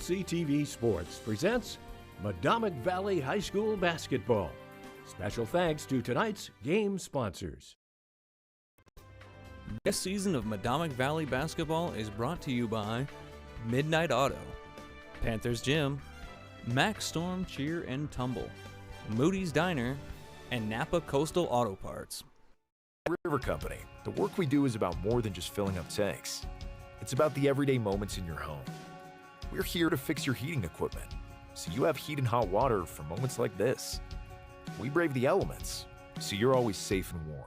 LCTV Sports presents Medomak Valley High School Basketball. Special thanks to tonight's game sponsors. This season of Medomak Valley Basketball is brought to you by Midnight Auto, Panthers Gym, Max Storm Cheer and Tumble, Moody's Diner, and Napa Coastal Auto Parts. River Company. The work we do is about more than just filling up tanks. It's about the everyday moments in your home. We're here to fix your heating equipment, so you have heat and hot water for moments like this. We brave the elements, so you're always safe and warm.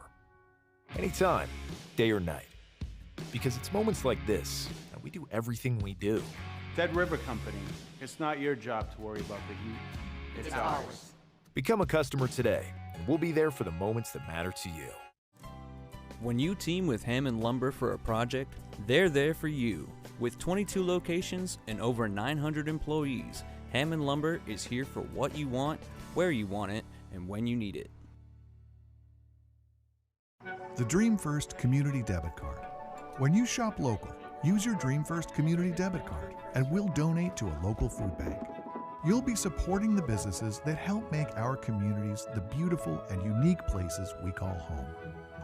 Anytime, day or night. Because it's moments like this that we do everything we do. Dead River Company. It's not your job to worry about the heat. It's ours. Become a customer today, and we'll be there for the moments that matter to you. When you team with Hammond Lumber for a project, they're there for you. With 22 locations and over 900 employees, Hammond Lumber is here for what you want, where you want it, and when you need it. The Dream First Community Debit Card. When you shop local, use your Dream First Community Debit Card and we'll donate to a local food bank. You'll be supporting the businesses that help make our communities the beautiful and unique places we call home,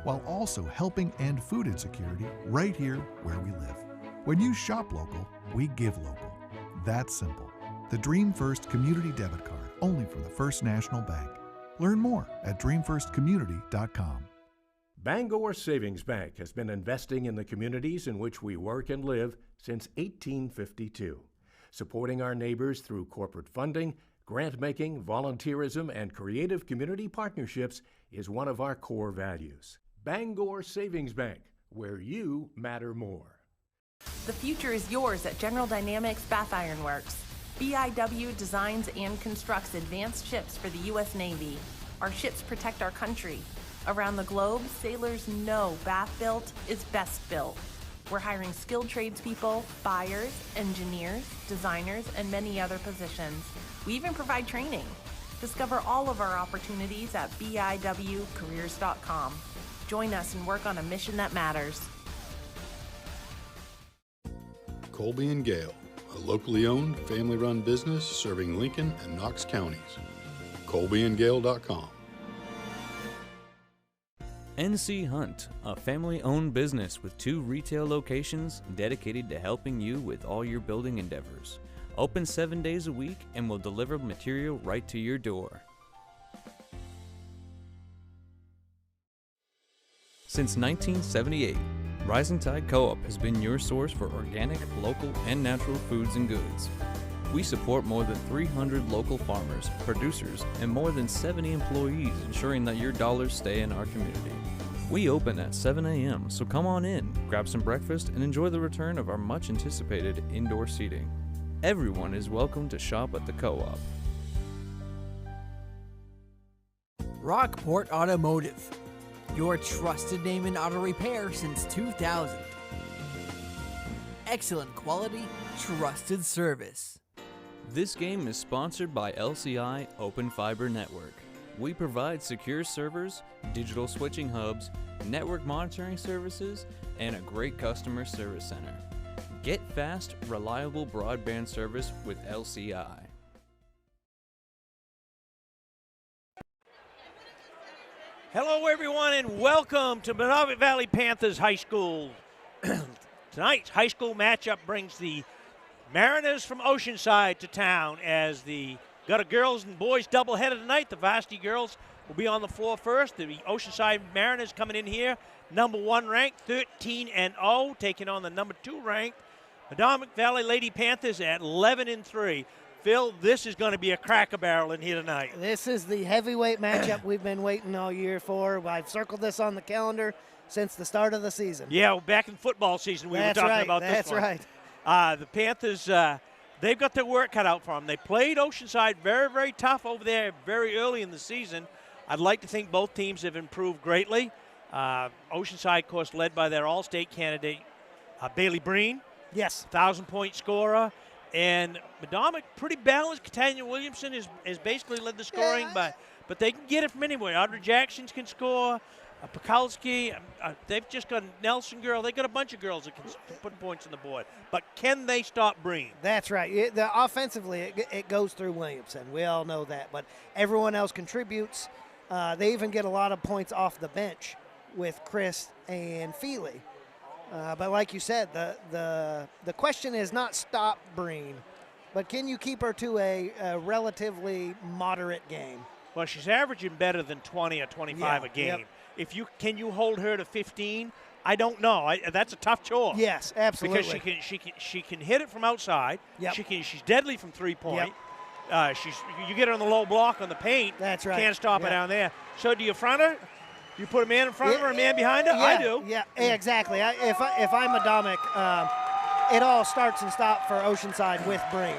while also helping end food insecurity right here where we live. When you shop local, we give local. That's simple. The Dream First Community Debit Card, only from the First National Bank. Learn more at dreamfirstcommunity.com. Bangor Savings Bank has been investing in the communities in which we work and live since 1852, supporting our neighbors through corporate funding, grant-making, volunteerism, and creative community partnerships is one of our core values. Bangor Savings Bank, where you matter more. The future is yours at General Dynamics Bath Iron Works. BIW designs and constructs advanced ships for the U.S. Navy. Our ships protect our country. Around the globe, sailors know Bath Built is best built. We're hiring skilled tradespeople, buyers, engineers, designers, and many other positions. We even provide training. Discover all of our opportunities at biwcareers.com. Join us and work on a mission that matters. Colby & Gale, a locally owned, family-run business serving Lincoln and Knox counties. colbyandgale.com. NC Hunt, a family-owned business with 2 retail locations dedicated to helping you with all your building endeavors. Open 7 days a week and will deliver material right to your door. Since 1978, Rising Tide Co-op has been your source for organic, local, and natural foods and goods. We support more than 300 local farmers, producers, and more than 70 employees, ensuring that your dollars stay in our community. We open at 7 a.m., so come on in, grab some breakfast, and enjoy the return of our much-anticipated indoor seating. Everyone is welcome to shop at the Co-op. Rockport Automotive, your trusted name in auto repair since 2000. Excellent quality, trusted service. This game is sponsored by LCI Open Fiber Network. We provide secure servers, digital switching hubs, network monitoring services, and a great customer service center. Get fast, reliable broadband service with LCI. Hello everyone and welcome to Medomak Valley Panthers High School. Tonight's high school matchup brings the Mariners from Oceanside to town as the got a girls and boys doubleheader tonight. The Varsity Girls will be on the floor first. The Oceanside Mariners coming in here, number 1 ranked, 13-0, taking on the number 2 ranked Medomak Valley Lady Panthers at 11-3. Phil, this is going to be a cracker barrel in here tonight. This is the heavyweight matchup we've been waiting all year for. I've circled this on the calendar since the start of the season. Yeah, well, back in football season we were talking about this one. That's right. The Panthers, they've got their work cut out for them. They played Oceanside very, very tough over there very early in the season. I'd like to think both teams have improved greatly. Oceanside, of course, led by their All-State candidate, Bailey Breen. Yes. 1,000-point scorer. And Medomak, pretty balanced. Katanya Williamson has basically led the scoring, but they can get it from anywhere. Audrey Jackson can score. Pekalski, they've just got Nelson girl. They got a bunch of girls that can put points on the board. But can they stop Breen? That's right. Offensively, it goes through Williamson. We all know that. But everyone else contributes. They even get a lot of points off the bench with Chris and Feely. But like you said, the question is not stop Breen, but can you keep her to a relatively moderate game? Well, she's averaging better than 20 or 25 a game. Yep. Can you hold her to 15? I don't know. That's a tough chore. Yes, absolutely. Because she can hit it from outside. Yep. She's deadly from 3-point. Yep. You get her on the low block on the paint. That's right. Can't stop her Yep. down there. So do you front her? You put a man in front of her, a man behind her? Yeah, I do. Yeah, exactly. If I'm Medomak, it all starts and stops for Oceanside with Breen.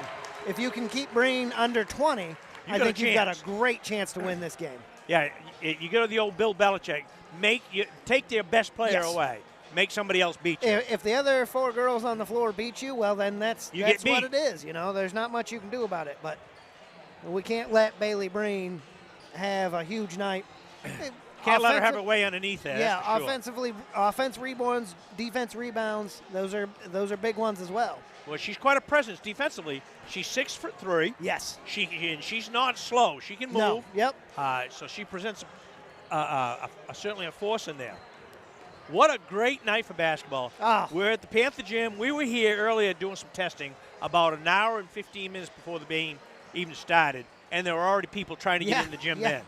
If you can keep Breen under 20, I think you've got a great chance to win this game. Yeah, you go to the old Bill Belichick. Take their best player away. Make somebody else beat you. If the other 4 girls on the floor beat you, well, then that's what it is. There's not much you can do about it. But we can't let Bailey Breen have a huge night. Can't let her have her way underneath there. Yeah, sure. offensively, offense rebounds, defense rebounds, those are big ones as well. Well, she's quite a presence defensively. She's 6'3". Yes. She's not slow. She can move. No. Yep. So she presents certainly a force in there. What a great night for basketball. Oh. We're at the Panther Gym. We were here earlier doing some testing about an hour and 15 minutes before the game even started, and there were already people trying to get in the gym then.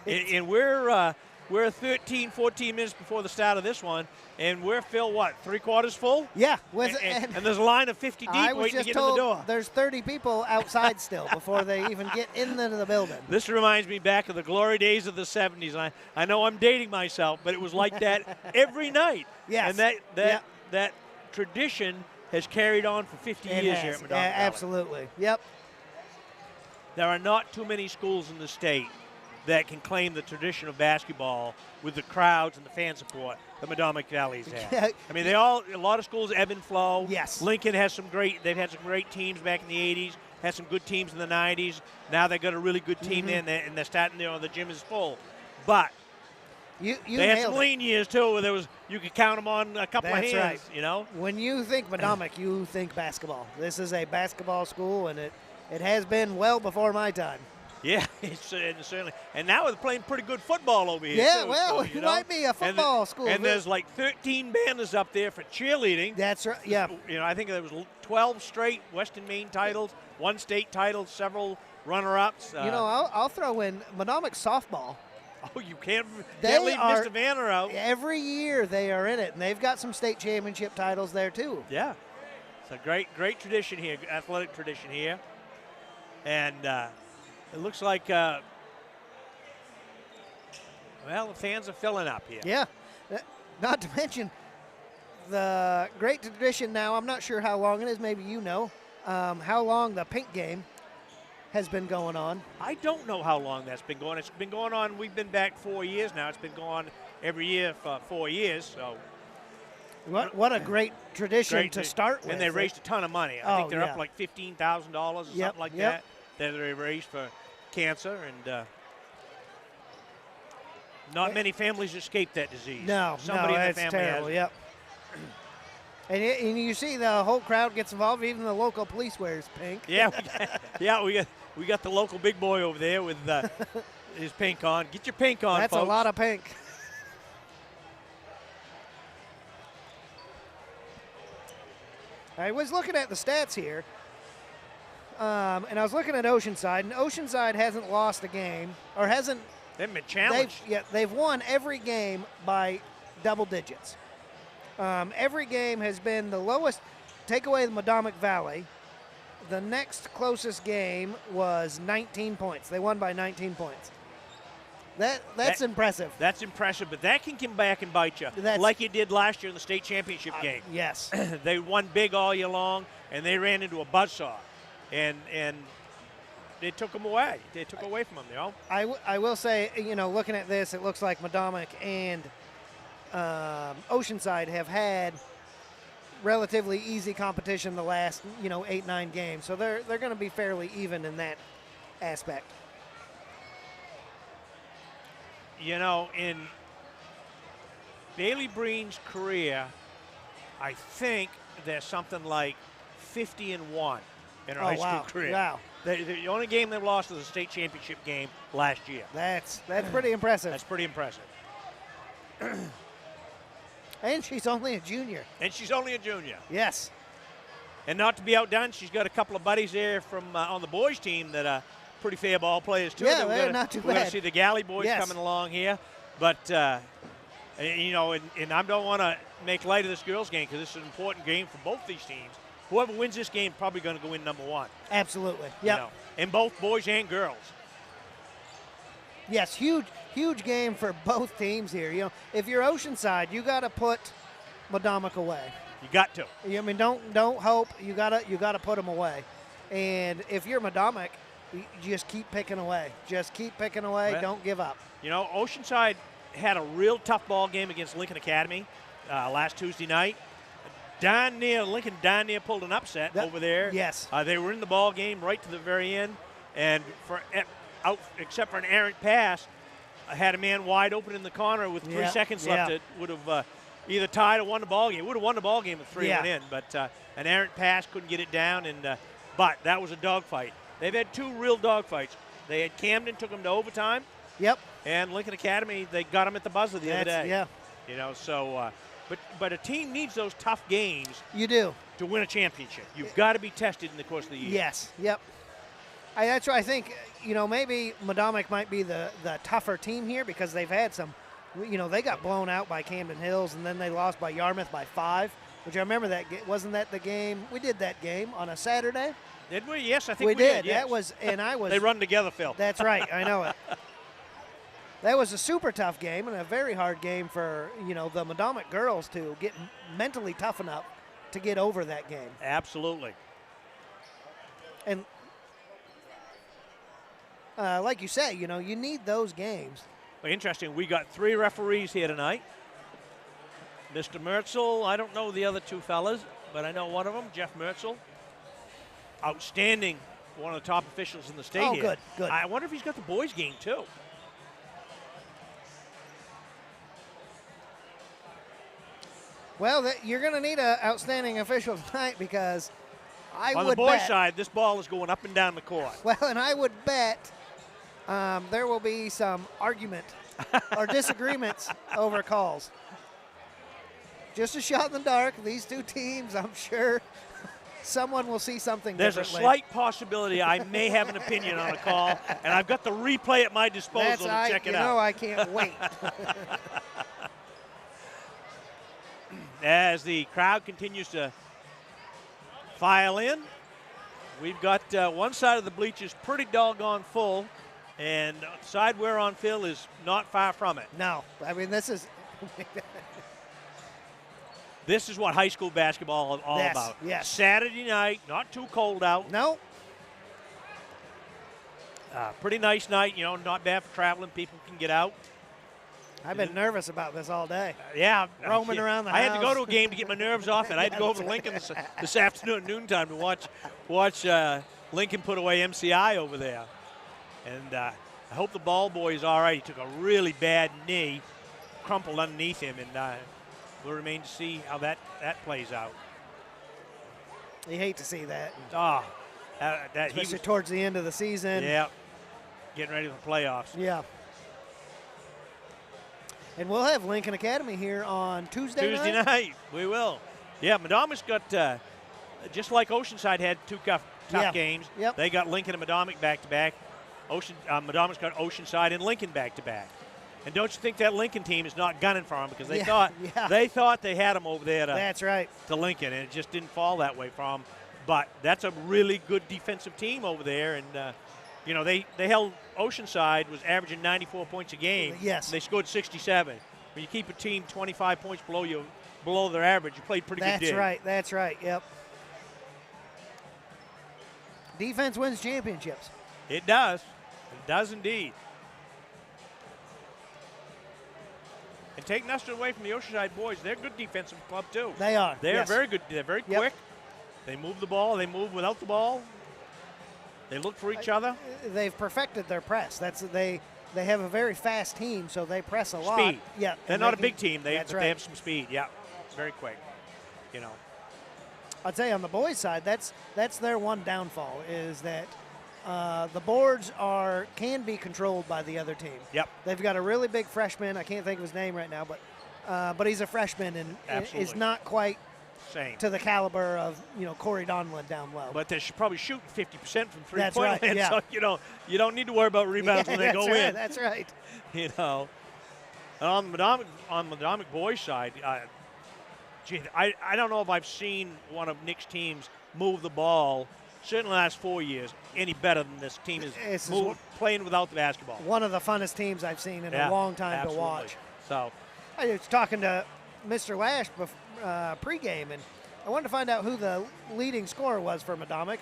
And we're 13, 14 minutes before the start of this one, and we're filled, 3/4 full? Yeah. And there's a line of 50 deep waiting to get in the door. There's 30 people outside still before they even get into the building. This reminds me back of the glory days of the 70s. I know I'm dating myself, but it was like that every night. Yes. And that tradition has carried on for 50 years here at Medomak Valley. Absolutely. Yep. There are not too many schools in the state that can claim the tradition of basketball with the crowds and the fan support that Medomak Valley's had. I mean, a lot of schools ebb and flow. Yes. Lincoln has they've had some great teams back in the 80s, had some good teams in the 90s. Now they've got a really good team there, and they're starting, the gym is full. But you they had some lean years, too, where you could count them on a couple of hands, right. When you think Medomak, you think basketball. This is a basketball school, and it has been well before my time. Yeah, certainly. And now we're playing pretty good football over here. Yeah, too, well, so, it might be a football school. And there's like 13 banners up there for cheerleading. That's right, yeah. I think there was 12 straight Western Maine titles, 1 state title, several runner-ups. I'll throw in Medomak softball. Oh, you can't leave Mr. Vanner out. Every year they are in it, and they've got some state championship titles there, too. Yeah. It's a great tradition here, athletic tradition here. And it looks like, the fans are filling up here. Yeah. Not to mention the great tradition now, I'm not sure how long it is, maybe you know, how long the pink game has been going on. I don't know how long that's been going. It's been going on, we've been back 4 years now. It's been going on every year for 4 years. So What a great tradition to start with. And they raised a ton of money. I think they're up like $15,000 or something like that they raised for cancer. And not many families escape that disease. No, Somebody in the family terrible. has. Yep. And you see the whole crowd gets involved. Even the local police wears pink. Yeah, we got the local big boy over there with his pink on. Get your pink on, That's folks. a lot of pink. I was looking at the stats here, and I was looking at Oceanside, and Oceanside hasn't lost a game, or hasn't. They've been challenged. They've won every game by double digits. Every game has been the lowest. Take away the Medomak Valley. The next closest game was 19 points. They won by 19 points. That's impressive. That's impressive, but that can come back and bite you, like it did last year in the state championship game. Yes. They won big all year long, and they ran into a buzzsaw, and they took them away. They took away from them, I will say, looking at this, it looks like Medomak and Oceanside have had relatively easy competition the last 8-9 games, so they're going to be fairly even in that aspect. In Bailey Breen's career, I think there's something like 50-1 in her high school career. Wow. The only game they've lost was a state championship game last year. That's pretty impressive. That's pretty impressive. And she's only a junior. Yes. And not to be outdone, she's got a couple of buddies there from on the boys team that are pretty fair ball players too. Yeah, they're not too bad. We're going to see the Galley boys Yes. coming along here. But, you know, and I don't want to make light of this girls' game because this is an important game for both these teams. Whoever wins this game probably going to go in number one. Absolutely. You know, in both boys and girls. Yes, huge game for both teams here. You know, if you're Oceanside, you got to put Medomak away. You got to. I mean, don't hope. You gotta put them away. And if you're Medomak, you just keep picking away. Just keep picking away. Well, Don't give up. You know, Oceanside had a real tough ball game against Lincoln Academy last Tuesday night. Lincoln darn near pulled an upset over there. Yes. They were in the ball game right to the very end, and except for an errant pass, had a man wide open in the corner with 3 seconds left. It would have either tied or won the ball game. Would have won the ball game with 3 went in, but an errant pass couldn't get it down. But that was a dogfight. They've had 2 real dogfights. They had Camden, took them to overtime. Yep. And Lincoln Academy, they got them at the buzzer the other day. Yeah. You know, so but a team needs those tough games. You do. To win a championship. You've got to be tested in the course of the year. Yes. Yep. That's why I think, you know, maybe Medomak might be the tougher team here because they've had some, you know, they got blown out by Camden Hills and then they lost by Yarmouth by 5, which I remember that. Wasn't that the game? We did that game on a Saturday. Did we? Yes, I think we did. Yes. That was, and I was. They run together, Phil. That's right. I know it. That was a super tough game and a very hard game for, you know, the Medomak girls to get mentally tough enough to get over that game. Absolutely. And like you say, you know, you need those games. Well, interesting. We got 3 referees here tonight. Mr. Mertzel, I don't know the other 2 fellas, but I know one of them, Jeff Mertzel. Outstanding, one of the top officials in the state here. Oh, good. I wonder if he's got the boys' game, too. Well, you're going to need an outstanding official tonight because I would bet. On the boys' side, this ball is going up and down the court. Well, and I would bet there will be some argument or disagreements over calls. Just a shot in the dark. These 2 teams, I'm sure someone will see something There's differently. a slight possibility I may have an opinion on a call, and I've got the replay at my disposal to check it out. You know, I can't wait. As the crowd continues to file in, we've got one side of the bleachers pretty doggone full, and the side we're on, Phil, is not far from it. No, I mean, this is... This is what high school basketball is all about. Yes. Saturday night, not too cold out. No. Pretty nice night, you know, not bad for traveling. People can get out. I've been nervous about this all day. Yeah. Roaming around the house. I had to go to a game to get my nerves off, and I had to go over to Lincoln this afternoon at noontime to watch Lincoln put away MCI over there. And I hope the ball boy is all right. He took a really bad knee, crumpled underneath him, and we'll remain to see how that plays out. You hate to see that. Especially towards the end of the season. Yeah, getting ready for the playoffs. Yeah. And we'll have Lincoln Academy here on Tuesday night. We will. Yeah, Medomak's got, just like Oceanside had 2 tough games, they got Lincoln and Medomak back-to-back. Medomak's got Oceanside and Lincoln back-to-back. And don't you think that Lincoln team is not gunning for them because they thought they had them over there That's right. to Lincoln, and it just didn't fall that way for them. But that's a really good defensive team over there, and you know, they held Oceanside was averaging 94 points a game. Yes. And they scored 67. When you keep a team 25 points below their average, you played pretty good. That's right. Yep. Defense wins championships. It does. It does indeed. And take nothing away from the Oceanside boys. They're a good defensive club, too. They are. They're very good. They're very quick. They move the ball. They move without the ball. They look for each other. They've perfected their press. they have a very fast team, so they press a lot. Speed. Yeah, They're not a big team. That's right. They have some speed. Yeah, very quick. You know. I'd say on the boys' side, that's their one downfall is that the boards can be controlled by the other team. Yep. They've got a really big freshman. I can't think of his name right now, but he's a freshman and is not quite to the caliber of Corey Donlin down low. But they should probably shoot 50% from That's three-point right, land, yeah. so you don't need to worry about rebounds when they go right, in. That's right. You know. And on the Medomak boys side, I don't know if I've seen one of Nick's teams move the ball, certainly the last 4 years, any better than this team is playing without the basketball. One of the funnest teams I've seen in a long time to watch. So I was talking to Mr. Lash pregame, and I wanted to find out who the leading scorer was for Medomak.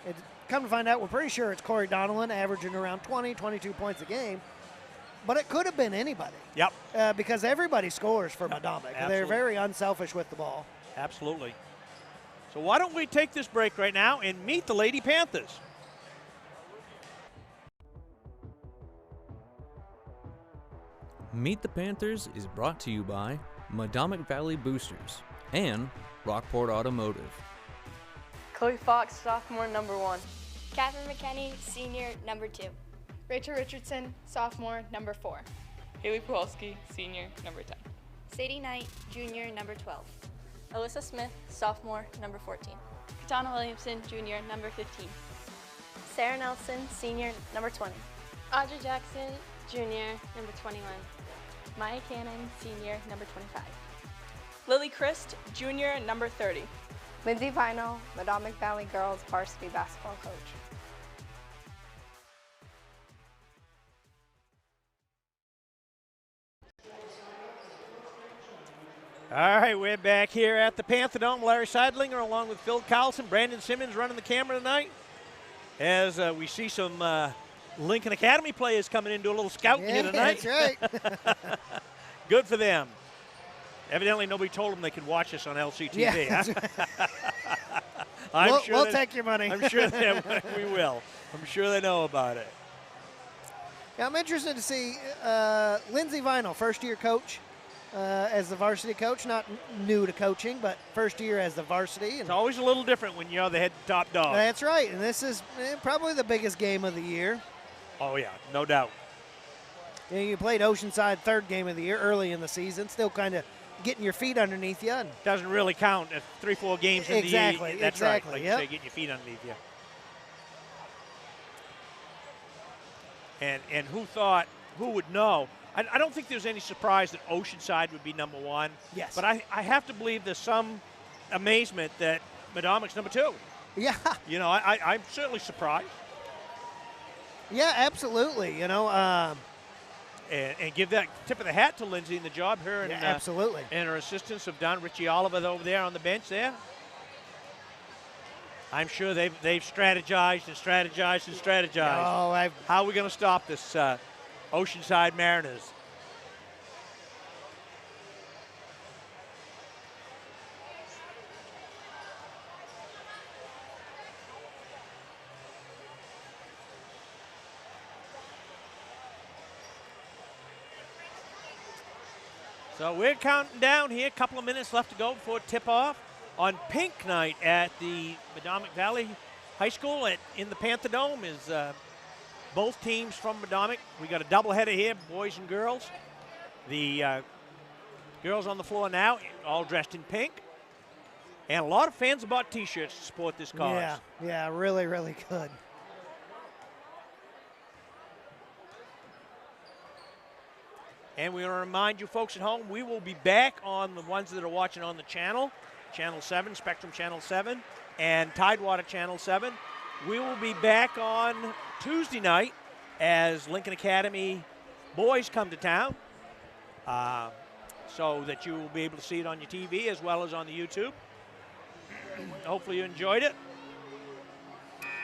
And come to find out, we're pretty sure it's Corey Donlin, averaging around 20, 22 points a game. But it could have been anybody. Yep. Because everybody scores for Medomak. They're very unselfish with the ball. Absolutely. So why don't we take this break right now and meet the Lady Panthers. Meet the Panthers is brought to you by Medomak Valley Boosters and Rockport Automotive. Chloe Fox, sophomore, number 1. Catherine McKenney, senior, number 2. Rachel Richardson, sophomore, number 4. Haley Pawlowski, senior, number 10. Sadie Knight, junior, number 12. Alyssa Smith, sophomore, number 14. Katana Williamson, junior, number 15. Sarah Nelson, senior, number 20. Audrey Jackson, junior, number 21. Maya Cannon, senior, number 25. Lily Christ, junior, number 30. Lindsay Vinyl, Medomak Valley Girls varsity basketball coach. All right, we're back here at the Panther Dome. Larry Seidlinger along with Phil Carlson, Brandon Simmons running the camera tonight. As we see some Lincoln Academy players coming in, do a little scouting here tonight. That's right. Good for them. Evidently, nobody told them they could watch us on LCTV. Yeah, huh? We'll take your money. I'm sure we will. I'm sure they know about it. Yeah, I'm interested to see Lindsay Vinyl, first-year coach. As the varsity coach, not new to coaching, but first year as the varsity. It's always a little different when you're the head top dog. That's right, and this is probably the biggest game of the year. Oh, yeah, no doubt. You played Oceanside third game of the year early in the season, still kind of getting your feet underneath you. And doesn't really count at 3-4 games in the year. That's exactly. Right, like you say, getting your feet underneath you. And who would know? I don't think there's any surprise that Oceanside would be number 1. Yes. But I have to believe there's some amazement that Medomak's number 2. Yeah. You know, I'm certainly surprised. Yeah, absolutely. You know, and give that tip of the hat to Lindsay and the job her and absolutely. And her assistants have done. Richie Oliver over there on the bench there. I'm sure they've strategized and strategized and strategized. Oh, how are we going to stop this Oceanside Mariners? So we're counting down here. A couple of minutes left to go before tip-off on Pink Night at the Medomak Valley High School in the Panther Dome is both teams from Medomak. We got a doubleheader here, boys and girls. The girls on the floor now, all dressed in pink. And a lot of fans bought T-shirts to support this cause. Yeah, really, really good. And we want to remind you folks at home, we will be back on the ones that are watching on the channel, Channel 7, Spectrum Channel 7, and Tidewater Channel 7. We will be back on Tuesday night as Lincoln Academy boys come to town, so that you will be able to see it on your TV as well as on the YouTube. Hopefully you enjoyed it.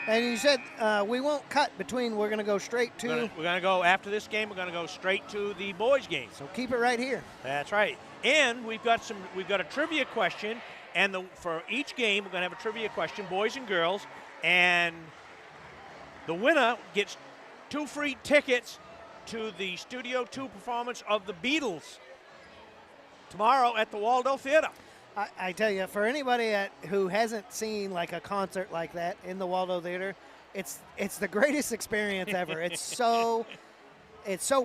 And you said we won't cut between. We're going to go straight to. We're going to go after this game. We're going to go straight to the boys' game. So keep it right here. That's right. And we've got a trivia question, and for each game we're going to have a trivia question, boys and girls, and the winner gets 2 free tickets to the Studio 2 performance of the Beatles tomorrow at the Waldo Theater. I tell you, for anybody who hasn't seen like a concert like that in the Waldo Theater, it's the greatest experience ever. It's so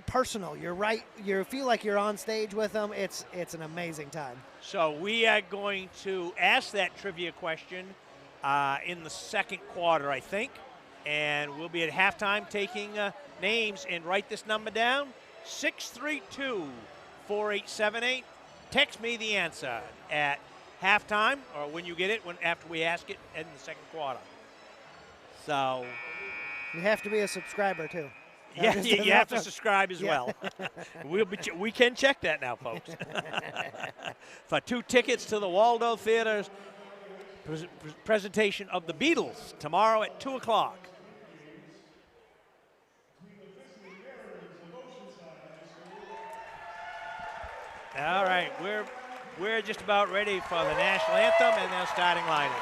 personal. You're right. You feel like you're on stage with them. It's an amazing time. So we are going to ask that trivia question in the second quarter, I think, and we'll be at halftime taking names. And write this number down: 632-4878. Text me the answer at halftime or when you get it, after we ask it in the second quarter. So you have to be a subscriber too. Yeah, you have to subscribe as well. We can check that now, folks. For 2 tickets to the Waldo Theater's presentation of the Beatles tomorrow at 2 o'clock. All right, we're just about ready for the national anthem and their starting lineup.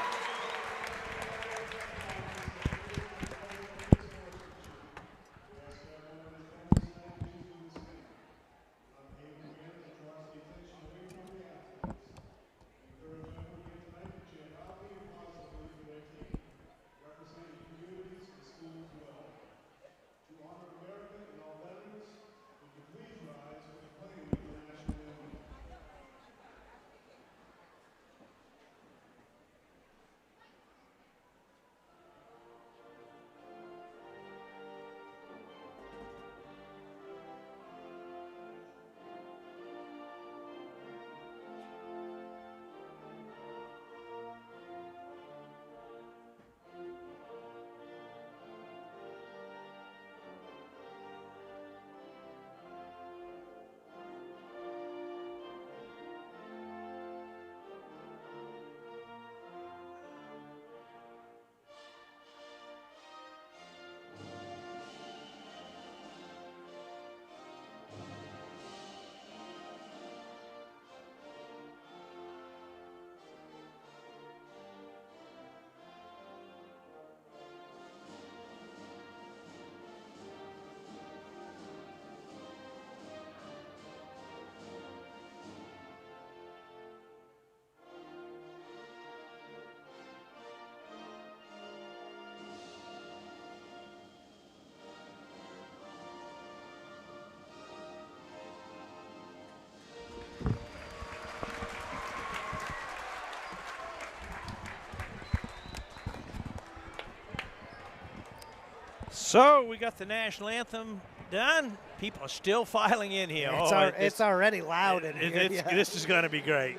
So we got the national anthem done. People are still filing in here. It's already loud in here. This is going to be great.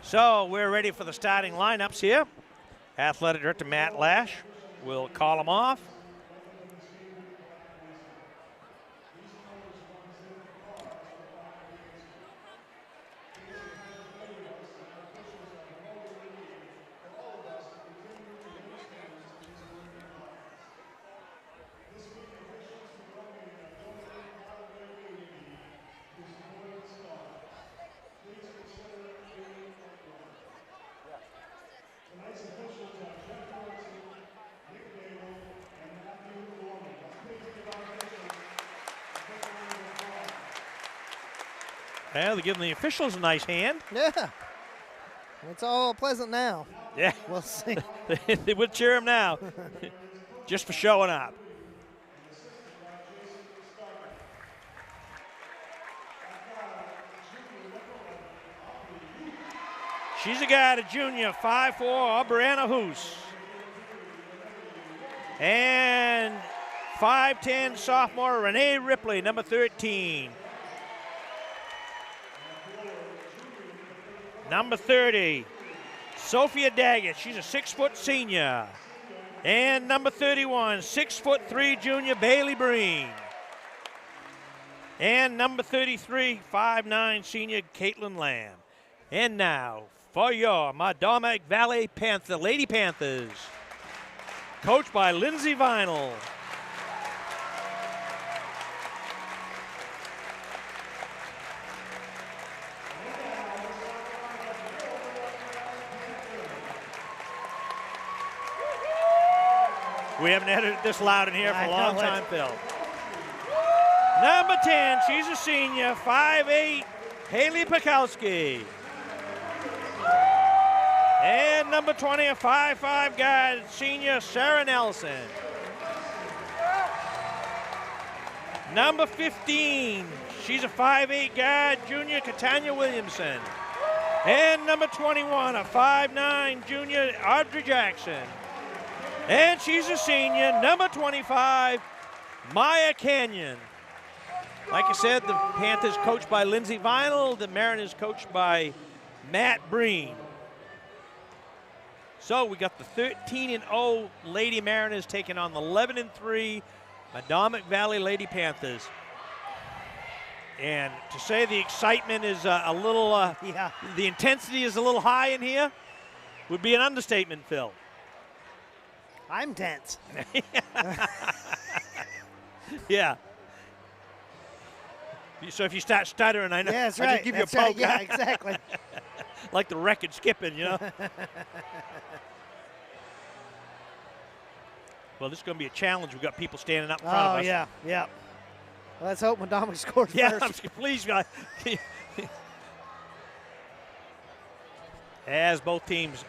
So we're ready for the starting lineups here. Athletic Director Matt Lash will call them off. Well, they're giving the officials a nice hand. Yeah. It's all pleasant now. Yeah. We'll see. They would cheer him now just for showing up. She's a guy, a junior, 5'4", Brianna Hoos. And 5'10", sophomore, Renee Ripley, number 13. Number 30, Sophia Daggett. She's a 6-foot senior. And number 31, 6'3" junior, Bailey Breen. And number 33, 5'9" senior, Caitlin Lamb. And now, for your Medomak Valley Lady Panthers, coached by Lindsay Vinyl. We haven't edited this loud in here for I a long know it. time, Phil. Number 10, she's a senior, 5'8", Haley Pikowski. And number 20, a 5'5" guard, senior, Sarah Nelson. Number 15, she's a 5'8" guard, junior, Katanya Williamson. And number 21, a 5'9" junior, Audrey Jackson. And she's a senior, number 25, Maya Canyon. Like I said, the Panthers coached by Lindsey Vinyl, the Mariners coached by Matt Breen. So we got the 13-0 Lady Mariners taking on the 11-3 Medomak Valley Lady Panthers. And to say the excitement is a little, the intensity is a little high in here would be an understatement, Phil. I'm tense. Yeah. So if you start stuttering, I know. Yeah, that's I right. just give you a That's right. poke. Yeah, exactly. Like the record skipping, you know. Well, this is going to be a challenge. We've got people standing up in front of us. Oh, yeah, yeah. Let's hope Medomak scores Yeah, first. please, guys. As both teams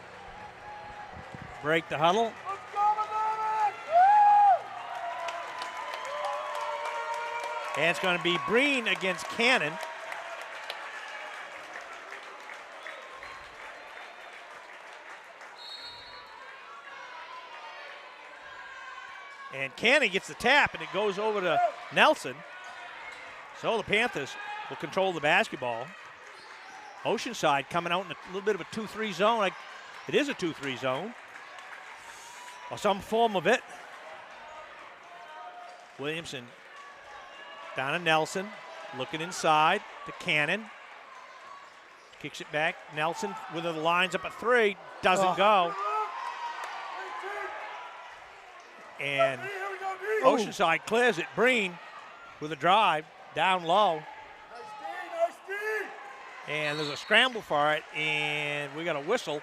break the huddle. And it's going to be Breen against Cannon. And Cannon gets the tap, and it goes over to Nelson. So the Panthers will control the basketball. Oceanside coming out in a little bit of a 2-3 zone. Like it is a 2-3 zone, or some form of it. Williamson down to Nelson, looking inside to Cannon. Kicks it back. Nelson with the lines up a three, doesn't go. And Oceanside clears it. Breen with a drive down low. And there's a scramble for it, and we got a whistle.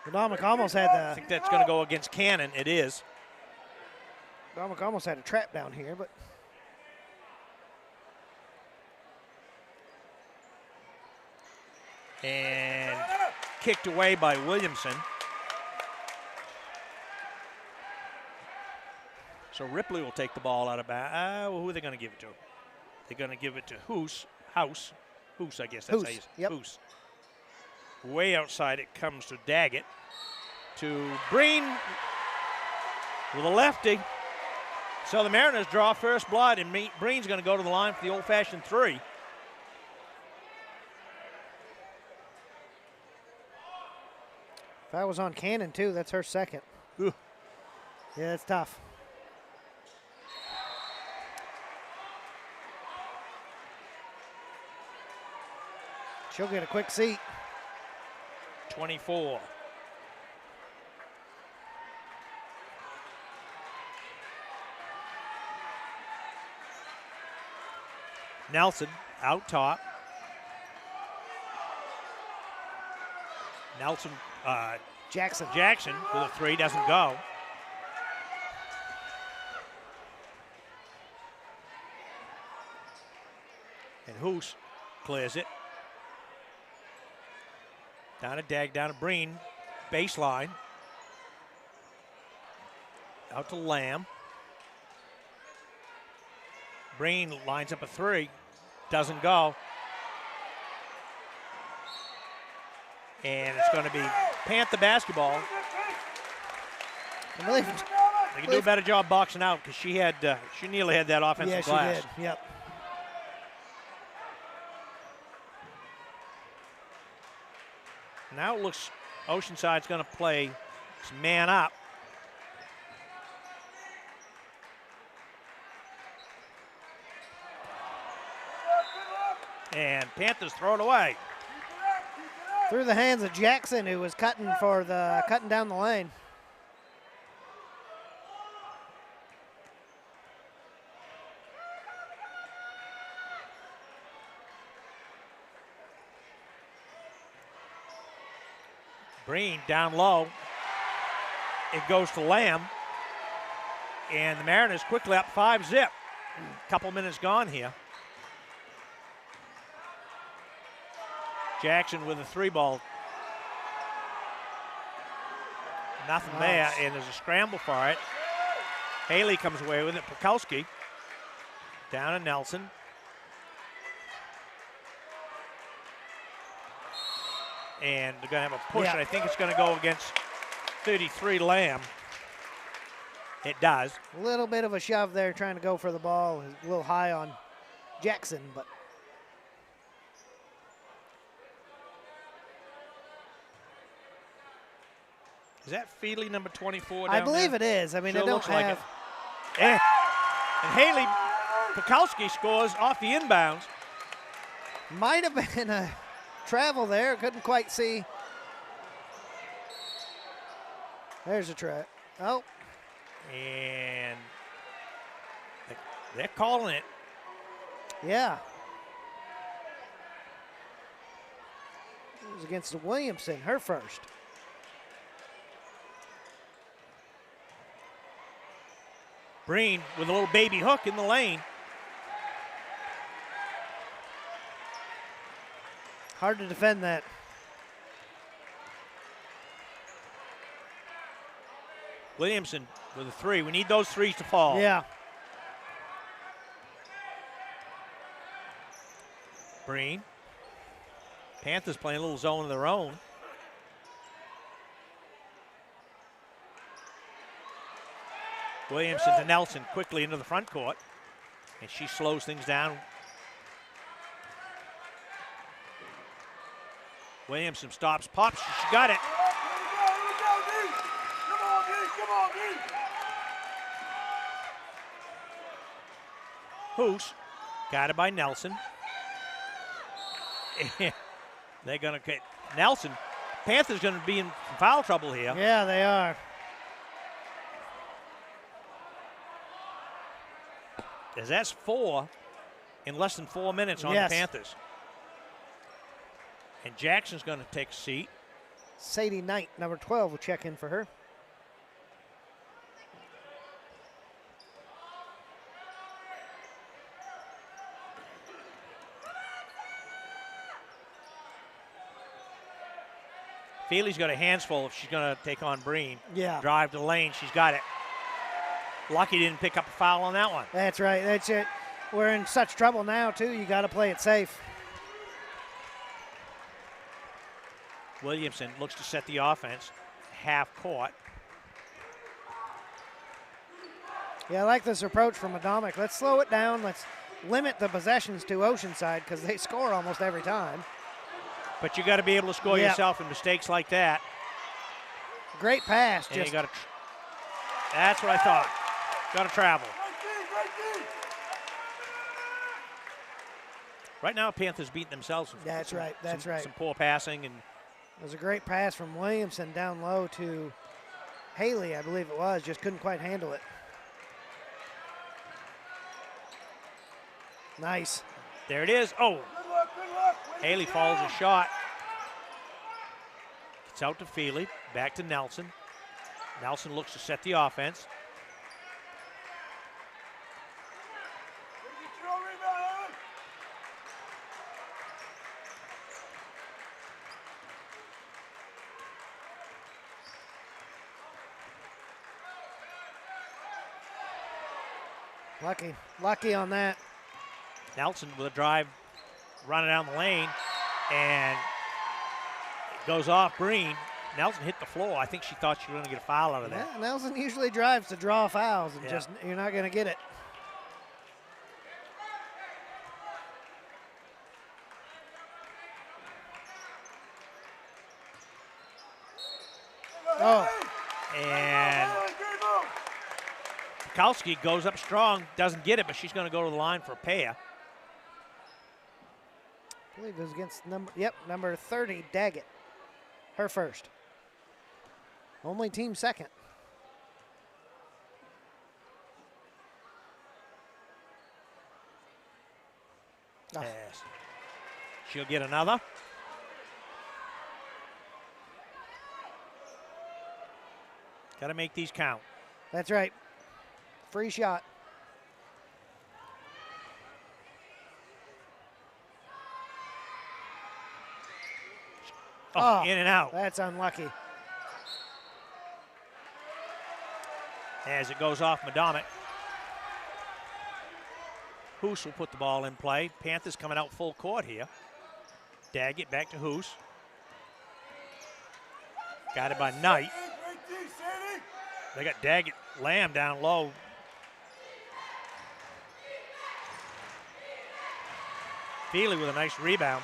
Medomak almost had I think that's going to go against Cannon. It is. Medomak almost had a trap down here, but And kicked away by Williamson. So Ripley will take the ball out of bounds. Who are they going to give it to? They're going to give it to Hoos, I guess that's how you say it. Hoos. Way outside it comes to Daggett. To Breen with a lefty. So the Mariners draw first blood, and Breen's going to go to the line for the old-fashioned three. if I was on Cannon too, that's her second. Ooh. Yeah, it's tough. She'll get a quick seat. 24. Nelson out top. Nelson, Jackson with a three, doesn't go. And Hoos clears it. Down to Dag, down to Breen, baseline. Out to Lamb. Breen lines up a three, doesn't go. And it's going to be Panther basketball. They can do a better job boxing out because she nearly had that offensive glass. She did. Yep. Now it looks Oceanside's going to play some man up. And Panthers throw it away. Through the hands of Jackson, who was cutting down the lane. Breen down low, it goes to Lamb. And the Mariners quickly up 5-zip. Couple minutes gone here. Jackson with a 3-ball. Nothing there, and there's a scramble for it. Haley comes away with it. Pukowski down to Nelson. And they're going to have a push, and I think it's going to go against 33 Lamb. It does. A little bit of a shove there trying to go for the ball. A little high on Jackson, but. Is that Feely, number 24 down I believe there? it is. I mean, sure I don't looks have. like it. And Haley Pukowski scores off the inbounds. Might have been a travel there. Couldn't quite see. There's a try. Oh. And they're calling it. Yeah. It was against Williamson, her first. Breen with a little baby hook in the lane. Hard to defend that. Williamson with a 3. We need those 3s to fall. Yeah. Breen. Panthers playing a little zone of their own. Williamson to Nelson quickly into the front court. And she slows things down. Williamson stops, pops, she got it. Hoos got it by Nelson. They're going to get Nelson. Panthers going to be in foul trouble here. Yeah, they are. As that's 4 in less than 4 minutes on the Panthers. And Jackson's going to take a seat. Sadie Knight, number 12, will check in for her. Feely's got a hands full if she's going to take on Breen. Yeah. Drive to the lane. She's got it. Lucky didn't pick up a foul on that one. That's right. That's it. We're in such trouble now, too. You got to play it safe. Williamson looks to set the offense. Half court. Yeah, I like this approach from Medomak. Let's slow it down. Let's limit the possessions to Oceanside because they score almost every time. But you got to be able to score yourself in mistakes like that. Great pass. And you got to. That's what I thought. Got to travel. Right now, Panthers beating themselves. That's right. That's right. Some poor passing. And it was a great pass from Williamson down low to Haley, I believe it was. Just couldn't quite handle it. Nice. There it is. Oh. Good luck. Haley follows a shot. It's out to Feely. Back to Nelson. Nelson looks to set the offense. Lucky on that. Nelson with a drive, running down the lane, and it goes off Breen. Nelson hit the floor. I think she thought she was going to get a foul out of that. Yeah, Nelson usually drives to draw fouls, and just you're not going to get it. Oh. And Pukowski goes up strong, doesn't get it, but she's going to go to the line for a pair. I believe it was against number 30, Daggett. Her first. Only team second. Oh. Yes. She'll get another. Got to make these count. That's right. Free shot. Oh, in and out. That's unlucky. As it goes off Medomak. Hoos will put the ball in play. Panthers coming out full court here. Daggett back to Hoos. Got it by Knight. They got Daggett Lamb down low. Feely with a nice rebound.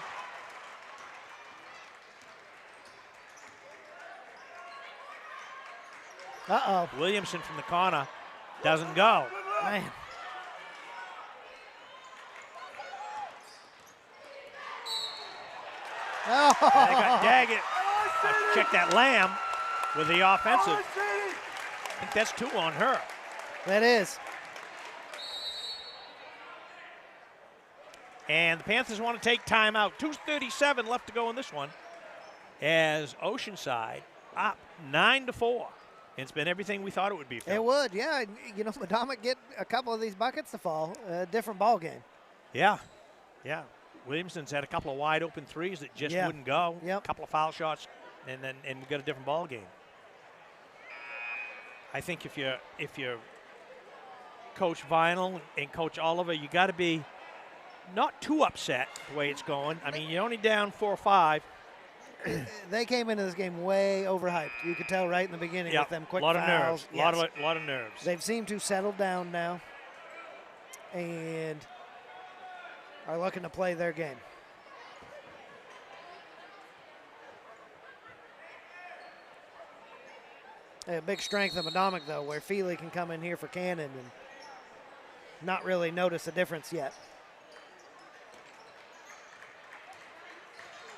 Uh-oh. Williamson from the corner doesn't go. Man. Oh. They got Daggett. Check that Lamb with the offensive. I think that's 2 on her. That is. And the Panthers want to take timeout. 2:37 left to go in this one. As Oceanside up 9-4. It's been everything we thought it would be, Phil. It would, yeah. You know, Medomak get a couple of these buckets to fall. Different ball game. Yeah, yeah. Williamson's had a couple of wide open threes that just wouldn't go. Yep. A couple of foul shots, and we got a different ball game. I think if you're Coach Vinyl and Coach Oliver, you got to be not too upset the way it's going. I mean, you're only down 4 or 5. They came into this game way overhyped. You could tell right in the beginning with them quick fouls. Nerves. Yes. Lot of nerves. They've seemed to settle down now and are looking to play their game. A big strength of Medomak, though, where Feely can come in here for Cannon and not really notice a difference yet.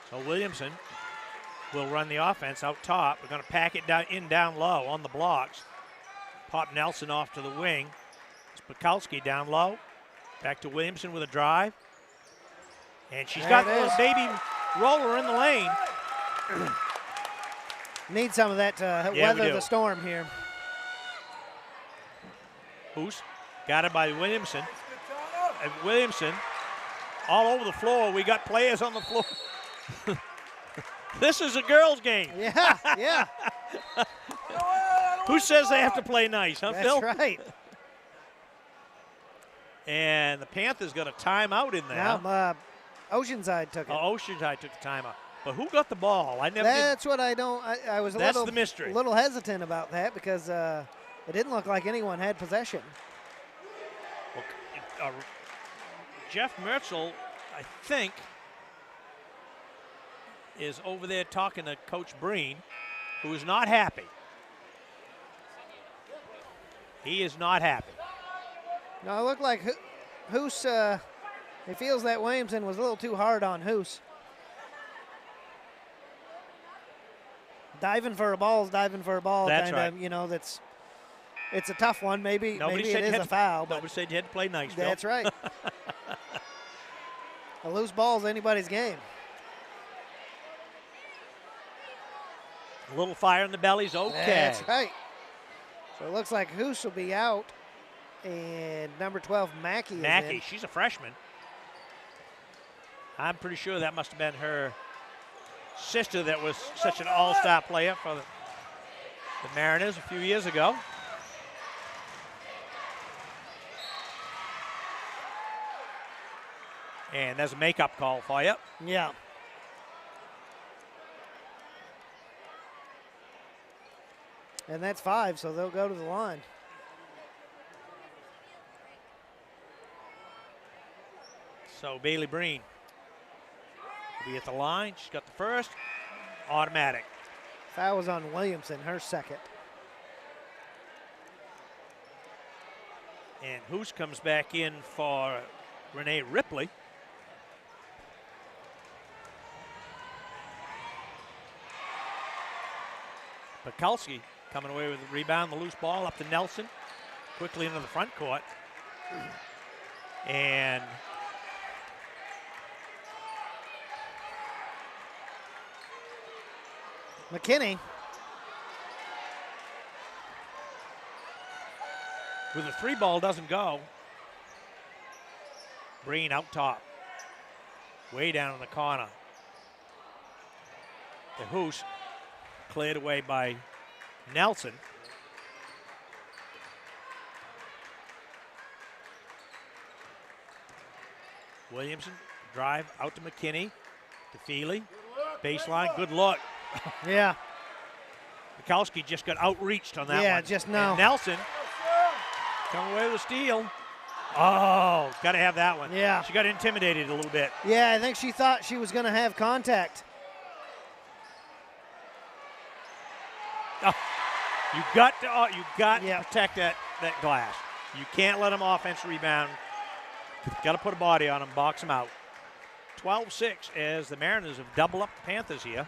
So Williamson will run the offense out top. We're going to pack it down low on the blocks. Pop Nelson off to the wing. Spakowski down low. Back to Williamson with a drive. And she's got the baby roller in the lane. Need some of that to weather the storm here. Hoos got it by Williamson. And Williamson all over the floor. We got players on the floor. This is a girls' game. Yeah, yeah. Who says they have to play nice, huh, Phil? That's right. And the Panthers got a timeout in there. Now, Oceanside took it. Oceanside took the timeout. But who got the ball? That's what I don't. I was the mystery. A little hesitant about that because it didn't look like anyone had possession. Well, Jeff Mertzel, I think, is over there talking to Coach Breen, who is not happy. He is not happy. No, it looked like Hoos, he feels that Williamson was a little too hard on Hoos. Diving for a ball is diving for a ball. That's kinda, right. You know, it's a tough one. Maybe it is a foul. Nobody said you had to play nice, Phil. That's right. A loose ball is anybody's game. A little fire in the belly's okay. That's right. So it looks like Hoos will be out. And number 12, Mackey is in. She's a freshman. I'm pretty sure that must have been her sister that was such an all-star player for the Mariners a few years ago. And there's a makeup call for you. Yeah. And that's 5, so they'll go to the line. So Bailey Breen will be at the line. She's got the first. Automatic. Foul was on Williamson, her second. And Hoos comes back in for Renee Ripley. Pekulski coming away with the rebound, the loose ball up to Nelson. Quickly into the front court. And McKinney with a 3 ball doesn't go. Breen out top. Way down in the corner. The Hoos cleared away by Nelson. Williamson, drive out to McKinney, to Feely. Baseline, good look. Yeah. Mikowski just got outreached on that one. Yeah, just now. And Nelson come away with a steal. Oh, got to have that one. Yeah. She got intimidated a little bit. Yeah, I think she thought she was going to have contact. Oh, you got to protect that glass. You can't let them offense rebound. Got to put a body on them, box them out. 12-6 as the Mariners have doubled up the Panthers here.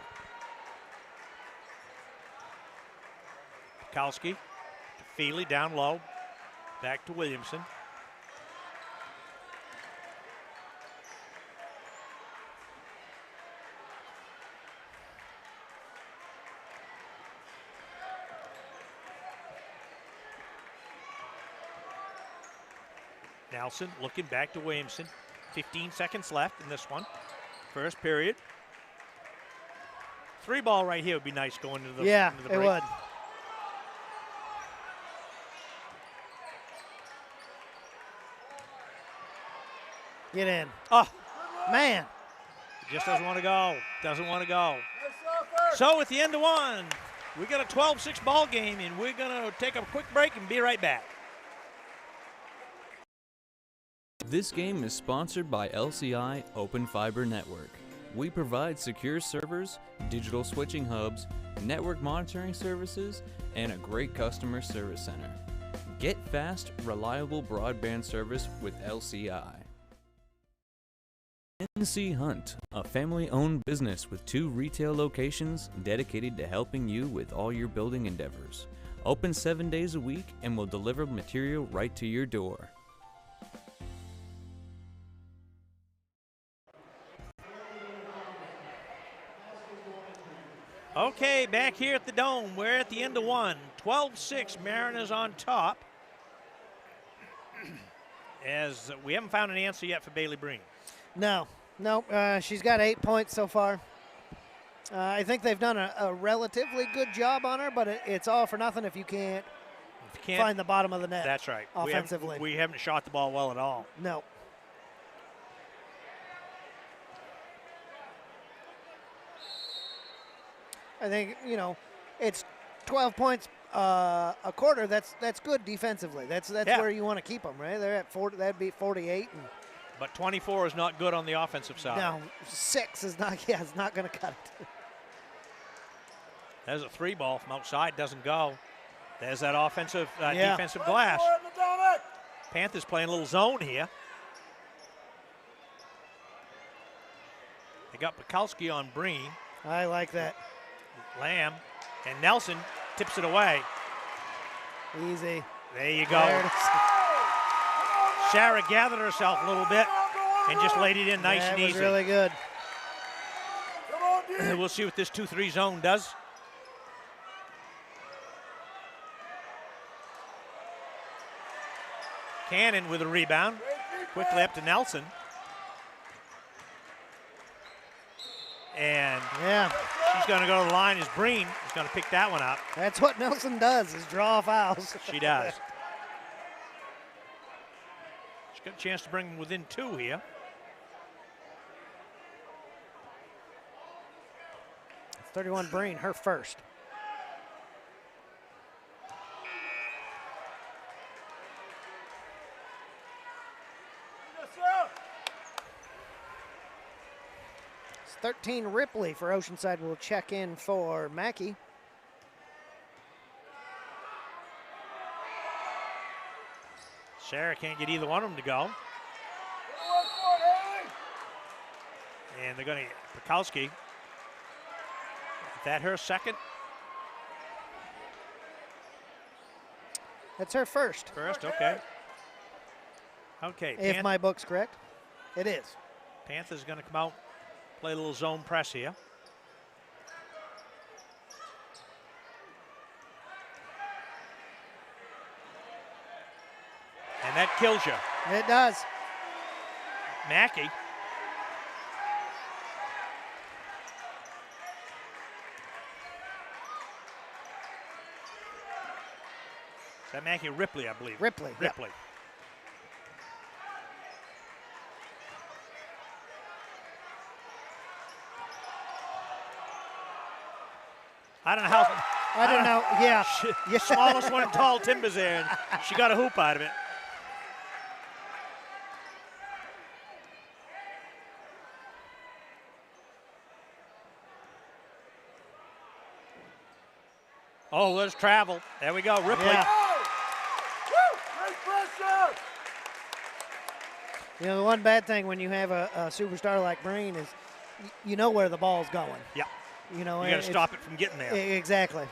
Mikowski to Feely down low. Back to Williamson. Nelson looking back to Williamson. 15 seconds left in this one. First period. 3 ball right here would be nice going into the into the break. It would. Get in. Oh, man. Just doesn't want to go. Doesn't want to go. So at the end of one, we got a 12-6 ball game, and we're going to take a quick break and be right back. This game is sponsored by LCI Open Fiber Network. We provide secure servers, digital switching hubs, network monitoring services, and a great customer service center. Get fast, reliable broadband service with LCI. NC Hunt, a family-owned business with 2 retail locations dedicated to helping you with all your building endeavors. Open 7 days a week and will deliver material right to your door. Okay, back here at the Dome, we're at the end of one. 12-6, Mariners on top. As we haven't found an answer yet for Bailey Breen. No, she's got 8 points so far. I think they've done a relatively good job on her, but it's all for nothing if you can't find the bottom of the net. That's right. Offensively. We haven't shot the ball well at all. No. I think, it's 12 points a quarter. That's good defensively. That's where you want to keep them, right? They're at 40. That'd be 48. But 24 is not good on the offensive side. No, 6 is not. Yeah, it's not going to cut it. There's a 3 ball from outside. Doesn't go. There's that offensive defensive glass. Panthers playing a little zone here. They got Bukowski on Breen. I like that. Lamb and Nelson tips it away. Easy. There you go. Sarah gathered herself a little bit and just laid it in nice and easy. That was really good. We'll see what this 2-3 zone does. Cannon with a rebound. Quickly up to Nelson. And she's going to go to the line as Breen is going to pick that one up. That's what Nelson does, is draw fouls. She does. She's got a chance to bring them within 2 here. It's 31 Breen, her first. It's 13 Ripley for Oceanside. Will check in for Mackey. Sarah can't get either one of them to go. And they're going to Bukowski. Is that her second? That's her first. First, okay. Okay. If my book's correct, it is. Panthers going to come out, play a little zone press here. And that kills you. It does. Mackey. Is that Mackey Ripley, I believe? Ripley. Ripley. Yeah. I don't know how. I don't know. Yeah. The smallest one in Tall Timbers there, and she got a hoop out of it. Oh, let's travel. There we go, Ripley. Yeah. You know, the one bad thing when you have a superstar like Breen is you know where the ball's going. Yeah. You know, you got to stop it from getting there. Exactly.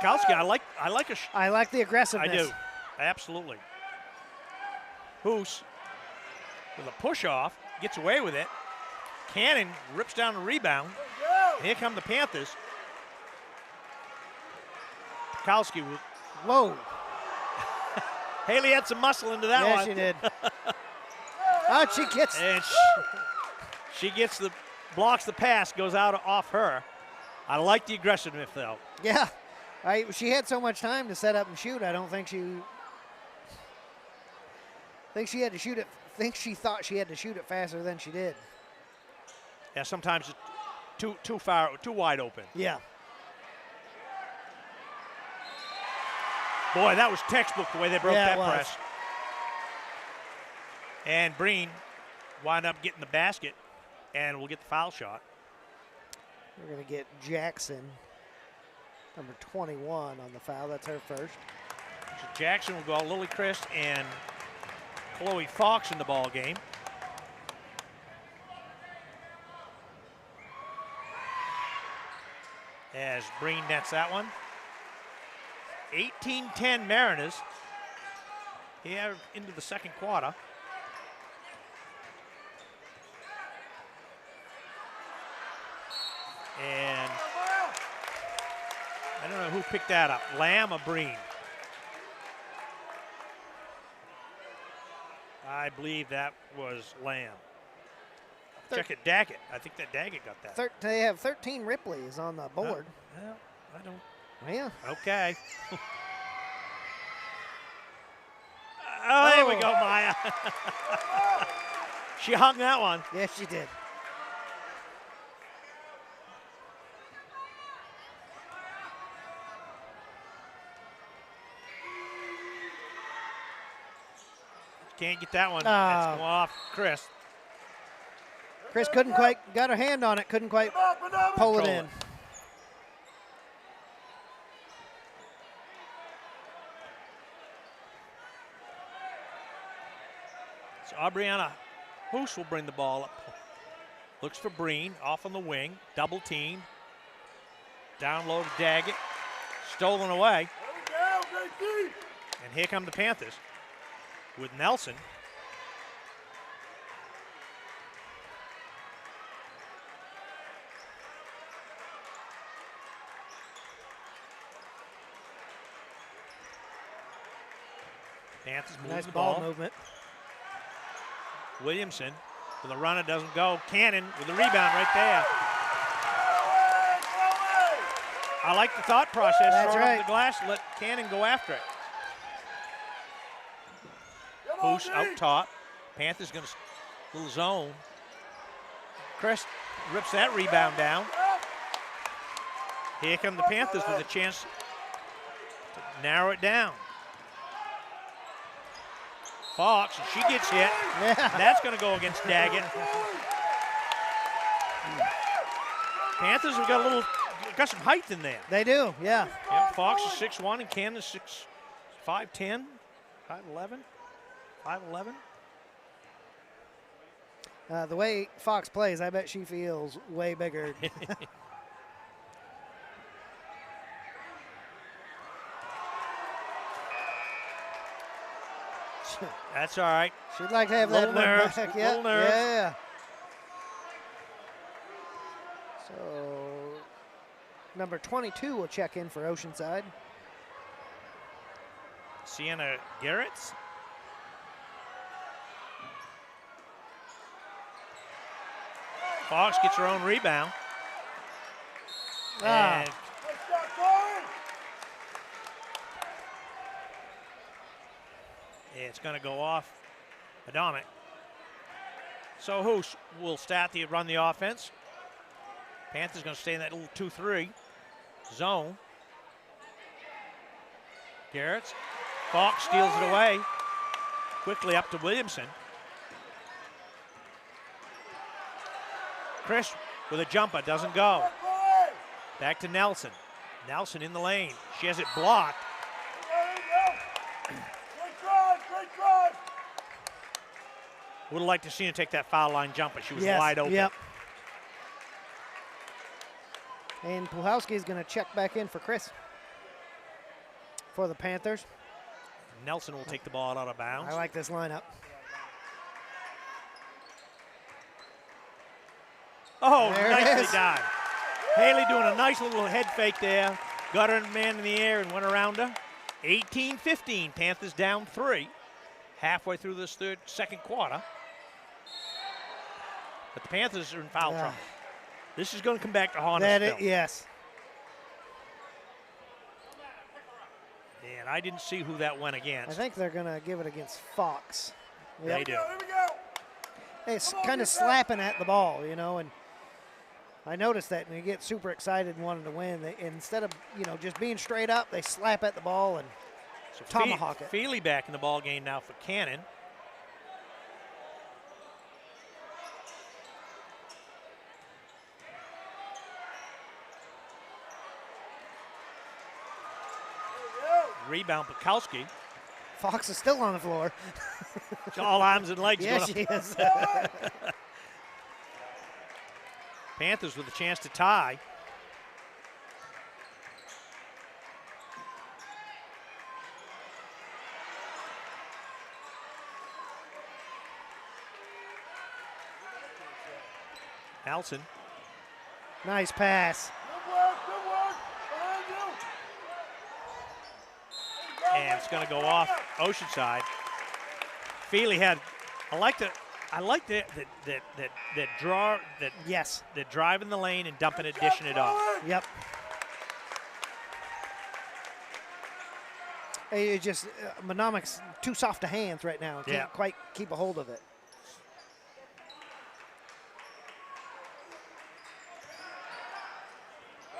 Petkowski, I like the aggressiveness. I do, absolutely. Hoos with a push off gets away with it. Cannon rips down the rebound. Here come the Panthers. Petkowski. Whoa. Haley had some muscle into that one. Yeah, she did. Oh, she gets. And she gets blocks the pass, goes out off her. I like the aggressiveness though. Yeah. She had so much time to set up and shoot. I don't think she had to shoot it. I think she thought she had to shoot it faster than she did. Yeah, sometimes it's too wide open. Yeah. Boy, that was textbook the way they broke that it was. press. And Breen wound up getting the basket, and we'll get the foul shot. We're going to get Jackson, number 21, on the foul. That's her first. So Jackson will go Lily Christ and Chloe Fox in the ball game. As Breen nets that one. 18-10 Mariners here into the second quarter. And I don't know who picked that up, Lamb or Breen. I believe that was Lamb. Check it, Daggett. I think that Daggett got that. They have 13 Ripleys on the board. Well, I don't. Yeah. Okay. Oh, there we go, Maya. She hung that one. Yes, she did. Can't get that one. That's going off Chris. Chris couldn't quite, got her hand on it, couldn't quite pull it in. So Aubriana Hoos will bring the ball up. Looks for Breen, off on the wing, double team. Down low to Daggett, stolen away. And here come the Panthers with Nelson. Panthers moves nice the ball movement. Williamson with a runner, doesn't go. Cannon with the rebound right there. I like the thought process. That's Throw it right. up the glass, let Cannon go after it. Hoos out top. Panthers going to little zone. Crest rips that rebound down. Here come the Panthers with a chance to narrow it down. Fox, and she gets hit. Yeah. That's going to go against Daggett. Panthers have got some height in there. They do, yeah. Yep, Fox is 6'1", and Cannon is 5'10", 5'11", 5'11". The way Fox plays, I bet she feels way bigger. That's all right. She'd like to have that nerves, back. little nerves. Yeah. So number 22 will check in for Oceanside. Sienna Garretts. Fox gets her own rebound. And it's going to go off Medomak. So who will run the offense? Panthers going to stay in that little 2-3 zone. Garretts. Fox steals it away. Quickly up to Williamson. Chris with a jumper, doesn't go. Back to Nelson. Nelson in the lane. She has it blocked. Would have liked to see her take that foul line jumper. She was wide open. Yep. And Puhalski is going to check back in for Chris for the Panthers. Nelson will take the ball out of bounds. I like this lineup. Oh, nicely done. Haley doing a nice little head fake there. Got her man in the air and went around her. 18-15, Panthers down 3. Halfway through this second quarter. But the Panthers are in foul trouble. This is going to come back to haunt us. Yes. And I didn't see who that went against. I think they're going to give it against Fox. They do. It's kind of slapping at the ball, you know, and I noticed that, and they get super excited and wanting to win. Instead of, just being straight up, they slap at the ball and tomahawk it. Feely back in the ball game now for Cannon. Rebound, Bukowski. Fox is still on the floor. It's all arms and legs. Yes, she is. Panthers with a chance to tie. Nelson. Nice pass. And it's going to go off Oceanside. Feely had, I like that drive in the lane and dumping it, dishing it off. Yep. It just Medomac's too soft to hands right now. Can't quite keep a hold of it.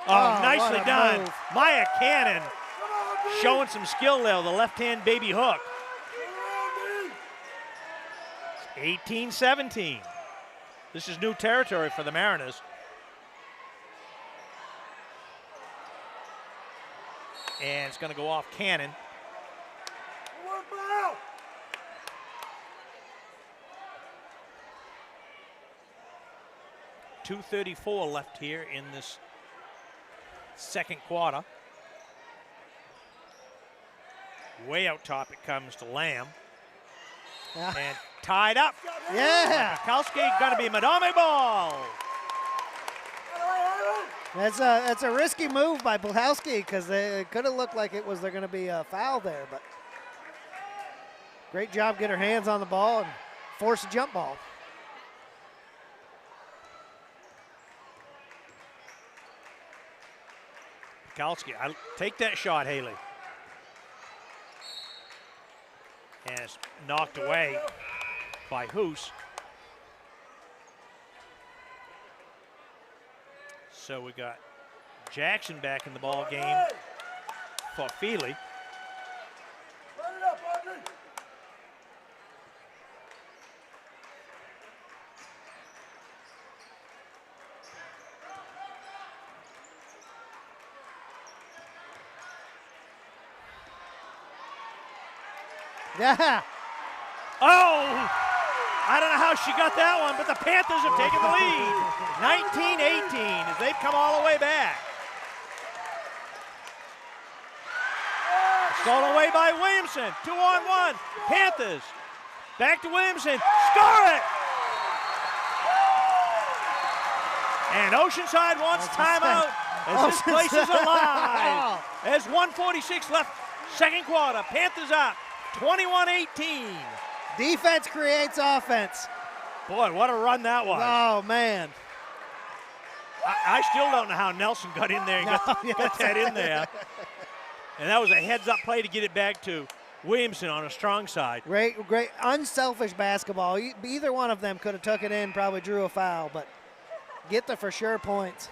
Oh, nicely done. Move. Maya Cannon showing some skill there, the left-hand baby hook. 18-17. This is new territory for the Mariners. And it's going to go off Cannon. .234 left here in this second quarter. Way out top it comes to Lamb. And tied up. Yeah. Bukowski going to be Medomak ball. That's a risky move by Puhalski because it could have looked like they're going to be a foul there, but great job get her hands on the ball and force a jump ball. Bukowski, take that shot, Haley. And it's knocked away by Hoos. So we got Jackson back in the ball game for Feely. Yeah. Oh, I don't know how she got that one, but the Panthers have taken the lead. 19-18 as they've come all the way back. Stolen away by Williamson. 2-on-1. Panthers. Back to Williamson. Score it! And Oceanside wants timeout as this place is alive. There's 1:46 left, second quarter. Panthers up 21-18. Defense creates offense. Boy, what a run that was. Oh, man. I still don't know how Nelson got in there and got that in there. And that was a heads-up play to get it back to Williamson on a strong side. Great, unselfish basketball. Either one of them could have took it in, probably drew a foul, but get the for sure points.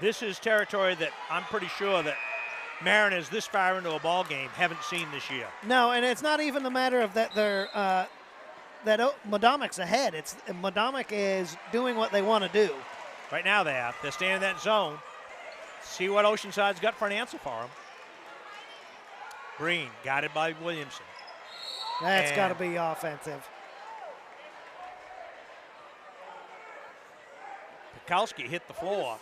This is territory that I'm pretty sure that Mariners this far into a ball game haven't seen this year. No, and it's not even the matter of that they're Medomac's ahead. It's Medomak is doing what they want to do. Right now they're staying in that zone. See what Oceanside's got for an answer for them. Breen guided by Williamson. That's got to be offensive. Pekowski hit the floor.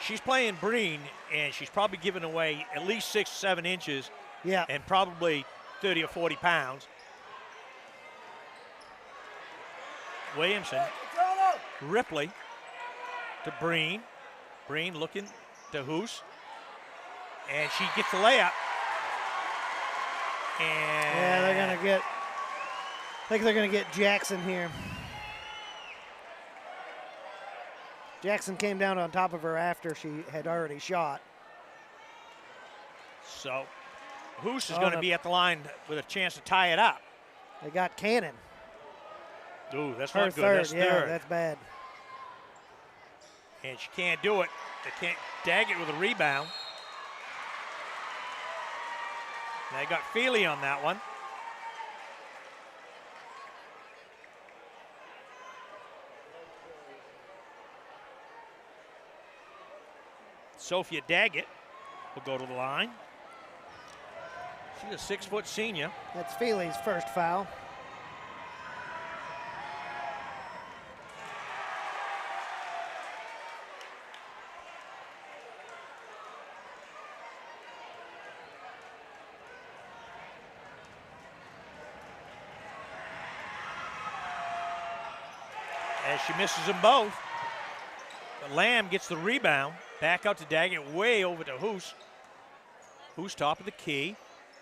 She's playing Breen, and she's probably giving away at least 6 or 7 inches. Yeah. And probably 30 or 40 pounds. Williamson. Ripley to Breen. Breen looking to Hoos. And she gets the layup. And yeah, I think they're going to get Jackson here. Jackson came down on top of her after she had already shot. So Hoos is going to be at the line with a chance to tie it up. They got Cannon. Ooh, that's her not good. Third. That's yeah, third. That's bad. And she can't do it. They can't Daggett with a rebound. They got Feely on that one. Sophia Daggett will go to the line. She's a 6-foot senior. That's Feely's first foul. As she misses them both, but Lamb gets the rebound. Back out to Daggett, way over to Hoos. Hoos top of the key,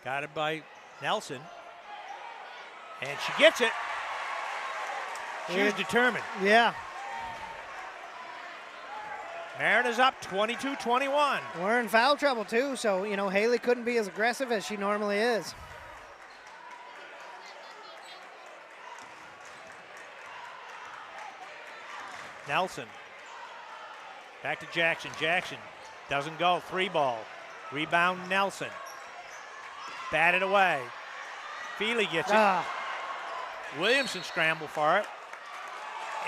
guided by Nelson. And she gets it. She was determined. Yeah. Mariners up 22-21. We're in foul trouble too, so, Haley couldn't be as aggressive as she normally is. Nelson. Back to Jackson. Jackson doesn't go. 3-ball. Rebound Nelson. Batted away. Feely gets it. Williamson scrambled for it.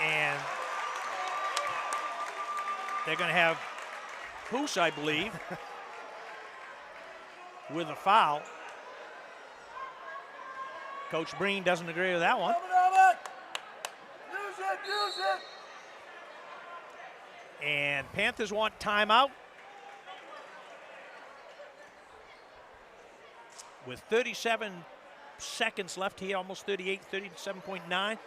And they're going to have Hoos, I believe, with a foul. Coach Breen doesn't agree with that one. Use it. And Panthers want timeout. With 37 seconds left here, almost 38, 37.9,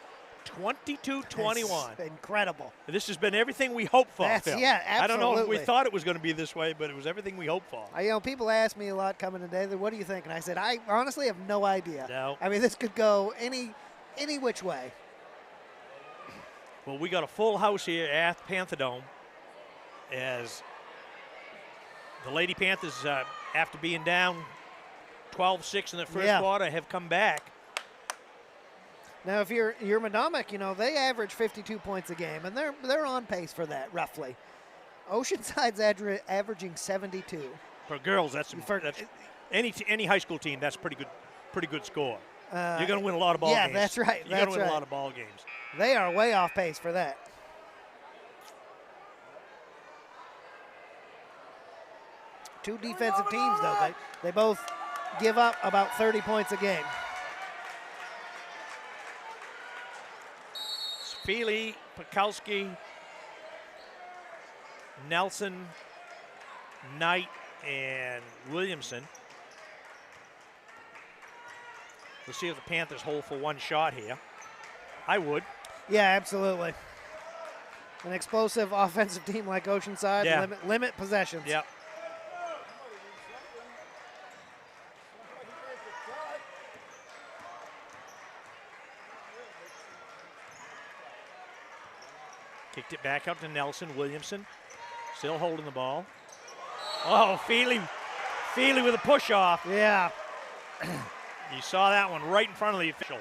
22-21. That's incredible. This has been everything we hoped for, Phil. Yeah, absolutely. I don't know if we thought it was going to be this way, but it was everything we hoped for. People ask me a lot coming today, what do you think? And I said, I honestly have no idea. No. I mean, this could go any which way. Well, we got a full house here at Panther Dome as the Lady Panthers, after being down 12-6 in the first quarter, have come back. Now, if you're Medomak, they average 52 points a game, and they're on pace for that, roughly. Oceanside's averaging 72. For girls, that's any high school team, that's pretty good score. You're going to win a lot of ball games. Yeah, that's right. You're going to win a lot of ball games. They are way off pace for that. Two defensive teams, though. They both give up about 30 points a game. Feely, Pekulski, Nelson, Knight, and Williamson. We'll see if the Panthers hold for one shot here. I would. Yeah, absolutely. An explosive offensive team like Oceanside, Yeah. limit possessions. Yep. Kicked it back up to Nelson. Williamson still holding the ball. Oh, Feely with a push off. Yeah. You saw that one right in front of the official.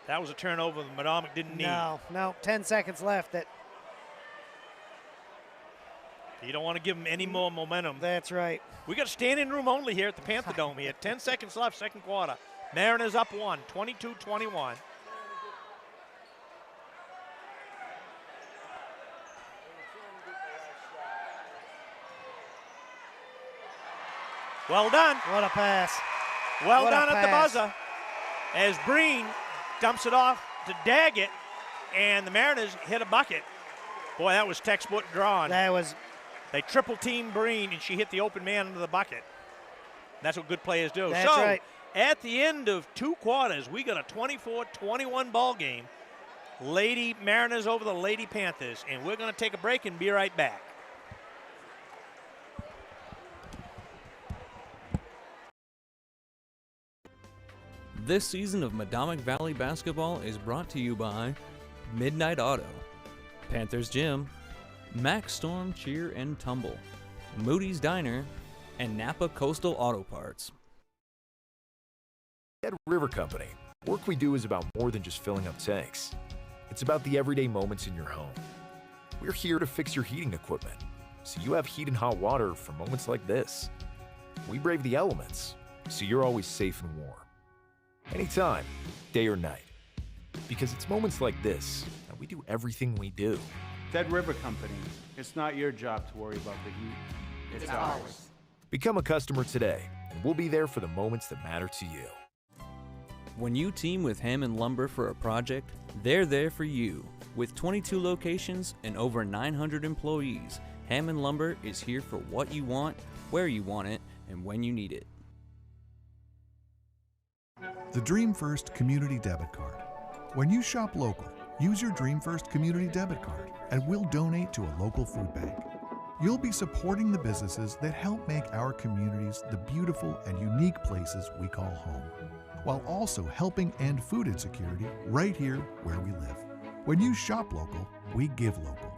That was a turnover that Medomak didn't need. No, 10 seconds left. You don't want to give them any more momentum. That's right. We got standing room only here at the Panther Dome here. 10 seconds left, second quarter. Mariners up one, 22-21. Well done. What a pass. Well What a done at the pass. buzzer. As Breen dumps it off to Daggett, and the Mariners hit a bucket. Boy, that was textbook drawn. That was. They triple team Breen, and she hit the open man into the bucket. That's what good players do. That's so, right. at the end of two quarters, we got a 24-21 ball game. Lady Mariners over the Lady Panthers, and we're going to take a break and be right back. This season of Medomak Valley basketball is brought to you by Midnight Auto, Panthers Gym, Max Storm Cheer and Tumble, Moody's Diner, and Napa Coastal Auto Parts. At River Company, work we do is about more than just filling up tanks. It's about the everyday moments in your home. We're here to fix your heating equipment, so you have heat and hot water for moments like this. We brave the elements, so you're always safe and warm. Anytime, day or night. Because it's moments like this that we do everything we do. At River Company, it's not your job to worry about the heat. It's ours. Become a customer today, and we'll be there for the moments that matter to you. When you team with Hammond Lumber for a project, they're there for you. With 22 locations and over 900 employees, Hammond Lumber is here for what you want, where you want it, and when you need it. The Dream First Community Debit Card. When you shop local, use your Dream First Community Debit Card and we'll donate to a local food bank. You'll be supporting the businesses that help make our communities the beautiful and unique places we call home, while also helping end food insecurity right here where we live. When you shop local, we give local.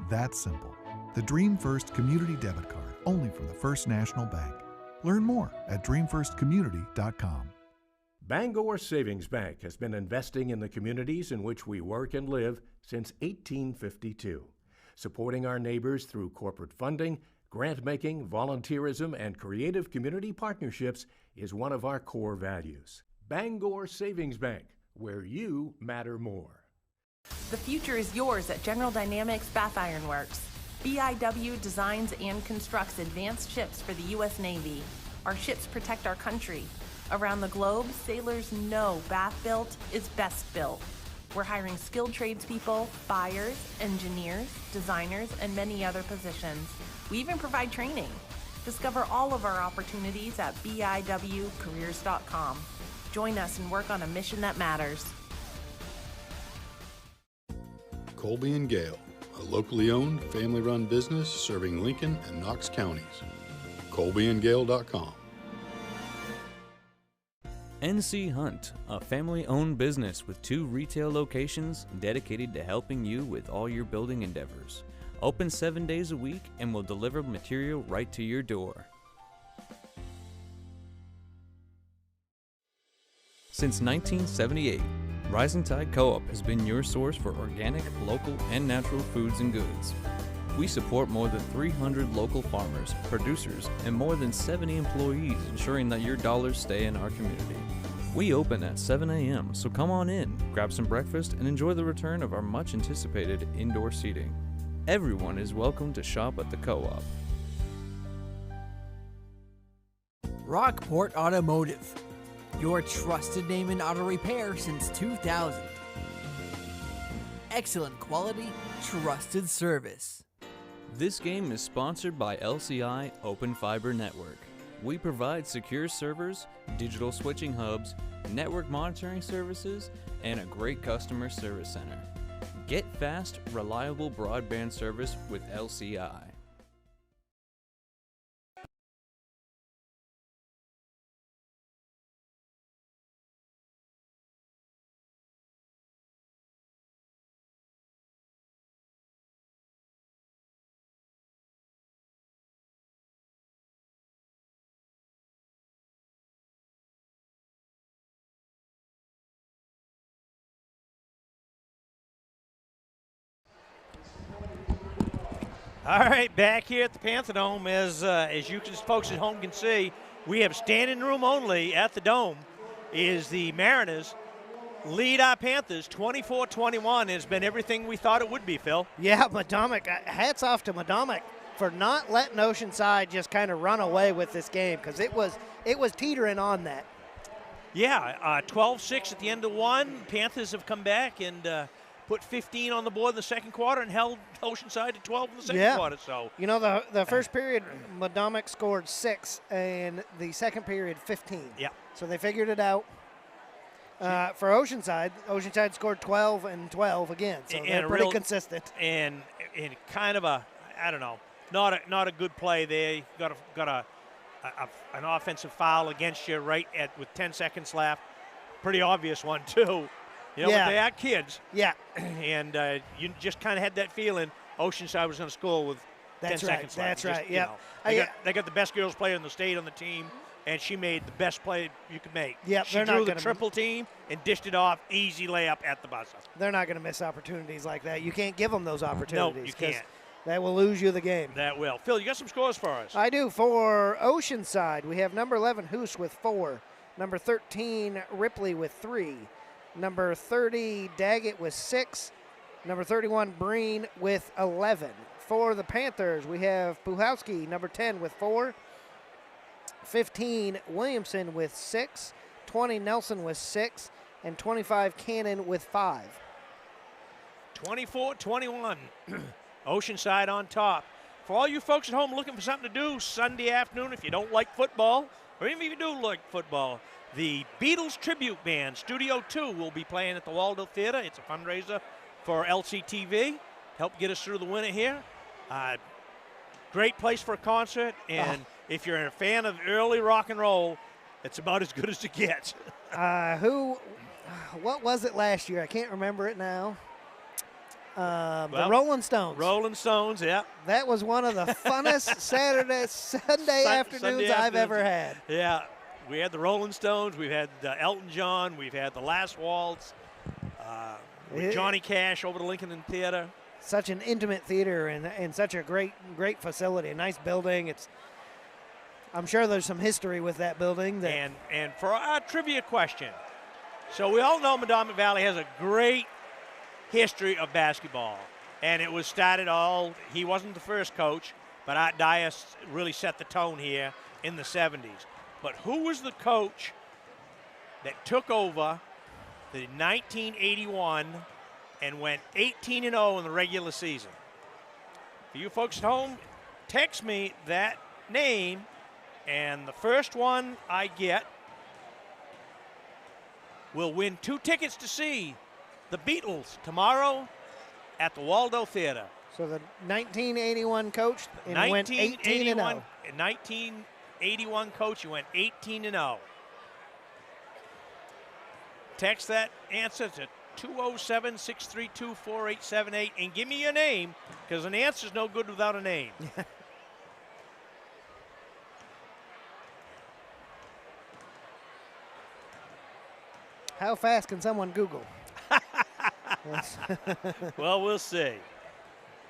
That's simple. The Dream First Community Debit Card, only from the First National Bank. Learn more at dreamfirstcommunity.com. Bangor Savings Bank has been investing in the communities in which we work and live since 1852. Supporting our neighbors through corporate funding, grant-making, volunteerism, and creative community partnerships is one of our core values. Bangor Savings Bank, where you matter more. The future is yours at General Dynamics Bath Iron Works. BIW designs and constructs advanced ships for the U.S. Navy. Our ships protect our country. Around the globe, sailors know Bath Built is best built. We're hiring skilled tradespeople, buyers, engineers, designers, and many other positions. We even provide training. Discover all of our opportunities at biwcareers.com. Join us and work on a mission that matters. Colby and Gale, a locally owned, family-run business serving Lincoln and Knox counties. colbyandgale.com. NC Hunt, a family-owned business with 2 retail locations dedicated to helping you with all your building endeavors. Open 7 days a week and will deliver material right to your door. Since 1978, Rising Tide Co-op has been your source for organic, local, and natural foods and goods. We support more than 300 local farmers, producers, and more than 70 employees, ensuring that your dollars stay in our community. We open at 7 a.m., so come on in, grab some breakfast, and enjoy the return of our much-anticipated indoor seating. Everyone is welcome to shop at the Co-op. Rockport Automotive, your trusted name in auto repair since 2000. excellent quality, trusted service. This game is sponsored by LCI Open Fiber Network. We provide secure servers, digital switching hubs, network monitoring services, and a great customer service center. Get fast, reliable broadband service with LCI. All right, back here at the Panther Dome, as you folks at home can see, we have standing room only at the Dome. Is the Mariners lead our Panthers 24-21. Has been everything we thought it would be, Phil. Yeah, Medomak. Hats off to Medomak for not letting Oceanside just kind of run away with this game, because it was teetering on that. Yeah, 12-6 at the end of one. Panthers have come back and put 15 on the board in the second quarter and held Oceanside to 12 in the second quarter. So you know, the first period, Medomak scored 6, and the second period 15. Yeah. So they figured it out. For Oceanside scored 12 and 12 again. So they're pretty consistent. And kind of a, I don't know, not a good play there. You got an offensive foul against you with 10 seconds left. Pretty obvious one too. You know, but they are kids. Yeah. And you just kind of had that feeling Oceanside was going to score with 10 seconds left. That's right, yeah. They got the best girls player in the state on the team, and she made the best play you could make. Yep, she drew the triple team and dished it off, easy layup at the buzzer. They're not going to miss opportunities like that. You can't give them those opportunities. No, you can't. That will lose you the game. That will. Phil, you got some scores for us. I do. For Oceanside, we have number 11, Hoos, with 4. Number 13, Ripley, with 3. Number 30, Daggett, with 6. Number 31, Breen, with 11. For the Panthers, we have Puhowski, number 10, with 4. 15, Williamson, with 6. 20, Nelson, with 6. And 25, Cannon, with 5. 24-21. Oceanside on top. For all you folks at home looking for something to do Sunday afternoon, if you don't like football, or even if you do like football, the Beatles Tribute Band, Studio 2, will be playing at the Waldo Theater. It's a fundraiser for LCTV. Help get us through the winter here. Great place for a concert, and if you're a fan of early rock and roll, it's about as good as it gets. What was it last year? I can't remember it now. The Rolling Stones. Rolling Stones, yeah. That was one of the funnest Sunday afternoons I've ever had. Yeah. We had the Rolling Stones, we've had Elton John, we've had the Last Waltz, with Johnny Cash over the Lincoln Theater. Such an intimate theater and such a great facility, a nice building. I'm sure there's some history with that building. And for our trivia question, so we all know Medomak Valley has a great history of basketball, and it was started he wasn't the first coach, but Art Dyer really set the tone here in the 70s. But who was the coach that took over the 1981 and went 18-0 in the regular season? For you folks at home, text me that name, and the first one I get will win 2 tickets to see the Beatles tomorrow at the Waldo Theater. So the 1981 coach went 18-0. 1981 coach, you went 18-0. Text that answer to 207-632-4878 and give me your name, because an answer's no good without a name. How fast can someone Google? Well, we'll see.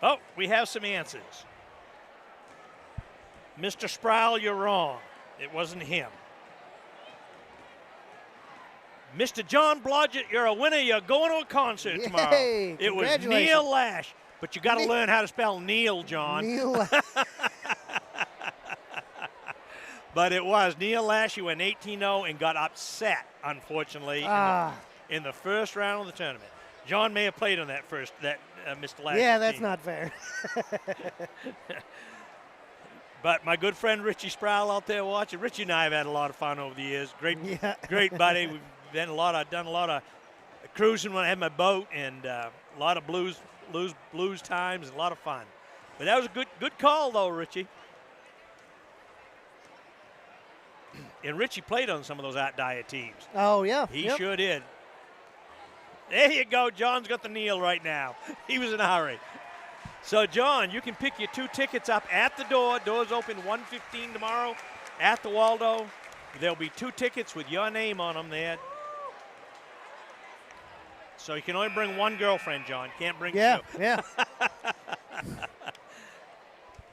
Oh, we have some answers. Mr. Sproul, you're wrong. It wasn't him. Mr. John Blodgett, you're a winner. You're going to a concert tomorrow. It was Neil Lash. But you got to learn how to spell Neil, John. Neil Lash. But it was Neil Lash. He went 18-0 and got upset, unfortunately, in the first round of the tournament. John may have played on that Mr. Lash's Yeah, that's team. not fair. But my good friend Richie Sproul out there watching. Richie and I have had a lot of fun over the years. Great buddy. We've done a lot of cruising when I had my boat, and a lot of blues times, and a lot of fun. But that was a good call though, Richie. And Richie played on some of those Art Dyer teams. Oh yeah, he sure did. There you go. John's got the kneel right now. He was in a hurry. So, John, you can pick your 2 tickets up at the door. Doors open 1:15 tomorrow at the Waldo. There'll be 2 tickets with your name on them there. So you can only bring one girlfriend, John. Can't bring two. Yeah.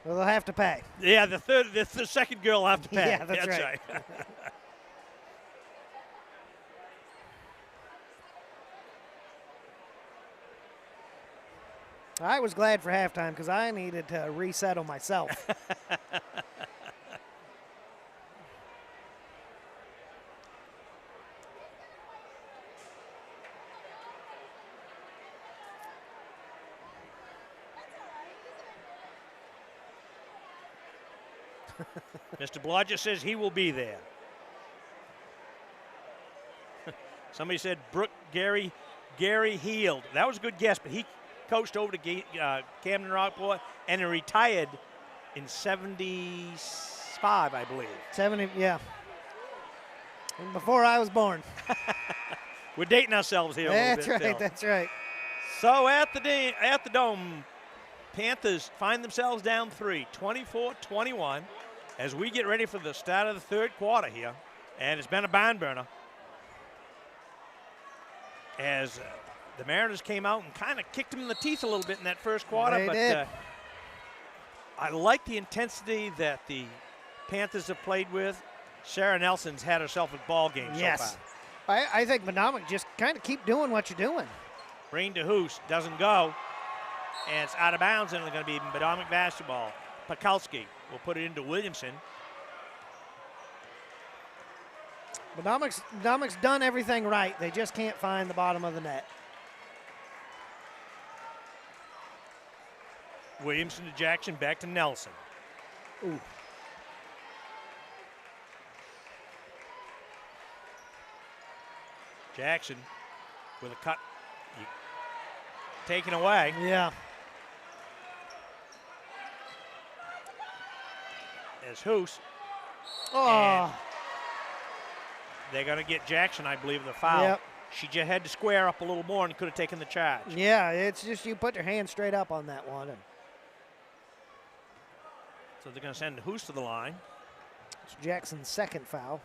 Well, they'll have to pay. Yeah, the second girl will have to pay. Yeah, that's right. I was glad for halftime because I needed to resettle myself. Mr. Blodgett says he will be there. Somebody said Gary Heald. That was a good guess, but he coached over to Camden Rockport and he retired in 75, I believe. 70, yeah. And before I was born. We're dating ourselves here a little bit. That's right, that's right. So at the Dome, Panthers find themselves down 3, 24-21, as we get ready for the start of the third quarter here. And it's been a barn burner. As the Mariners came out and kind of kicked them in the teeth a little bit in that first quarter. They but did. I like the intensity that the Panthers have played with. Sarah Nelson's had herself a ball game so far. I think Medomak just kind of keep doing what you're doing. Green to Hoos, doesn't go. And it's out of bounds, and it's going to be Medomak basketball. Pakulski will put it into Williamson. Medomak's done everything right. They just can't find the bottom of the net. Williamson to Jackson, back to Nelson. Ooh. Jackson with a cut taken away. Yeah. As Hoos. Oh. And they're going to get Jackson, I believe, the foul. Yep. She just had to square up a little more and could have taken the charge. Yeah, it's just you put your hand straight up on that one. So they're going to send Hoos to the line. It's Jackson's second foul.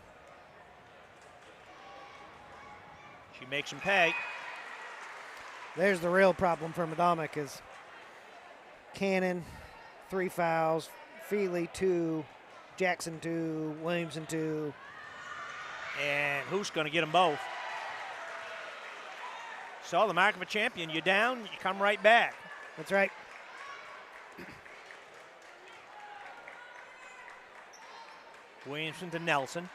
She makes him pay. There's the real problem for Medomak is Cannon, 3 fouls, Feely 2, Jackson 2, Williamson 2. And Hoos going to get them both. So the mark of a champion, you're down, you come right back. That's right. Williamson to Nelson.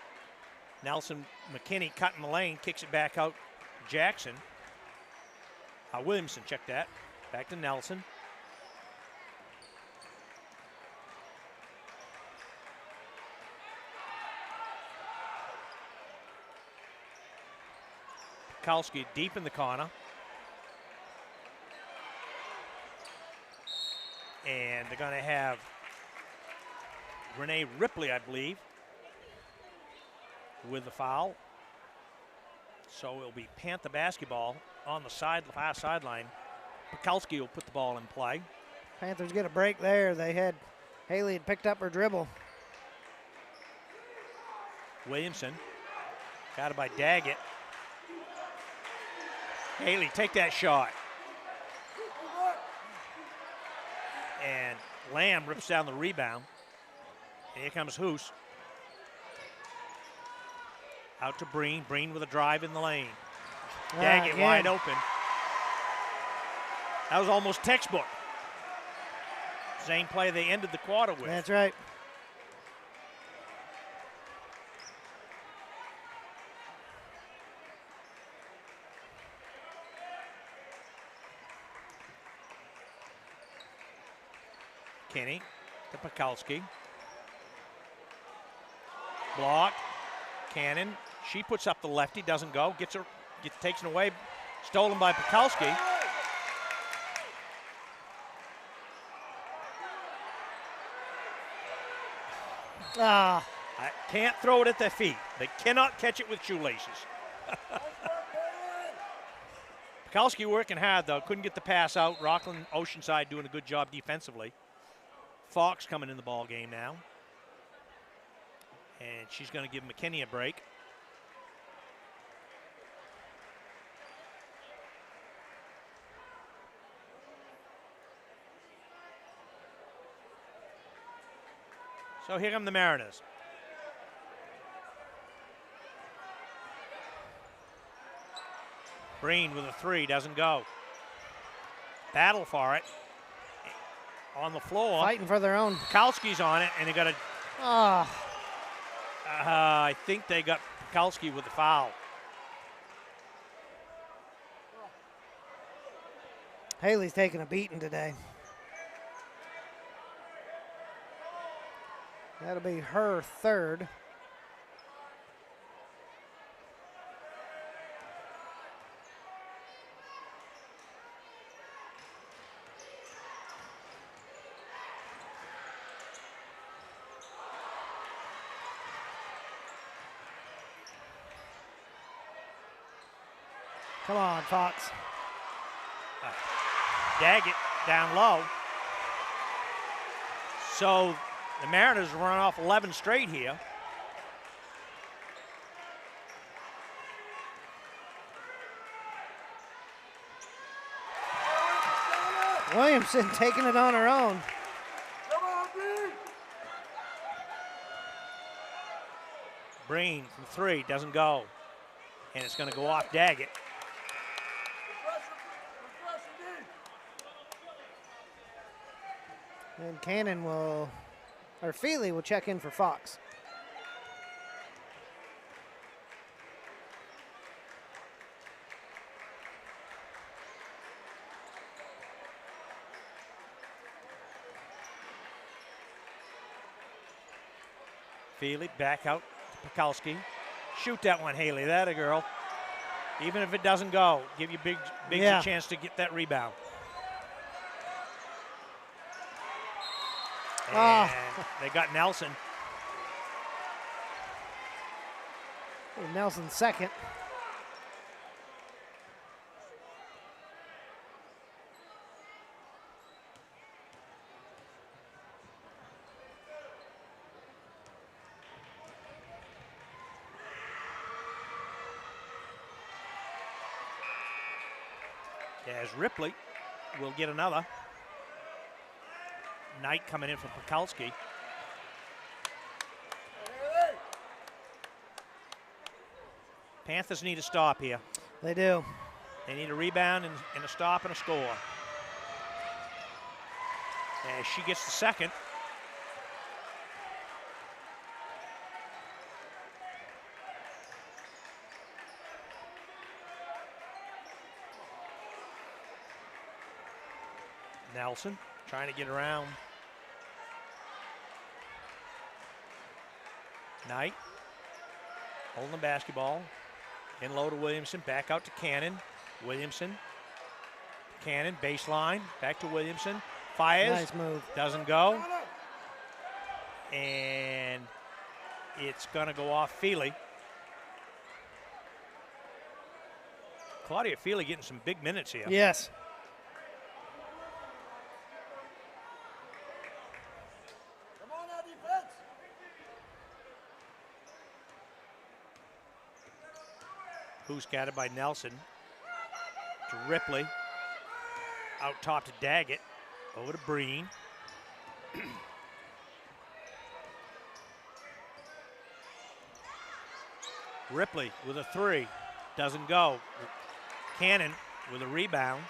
Nelson, McKinney cutting the lane, kicks it back out. Jackson. Williamson, check that. Back to Nelson. Pakulski deep in the corner. And they're going to have Renee Ripley, I believe, with the foul. So it'll be Panther basketball on the far sideline. Pakulski will put the ball in play. Panthers get a break there. Haley had picked up her dribble. Williamson got it by Daggett. Haley, take that shot. And Lamb rips down the rebound. And here comes Hoos. Out to Breen. Breen with a drive in the lane. Daggett wide open. That was almost textbook. Same play they ended the quarter with. That's right. McKinney to Pekalski. Block. Cannon. She puts up the lefty, doesn't go. Takes it away. Stolen by Pekalski. I can't throw it at their feet. They cannot catch it with shoelaces. Pekalski working hard, though. Couldn't get the pass out. Rockland Oceanside doing a good job defensively. Fox coming in the ball game now. And she's going to give McKinney a break. So here come the Mariners. Breen with a 3, doesn't go. Battle for it. On the floor. Fighting for their own. Pekalski's on it, and they got a... I think they got Pekalski with the foul. Haley's taking a beating today. That'll be her third. Come on, Fox. Daggett down low. So the Mariners run off 11 straight here. Williamson taking it on her own. Breen from 3, doesn't go. And it's going to go off Daggett. And Cannon will, or Feely will check in for Fox. Feely back out to Pekalski. Shoot that one, Haley. That a girl. Even if it doesn't go, give you Biggs a chance to get that rebound. And they got Nelson. Nelson second. As Ripley will get another. Knight coming in from Pekalski. Panthers need a stop here. They do. They need a rebound and a stop and a score. As she gets the second. Nelson trying to get around. Knight holding the basketball. In low to Williamson, back out to Cannon. Williamson. Cannon, baseline, back to Williamson. Fires. Nice move. Doesn't go. And it's going to go off Feely. Claudia Feely getting some big minutes here. Yes. Who's scattered by Nelson to Ripley. Out top to Daggett. Over to Breen. Ripley with a 3. Doesn't go. Cannon with a rebound.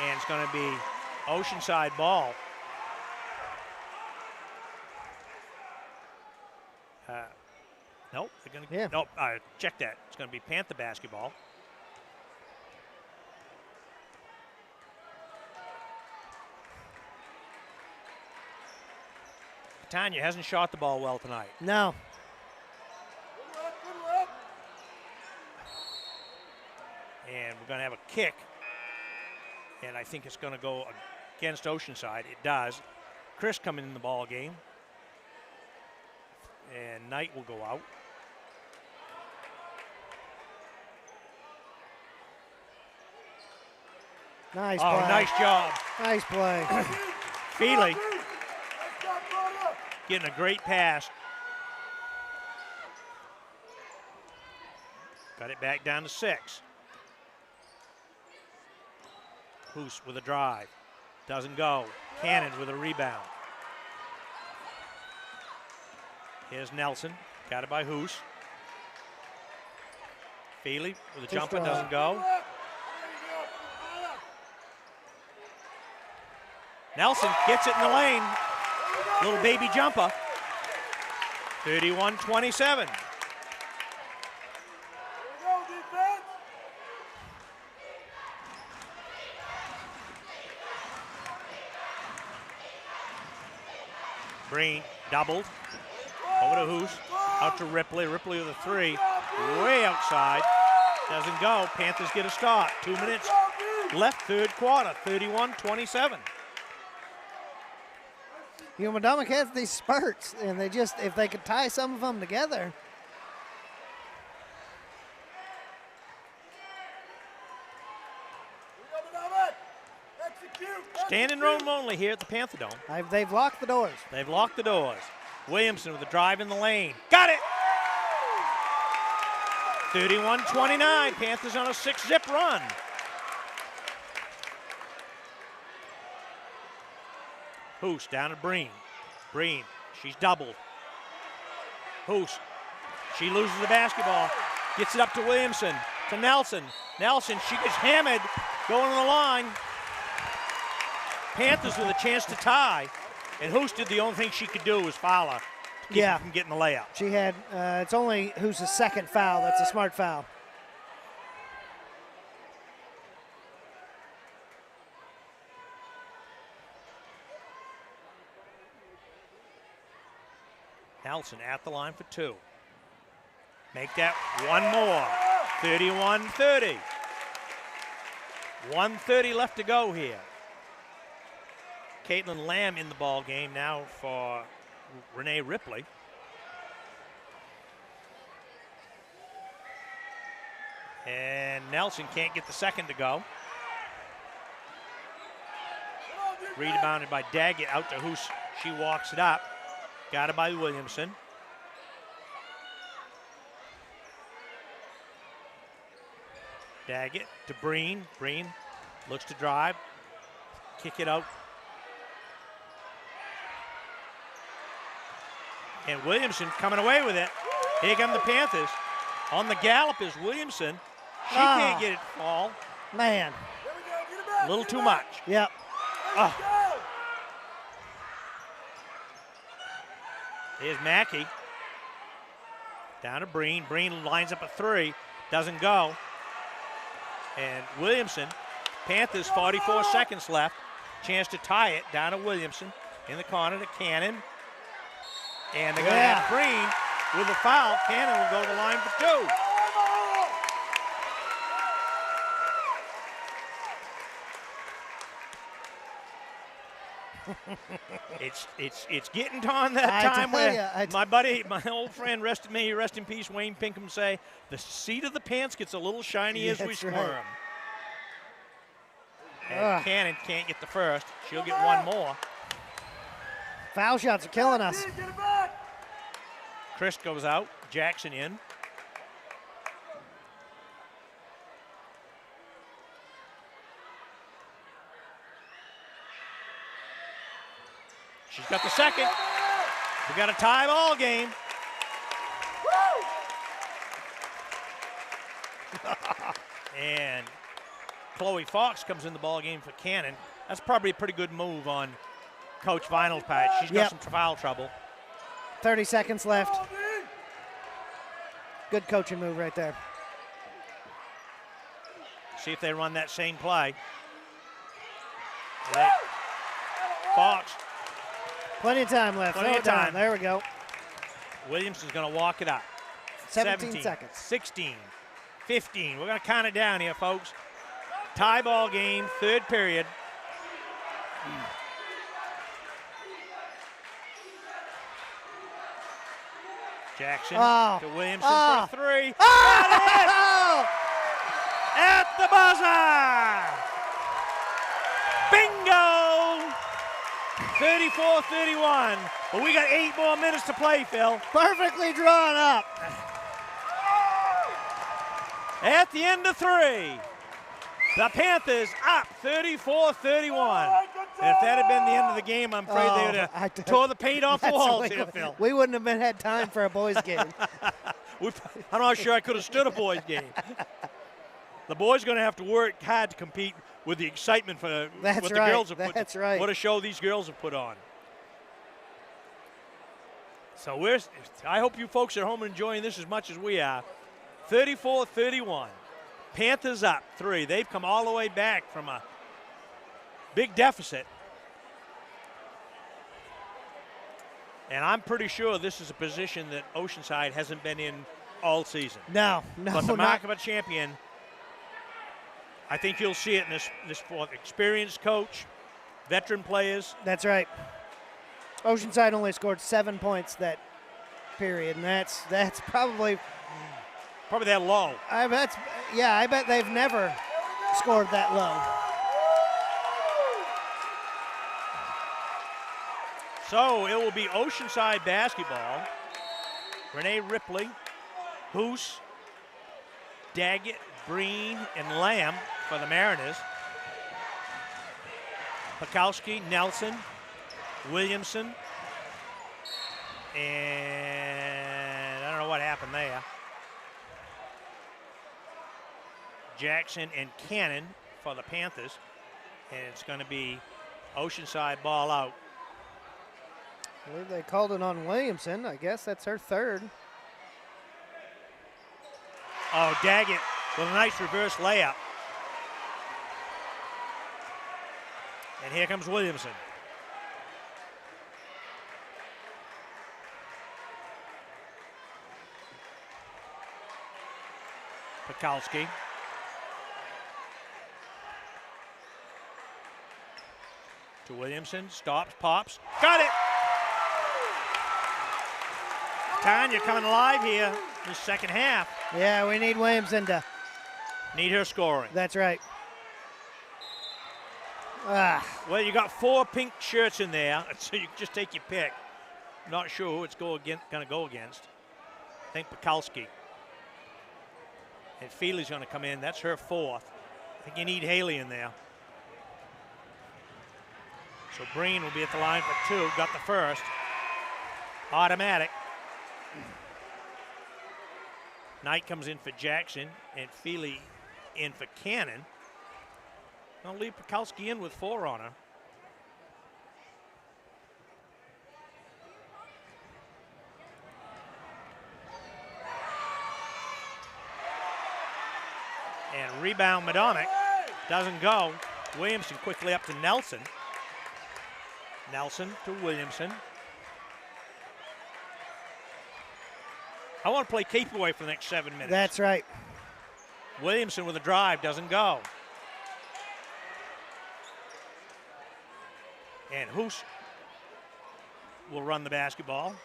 And it's going to be Oceanside ball. Nope, they're going to. Yeah. Nope, check that. It's going to be Panther basketball. Catania hasn't shot the ball well tonight. No. And we're going to have a kick. And I think it's going to go against Oceanside. It does. Chris coming in the ball game. And Knight will go out. Nice play. Nice job. Nice play. Feely getting a great pass. Got it back down to 6. Hoos with a drive. Doesn't go. Cannon with a rebound. Here's Nelson. Got it by Hoos. Feely with a jumper. Doesn't go. Nelson gets it in the lane. Little baby jumper. 31-27. Breen doubled. Over to Hoos. Out to Ripley. Ripley with a 3. Way outside. Doesn't go. Panthers get a start. 2 minutes left, third quarter. 31-27. You know, Medomak has these spurts, and they just, if they could tie some of them together. Standing room only here at the Panther Dome. They've locked the doors. They've locked the doors. Williamson with a drive in the lane. Got it! 31-29. Panthers on a 6-zip run. Hoos down to Breen. Breen, she's doubled. Hoos, she loses the basketball. Gets it up to Williamson, to Nelson. Nelson, she gets hammered, going to the line. Panthers with a chance to tie. And Hoos did the only thing she could do was foul her to keep her from getting the layup. She had, it's only Hoos' second foul. That's a smart foul. Nelson at the line for 2. Make that one more. 31-30. 1:30 left to go here. Caitlin Lamb in the ball game now for Renee Ripley. And Nelson can't get the second to go. Rebounded by Daggett out to Hoos. She walks it up. Got it by Williamson. Daggett to Breen. Breen looks to drive. Kick it out. And Williamson coming away with it. Here come the Panthers. On the gallop is Williamson. She can't get it to fall. Man. A little too much. Yep. Oh. Here's Mackey. Down to Breen. Breen lines up a 3. Doesn't go. And Williamson. Panthers 44 seconds left. Chance to tie it. Down to Williamson. In the corner to Cannon. And they're going to have Breen with a foul. Cannon will go to the line for 2. It's getting on that time where my buddy, my old friend, may he rest in peace, Wayne Pinkham, say the seat of the pants gets a little shiny as we squirm. Right. And Cannon can't get the first. She'll get one more. Foul shots are killing us. Chris goes out. Jackson in. She's got the second. We got a tie ball game. And Chloe Fox comes in the ball game for Cannon. That's probably a pretty good move on Coach Vinyl's part. She's got some foul trouble. 30 seconds left. Good coaching move right there. See if they run that same play. Fox Plenty of time left. Plenty of time. There we go. Williamson's going to walk it up. 17 seconds. 16, 15. We're going to count it down here, folks. Tie ball game, third period. Jackson to Williamson for three. Oh! At the buzzer! Bingo! 34-31. But we got 8 more minutes to play, Phil. Perfectly drawn up. At the end of 3, the Panthers up 34-31. If that had been the end of the game, I'm afraid they would have tore the paint off the walls here, Phil. We wouldn't have had time for a boys' game. I'm not sure I could have stood a boys' game. The boys are going to have to work hard to compete with the excitement for what the girls have put. That's right. What a show these girls have put on. So I hope you folks at home are enjoying this as much as we are. 34-31. Panthers up 3. They've come all the way back from a big deficit. And I'm pretty sure this is a position that Oceanside hasn't been in all season. No, But the mark of a champion, I think you'll see it in this experienced coach, veteran players. That's right. Oceanside only scored 7 points that period, and that's probably that low. I bet they've never scored that low. So it will be Oceanside basketball. Renee Ripley, Hoos, Daggett, Breen, and Lamb for the Mariners. Pakowski, Nelson, Williamson, and I don't know what happened there. Jackson and Cannon for the Panthers. And it's going to be Oceanside ball out. I believe they called it on Williamson. I guess that's her third. Oh, Daggett with a nice reverse layup. And here comes Williamson. Pakowski. To Williamson, stops, pops, got it! Tanya coming alive here in the second half. Yeah, we need Williamson to. Need her scoring. That's right. Well, you got 4 pink shirts in there, so you can just take your pick. Not sure who it's going to go against. I think Pakowski. And Feely's going to come in. That's her 4th. I think you need Haley in there. So Breen will be at the line for 2. Got the first. Automatic. Knight comes in for Jackson and Feely in for Cannon. I'll leave Pakowski in with 4 on her. And rebound Medomak. Doesn't go. Williamson quickly up to Nelson. Nelson to Williamson. I want to play keep away for the next 7 minutes. That's right. Williamson with a drive, doesn't go. And Hoos will run the basketball.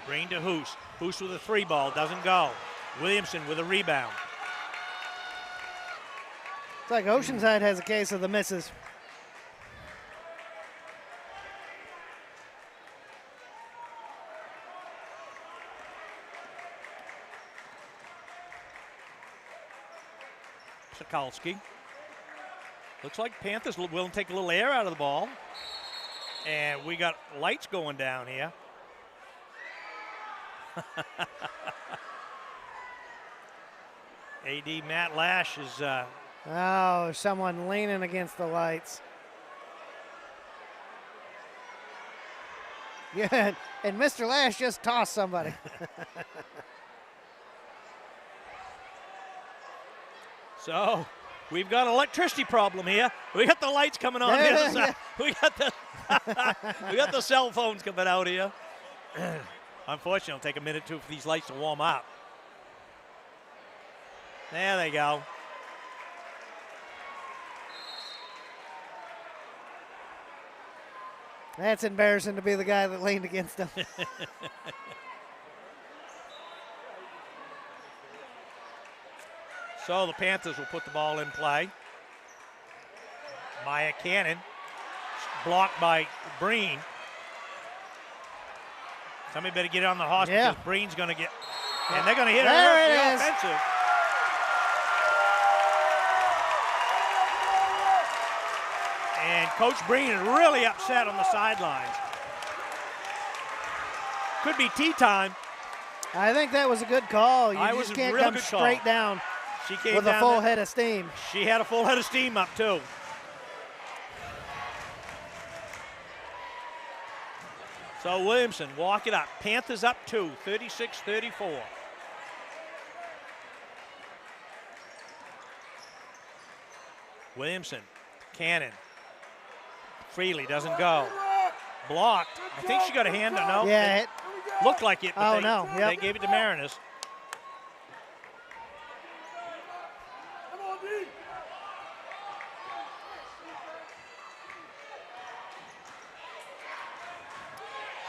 Green to Hoos. Hoos with a 3 ball, doesn't go. Williamson with a rebound. It's like Oceanside has a case of the misses. Sokolsky. Looks like Panthers will take a little air out of the ball. And we got lights going down here. AD Matt Lash is... Oh, someone leaning against the lights. Yeah, and Mr. Lash just tossed somebody. So, We've got an electricity problem here. We got the lights coming on the other side. We got the cell phones coming out here. Unfortunately, it'll take a minute or two for these lights to warm up. There they go. That's embarrassing to be the guy that leaned against him. So the Panthers will put the ball in play. Maya Cannon, blocked by Breen. Somebody better get it on the horse because Breen's going to get, and they're going to hit there it offensive. And Coach Breen is really upset on the sidelines. Could be tea time. I think that was a good call. You was just a can't real come good straight call. down She came with down a full there. head of steam. She had a full head of steam up too. So Williamson walk it up. Panthers up 2, 36-34. Williamson, Cannon. Freely doesn't go. Blocked. I think she got a hand on no. Yeah. It looked like it, but no. Yep. They gave it to Mariners.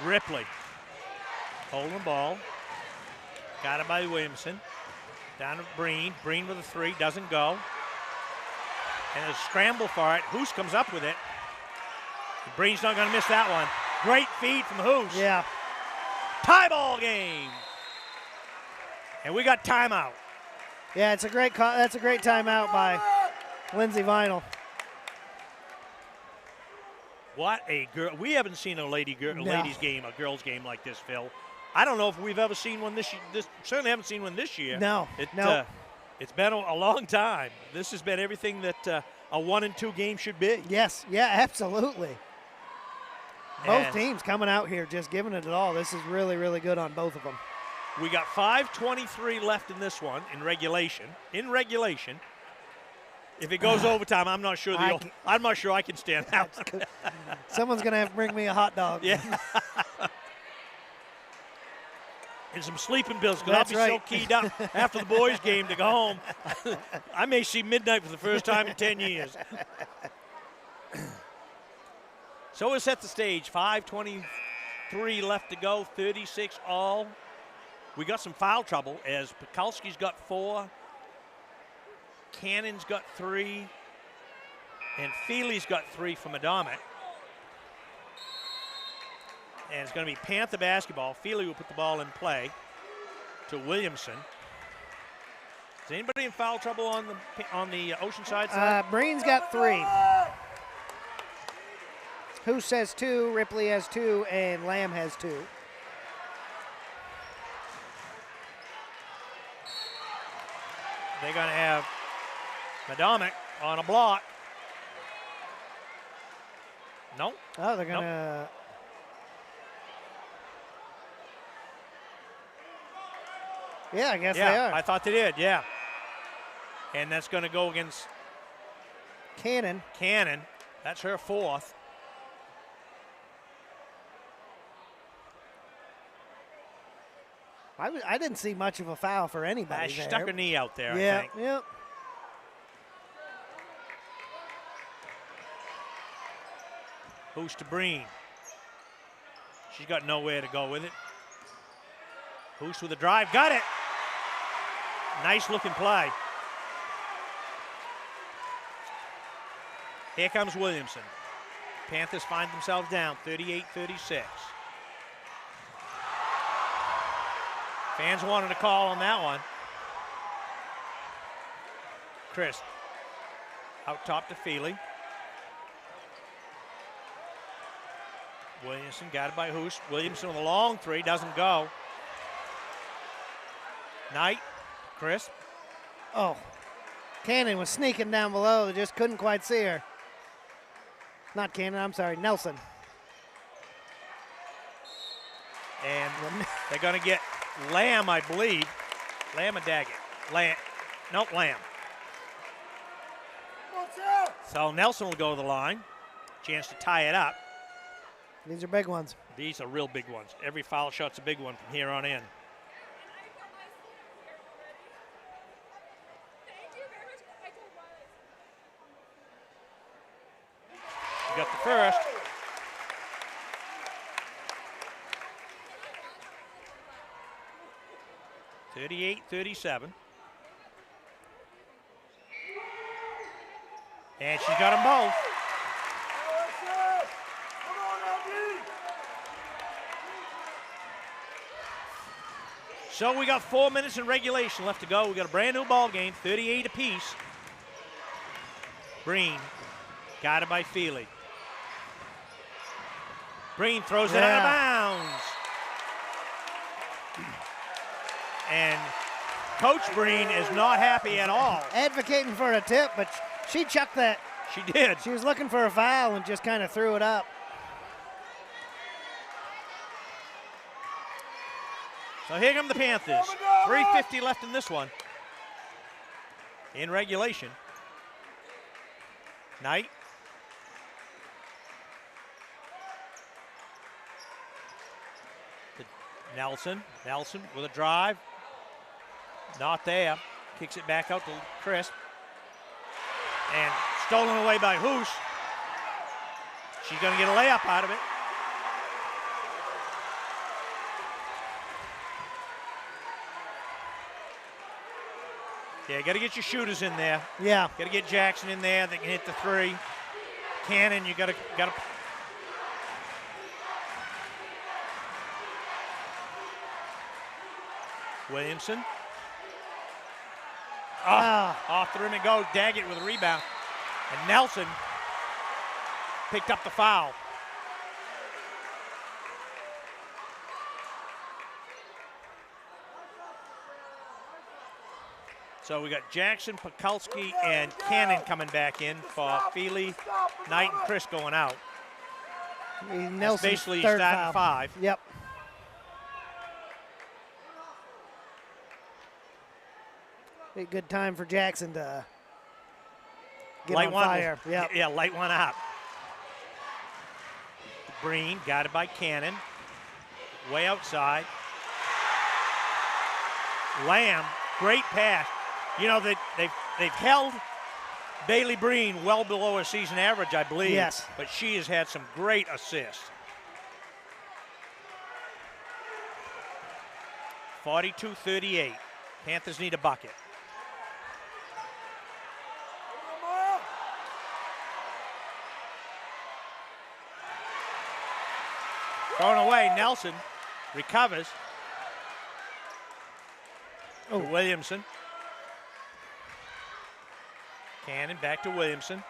Ripley holding the ball. Got it by Williamson. Down to Breen. Breen with a 3. Doesn't go. And a scramble for it. Hoos comes up with it. Breen's not going to miss that one. Great feed from Hoos. Yeah. Tie ball game. And we got timeout. Yeah, it's a great that's a great timeout by Lindsey Vinyl. What a girl. We haven't seen a ladies game, a girls game like this, Phil. I don't know if we've ever seen one this year. Certainly haven't seen one this year. No. It's been a long time. This has been everything that a 1 and 2 game should be. Yes, yeah, absolutely. Both teams coming out here just giving it all. This is really, really good on both of them. We got 5:23 left in this one in regulation. If it goes overtime, I'm not sure I can stand that one. Someone's going to have to bring me a hot dog. Yeah. And some sleeping pills because I'll be so keyed up after the boys' game to go home. I may see midnight for the first time in 10 years. So we'll set the stage. 5:23 left to go, 36 all. We got some foul trouble as Pekulski's got 4, Cannon's got 3, and Feely's got 3 for Medomak. And it's going to be Panther basketball. Feely will put the ball in play to Williamson. Is anybody in foul trouble on the Oceanside side? Breen's got 3. Who says 2? Ripley has 2, and Lamb has 2. They're going to have Medomak on a block. No. Oh, they're going to. Yeah, I guess they are. I thought they did, yeah. And that's going to go against Cannon. That's her 4th. I didn't see much of a foul for anybody She there. stuck her knee out there, yeah, I think. Yep. Who's to Breen? She's got nowhere to go with it. Who's with the drive? Got it! Nice looking play. Here comes Williamson. Panthers find themselves down 38-36. Fans wanted a call on that one. Chris out top to Feely. Williamson got it by Hoos. Williamson with a long 3, doesn't go. Knight, Chris. Oh, Cannon was sneaking down below. They just couldn't quite see her. Not Cannon, I'm sorry, Nelson. And they're going to get Lamb, I believe. Lamb and Daggett. Lamb. So Nelson will go to the line. Chance to tie it up. These are big ones. These are real big ones. Every foul shot's a big one from here on in. You got the first. (38-37). And she's got them both. So we got 4 minutes in regulation left to go. We got a brand new ball game, 38 apiece. Breen, guided by Feely. Breen throws it out of bounds. And Coach Breen is not happy at all. Advocating for a tip, but she chucked that. She did. She was looking for a foul and just kind of threw it up. So here come the Panthers. 3:50 left in this one. In regulation. Knight. Nelson. Nelson with a drive. Not there. Kicks it back out to Chris. And stolen away by Hoosh. She's going to get a layup out of it. Yeah, got to get your shooters in there. Yeah. Got to get Jackson in there that can hit the three. Cannon, you got to. Williamson. Off the rim and go. Daggett with a rebound. And Nelson picked up the foul. So we got Jackson, Pakulski, and Cannon coming back in for Feely, Knight, and Chris going out. Nelson's basically third starting foul. 5. Yep. A good time for Jackson to get light on one, fire. Yep. Yeah, light one up. Breen, guided by Cannon. Way outside. Lamb, great pass. You know, they've held Bailey Breen well below her season average, I believe. Yes. But she has had some great assists. 42-38. Panthers need a bucket. Thrown away, Nelson recovers. To Williamson. Cannon back to Williamson.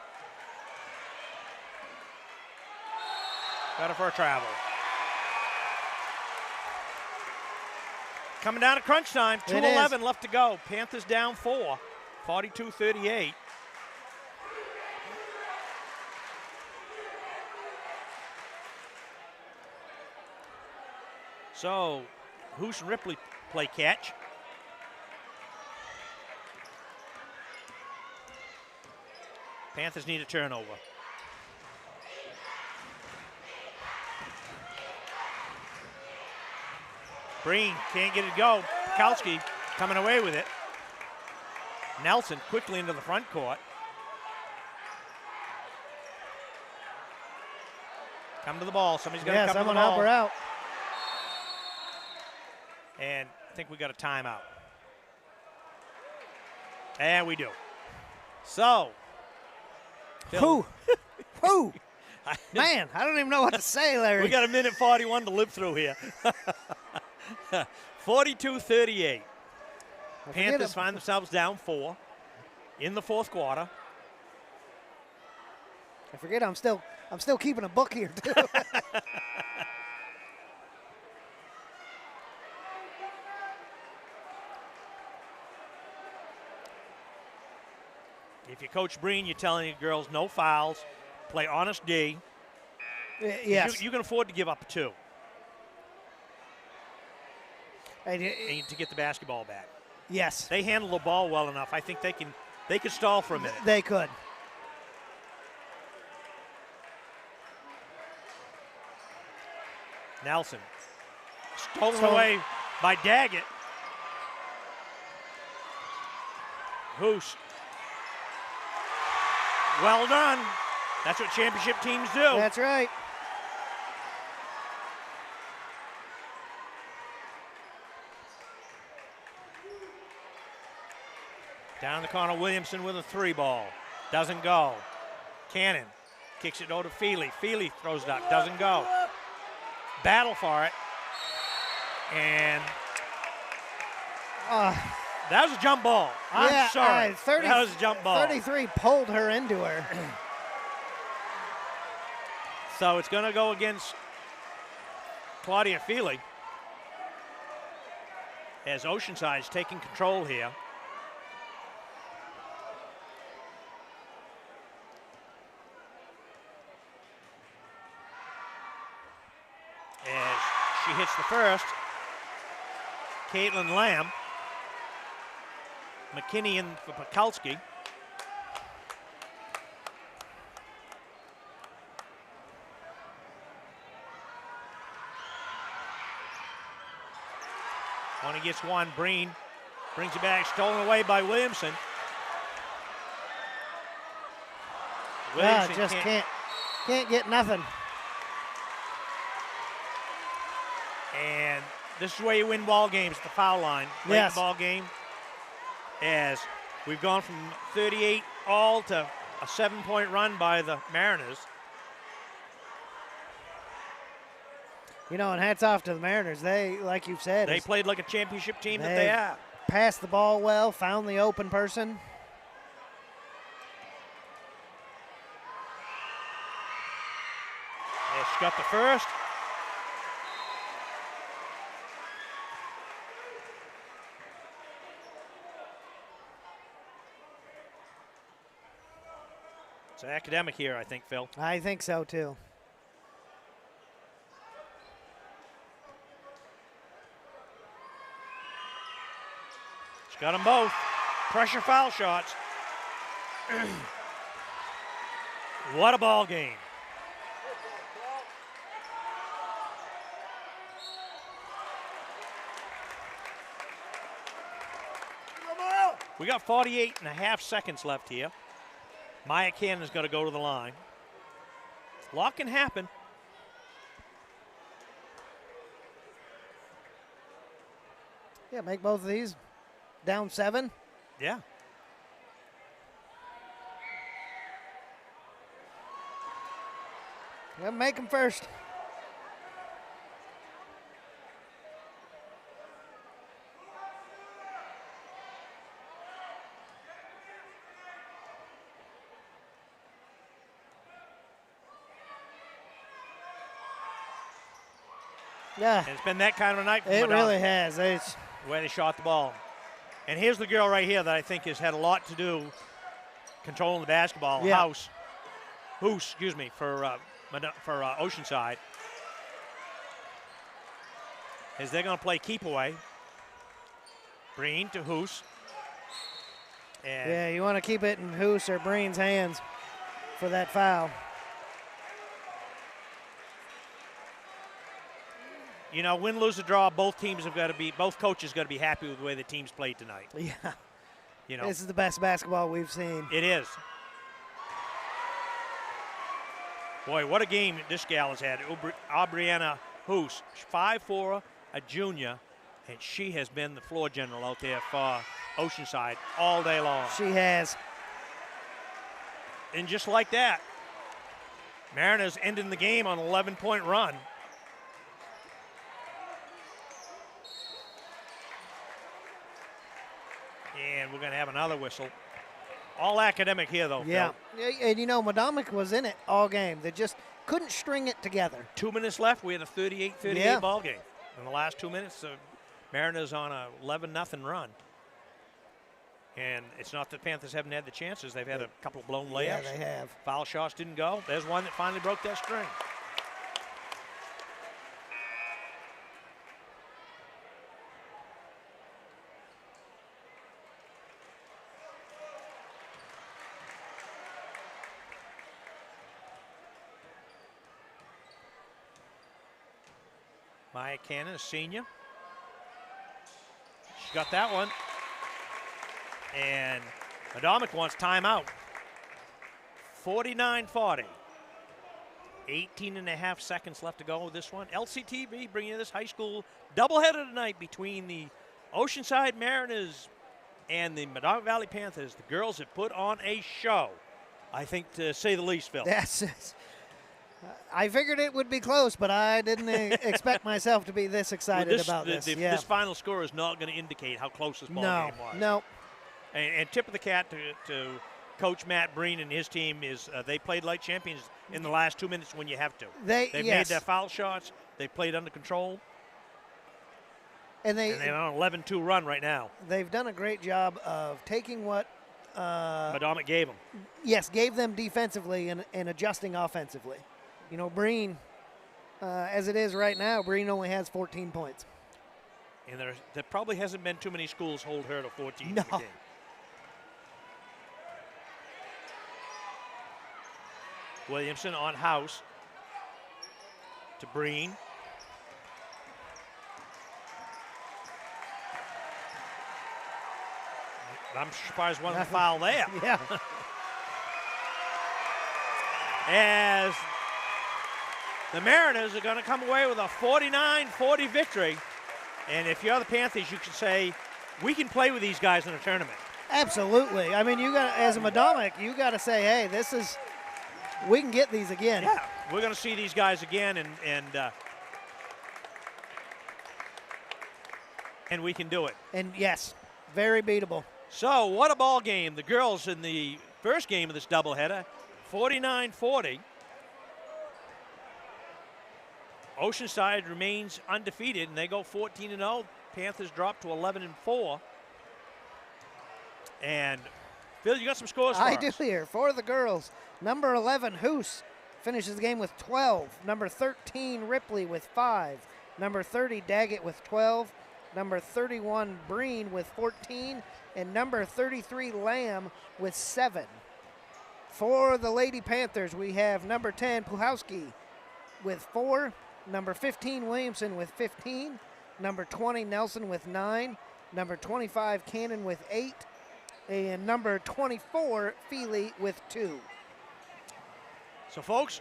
Got it for a travel. Coming down to crunch time, 2:11 left to go. Panthers down 4, 42-38. So, Hoosh and Ripley play catch. Panthers need a turnover. Breen can't get it to go. Pakulski coming away with it. Nelson quickly into the front court. Come to the ball. Somebody's got to come to the ball. Someone help her out. And I think we got a timeout. And we do. So. Who? Man, I don't even know what to say, Larry. We got a minute 41 to live through here. 42-38. Panthers find themselves down 4 in the fourth quarter. I forget I'm still keeping a book here too. If you're Coach Breen, you're telling your girls no fouls, play honest D. Yes. You can afford to give up 2. And to get the basketball back. Yes. They handle the ball well enough. I think they could stall for a minute. They could. Nelson. Stolen away by Daggett. Hoos. Well done. That's what championship teams do. That's right. Down the corner, Williamson with a 3-ball. Doesn't go. Cannon kicks it over to Feely. Feely throws it up. Doesn't go. Battle for it. And that was a jump ball. I'm sorry. That was a jump ball. 33 pulled her into her. So it's going to go against Claudia Feely as Oceanside's taking control here. As she hits the first, Caitlin Lamb, McKinney in for Pekulski. One against one, Breen brings it back, stolen away by Williamson. Williamson just can't get nothing. And this is where you win ball games, the foul line. Late in the ball game, as we've gone from 38 all to a 7-point run by the Mariners. You know, and hats off to the Mariners. They, like you've said, they played like a championship team that they are. Passed the ball well, found the open person. Yeah, she got the first. It's an academic here, I think, Phil. I think so, too. She's got them both. Pressure foul shots. What a ball game. We got 48 and a half seconds left here. Maya Cannon's going to go to the line. A lot can happen. Yeah, make both of these. Down 7. Yeah. Yeah, make them first. Yeah. And it's been that kind of a night for It Medomak. really has. It's the way they shot the ball. And here's the girl right here that I think has had a lot to do controlling the basketball. Yeah. Hoos, for Oceanside. As they're going to play keep away. Breen to Hoos. And yeah, you want to keep it in Hoos or Breen's hands for that foul. You know, win, lose, or draw, both coaches got to be happy with the way the teams played tonight. Yeah. You know, this is the best basketball we've seen. It is. Boy, what a game this gal has had. Aubriana Hoos, 5'4", a junior, and she has been the floor general out there for Oceanside all day long. She has. And just like that, Mariners ending the game on an 11-point run. And we're going to have another whistle. All academic here, though. Yeah. Phil. And, you know, Medomak was in it all game. They just couldn't string it together. 2 minutes left. We had a 38-38 ball game. In the last 2 minutes, the Mariners on a 11-0 run. And it's not that Panthers haven't had the chances. They've had a couple of blown layups. Yeah, they have. Foul shots didn't go. There's one that finally broke that string. Maya Cannon, a senior. She got that one. And Medomak wants timeout. 49-40. 18 and a half seconds left to go with this one. LCTV bringing you this high school doubleheader tonight between the Oceanside Mariners and the Medomak Valley Panthers. The girls have put on a show, I think, to say the least, Phil. I figured it would be close, but I didn't expect myself to be this excited about this. This final score is not going to indicate how close this ball game was. No. And tip of the cap to Coach Matt Breen and his team is they played like champions in the last 2 minutes when you have to. They've made their foul shots. They played under control. And they're on an 11-2 run right now. They've done a great job of taking what Medomak gave them. Yes, gave them defensively and adjusting offensively. You know, Breen, as it is right now, Breen only has 14 points. And there probably hasn't been too many schools hold her to 14 no. in a game. Williamson on house to Breen. I'm surprised wasn't a foul there. Yeah. As the Mariners are going to come away with a 49-40 victory. And if you're the Panthers, you can say, we can play with these guys in a tournament. Absolutely. I mean, as a Medomak, you got to say, hey, we can get these again. Yeah, we're going to see these guys again, and we can do it. And yes, very beatable. So what a ball game. The girls in the first game of this doubleheader, 49-40. Oceanside remains undefeated, and they go 14-0. Panthers drop to 11-4. And Phil, you got some scores for us. I do here. For the girls, number 11, Hoos, finishes the game with 12. Number 13, Ripley with 5. Number 30, Daggett with 12. Number 31, Breen with 14. And number 33, Lamb with 7. For the Lady Panthers, we have number 10, Puhowski with 4. Number 15, Williamson with 15. Number 20, Nelson with 9. Number 25, Cannon with 8. And number 24, Feely with 2. So, folks,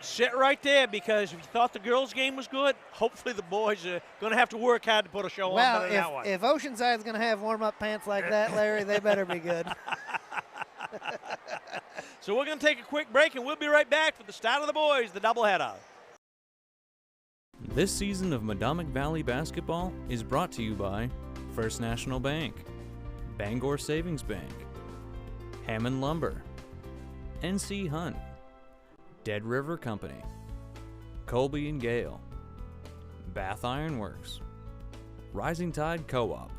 sit right there, because if you thought the girls' game was good, hopefully the boys are going to have to work hard to put a show on better than that one. If Oceanside's going to have warm-up pants like that, Larry, they better be good. So we're going to take a quick break, and we'll be right back for the start of the boys, the doubleheader. This season of Medomak Valley basketball is brought to you by First National Bank, Bangor Savings Bank, Hammond Lumber, NC Hunt, Dead River Company, Colby and Gale, Bath Iron Works, Rising Tide Co-op,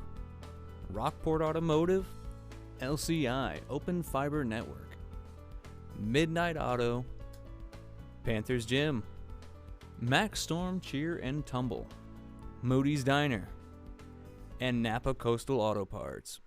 Rockport Automotive, LCI Open Fiber Network, Midnight Auto, Panthers Gym, Max Storm Cheer and Tumble, Moody's Diner, and Napa Coastal Auto Parts.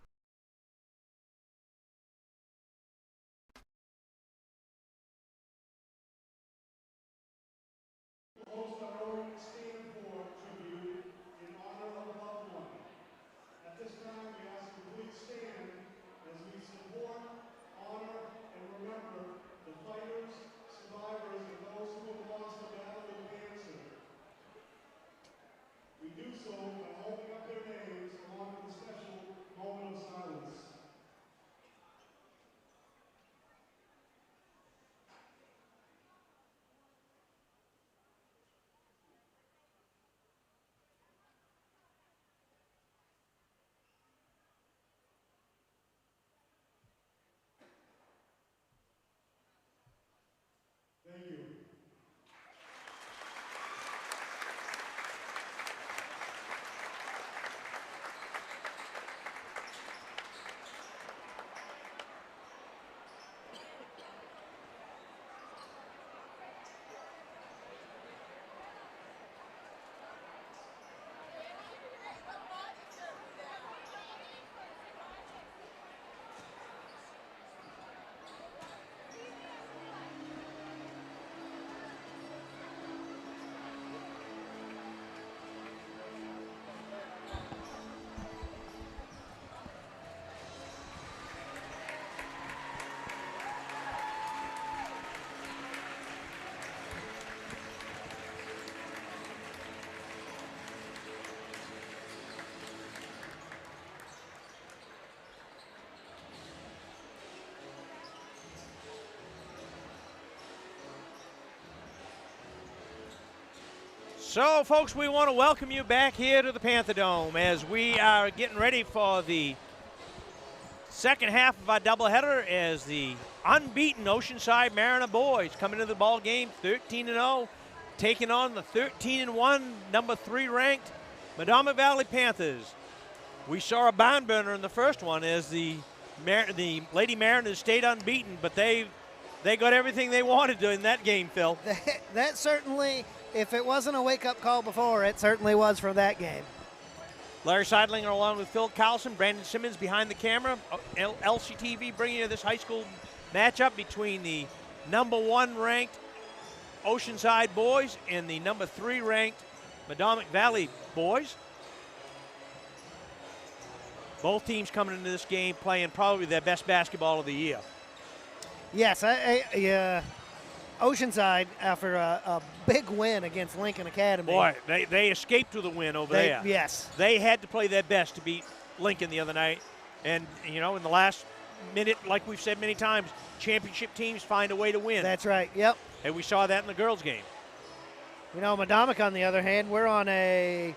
So, folks, we want to welcome you back here to the Panther Dome as we are getting ready for the second half of our doubleheader as the unbeaten Oceanside Mariner boys come into the ball game 13-0, taking on the 13-1, number 3 ranked Medomak Valley Panthers. We saw a barn burner in the first one as the Lady Mariners stayed unbeaten, but they got everything they wanted in that game, Phil. That certainly, if it wasn't a wake-up call before, it certainly was for that game. Larry Seidlinger along with Phil Carlson, Brandon Simmons behind the camera. LCTV bringing you this high school matchup between the number 1 ranked Oceanside boys and the number 3 ranked Medomak Valley boys. Both teams coming into this game playing probably their best basketball of the year. Yes, Oceanside, after a big win against Lincoln Academy. Boy, they escaped with a win over there. Yes. They had to play their best to beat Lincoln the other night. And, you know, in the last minute, like we've said many times, championship teams find a way to win. That's right, yep. And we saw that in the girls' game. You know, Medomak, on the other hand, we're on a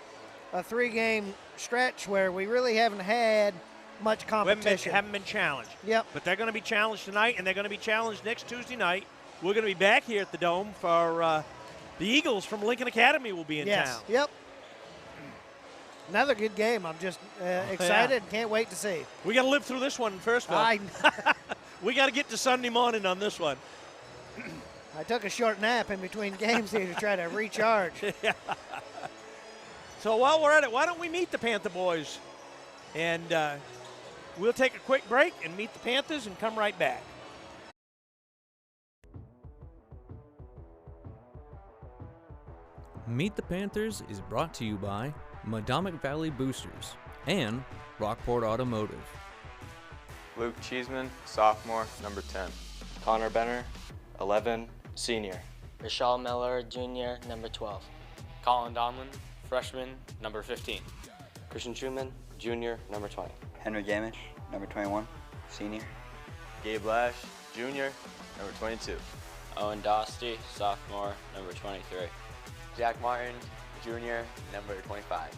3-game stretch where we really haven't had much competition. Haven't been challenged. Yep. But they're going to be challenged tonight, and they're going to be challenged next Tuesday night. We're going to be back here at the Dome for the Eagles from Lincoln Academy will be in town. Yep. Another good game. I'm just excited. Yeah. Can't wait to see. We got to live through this one first, Phil. We got to get to Sunday morning on this one. I took a short nap in between games here to try to recharge. Yeah. So while we're at it, why don't we meet the Panther boys? And we'll take a quick break and meet the Panthers and come right back. Meet the Panthers is brought to you by Medomak Valley Boosters and Rockport Automotive. Luke Cheeseman, sophomore, number 10. Connor Benner, 11, senior. Rashal Miller, junior, number 12. Colin Donlin, freshman, number 15. Christian Truman, junior, number 20. Henry Gamish, number 21, senior. Gabe Lash, junior, number 22. Owen Dosty, sophomore, number 23. Jack Martin, junior, number 25.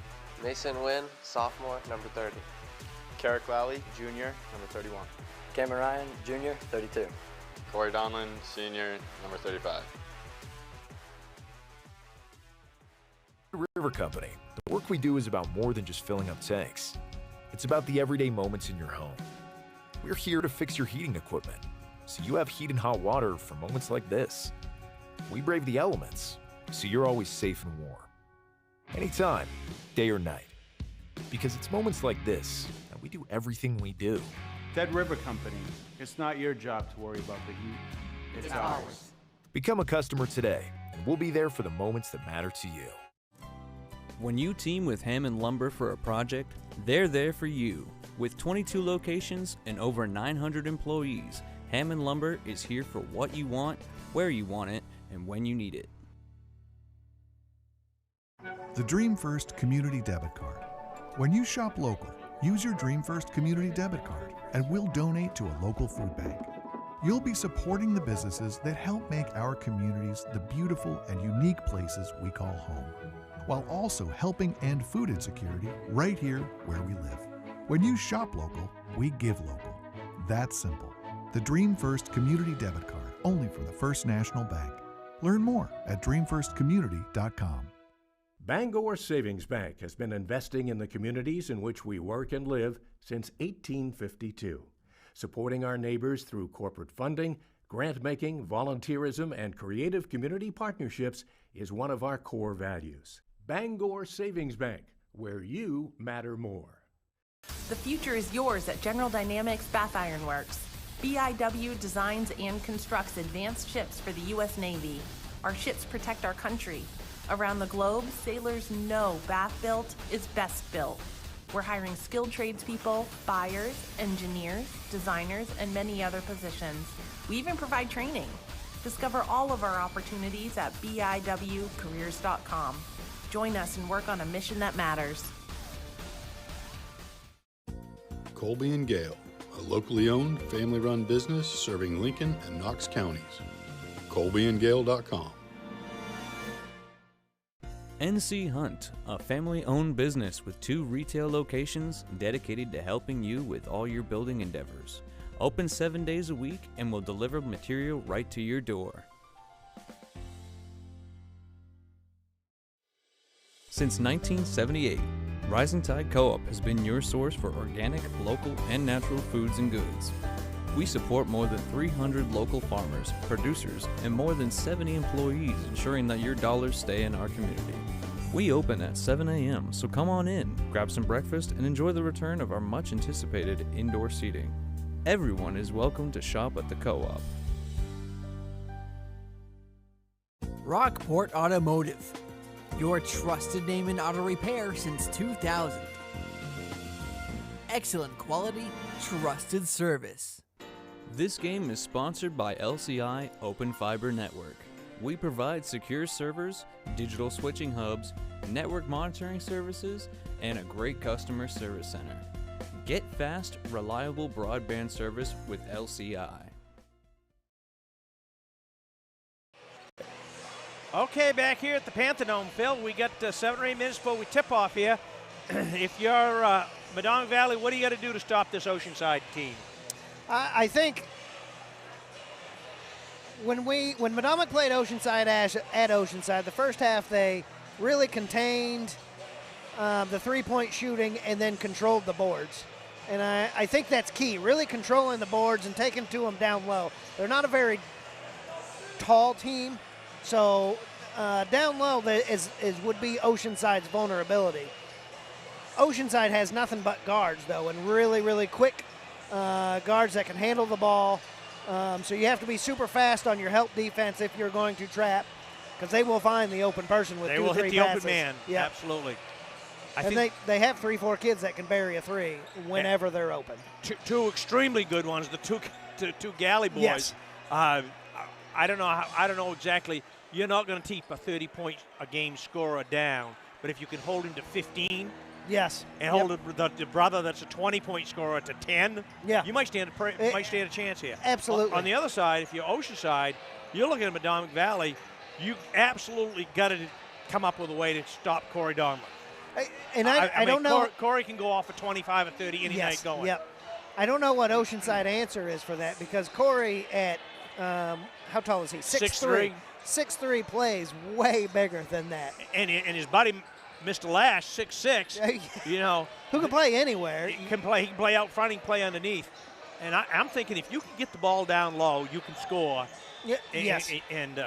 Mason Wynn, sophomore, number 30. Carrick Lally, junior, number 31. Cameron Ryan, junior, 32. Corey Donlin, senior, number 35. River Company. The work we do is about more than just filling up tanks. It's about the everyday moments in your home. We're here to fix your heating equipment, so you have heat and hot water for moments like this. We brave the elements, so you're always safe and warm. Anytime, day or night. Because it's moments like this that we do everything we do. Dead River Company, it's not your job to worry about the heat. It's ours. Become a customer today, and we'll be there for the moments that matter to you. When you team with Hammond Lumber for a project, they're there for you. With 22 locations and over 900 employees, Hammond Lumber is here for what you want, where you want it, and when you need it. The Dream First Community Debit Card. When you shop local, use your Dream First Community Debit Card and we'll donate to a local food bank. You'll be supporting the businesses that help make our communities the beautiful and unique places we call home, while also helping end food insecurity right here where we live. When you shop local, we give local. That's simple. The Dream First Community Debit Card, only from the First National Bank. Learn more at dreamfirstcommunity.com. Bangor Savings Bank has been investing in the communities in which we work and live since 1852, supporting our neighbors through corporate funding, grant-making, volunteerism, and creative community partnerships is one of our core values. Bangor Savings Bank, where you matter more. The future is yours at General Dynamics Bath Iron Works. BIW designs and constructs advanced ships for the U.S. Navy. Our ships protect our country. Around the globe, sailors know Bath Built is best built. We're hiring skilled tradespeople, buyers, engineers, designers, and many other positions. We even provide training. Discover all of our opportunities at BIWcareers.com. Join us and work on a mission that matters. Colby and Gale, a locally owned, family-run business serving Lincoln and Knox counties. ColbyandGale.com. NC Hunt, a family-owned business with 2 retail locations dedicated to helping you with all your building endeavors. Open 7 days a week and will deliver material right to your door. Since 1978, Rising Tide Co-op has been your source for organic, local, and natural foods and goods. We support more than 300 local farmers, producers, and more than 70 employees, ensuring that your dollars stay in our community. We open at 7 a.m., so come on in, grab some breakfast, and enjoy the return of our much-anticipated indoor seating. Everyone is welcome to shop at the Co-op. Rockport Automotive, your trusted name in auto repair since 2000. Excellent quality, trusted service. This game is sponsored by LCI Open Fiber Network. We provide secure servers, digital switching hubs, network monitoring services, and a great customer service center. Get fast, reliable broadband service with LCI. Okay, back here at the Panthenome, Phil, we got 7 or 8 minutes before we tip off here. If you're Medomak Valley, what do you got to do to stop this Oceanside team? I think when Medomak played Oceanside at Oceanside, the first half they really contained the three-point shooting and then controlled the boards. And I think that's key, really controlling the boards and taking to them down low. They're not a very tall team, so down low would be Oceanside's vulnerability. Oceanside has nothing but guards, though, and really, really quick guards that can handle the ball. So you have to be super fast on your help defense if you're going to trap, because they will find the open person with 2 or 3 passes. They will hit the open man, yep. Absolutely. They have 3-4 kids that can bury a 3 whenever they're open. Two extremely good ones, the two Galley boys. Yes. I don't know exactly. You're not going to keep a 30-point a game scorer down, but if you can hold him to 15. Yes. And hold the brother that's a 20-point scorer to 10. Yeah. You might stand a chance here. Absolutely. On the other side, if you're Oceanside, you're looking at Medomak Valley. You absolutely got to come up with a way to stop Corey Donlin. I don't know. Corey can go off for 25 or 30 any night going. Yep. I don't know what Oceanside answer is for that, because Corey at how tall is he? 6'3". 6'3" plays way bigger than that. And his buddy, Mr. Lash, 6'6", you know. Who can play anywhere. He can play out front, he can play underneath. And I'm thinking if you can get the ball down low, you can score. Yeah, yes. And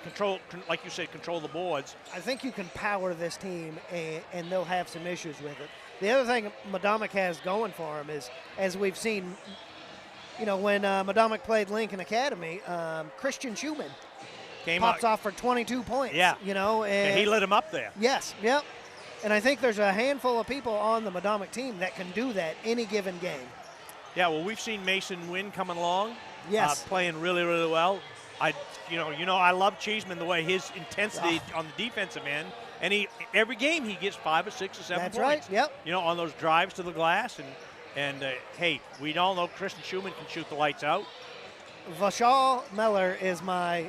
control, like you said, control the boards. I think you can power this team, and they'll have some issues with it. The other thing Medomak has going for them is, as we've seen, you know, when Medomak played Lincoln Academy, Christian Schumann pops off for 22 points. Yeah. You know, and he lit him up there. Yes, yep. And I think there's a handful of people on the Medomak team that can do that any given game. Yeah, well, we've seen Mason Wynn coming along. Yes. Playing really, really well. I love Cheeseman, the way his intensity on the defensive end. And every game he gets 5 or 6 or 7 points. That's right, yep. You know, on those drives to the glass. And hey, we all know Christian Schumann can shoot the lights out. Vashal Meller is my